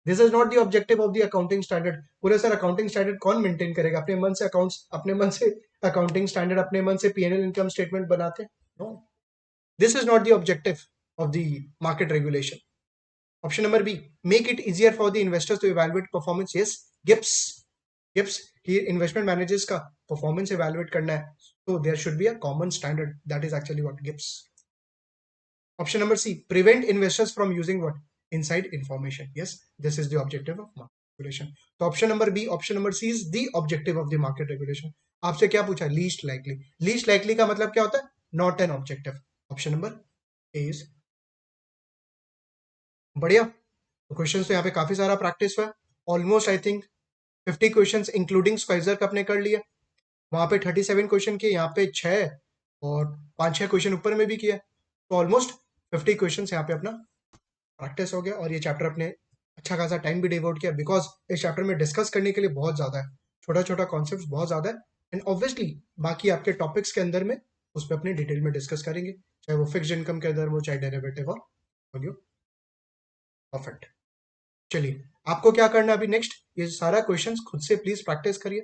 this is not the objective of the accounting standard. पूरे सर अकाउंटिंग स्टैंडर्ड कौन मेंटेन करेगा? अपने मन से अकाउंट्स, अपने मन से अकाउंटिंग स्टैंडर्ड, अपने मन से पीएनएल इनकम स्टेटमेंट बनाते हैं? No, this is not the objective of the market regulation. Option number B, make it easier for the investors to evaluate performance, yes GIPS, GIPS ही investment managers का performance evaluate करना है, तो there should be a common standard, that is actually what GIPS. Option number C, prevent investors from using what, inside information. Yes, this is the objective of market regulation. तो option number B, option number C is the objective of the market regulation. आपसे क्या पूछा? Least likely. Least likely का मतलब क्या होता है? Not an objective. Option number A is. बढ़िया. तो क्वेश्चन तो यहाँ पे काफी सारा प्रैक्टिस हुआ. Almost I think 50 questions including Schweser का अपने कर लिया. वहां पे 37 क्वेश्चन किए, यहाँ पे 6 और 5-6 क्वेश्चन ऊपर में भी किया. तो ऑलमोस्ट 50 क्वेश्चंस यहाँ पे अपना प्रैक्टिस हो गया. और ये चैप्टर अपने अच्छा खासा टाइम भी डिवोट किया, बिकॉज इस चैप्टर में डिस्कस करने के लिए बहुत ज्यादा है. छोटा छोटा कॉन्सेप्ट बहुत ज्यादा है. एंड ऑब्वियसली बाकी आपके टॉपिक्स के अंदर में उस पर अपने डिटेल में डिस्कस करेंगे, चाहे वो फिक्स इनकम के अंदर हो, चाहे डेरिवेटिव और वैल्यू. परफेक्ट. चलिए, आपको क्या करना है अभी नेक्स्ट, ये सारा क्वेश्चंस खुद से प्लीज प्रैक्टिस करिए,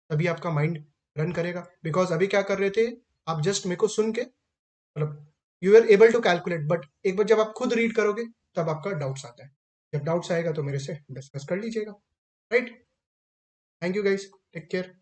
तभी आपका माइंड रन करेगा. बिकॉज अभी क्या कर रहे थे आप, जस्ट मेरे को सुन के मतलब you are able to calculate, but एक बार जब आप खुद रीड करोगे तब आपका डाउट्स आता है. जब डाउट्स आएगा तो मेरे से डिस्कस कर लीजिएगा. Right. Thank you guys, take care.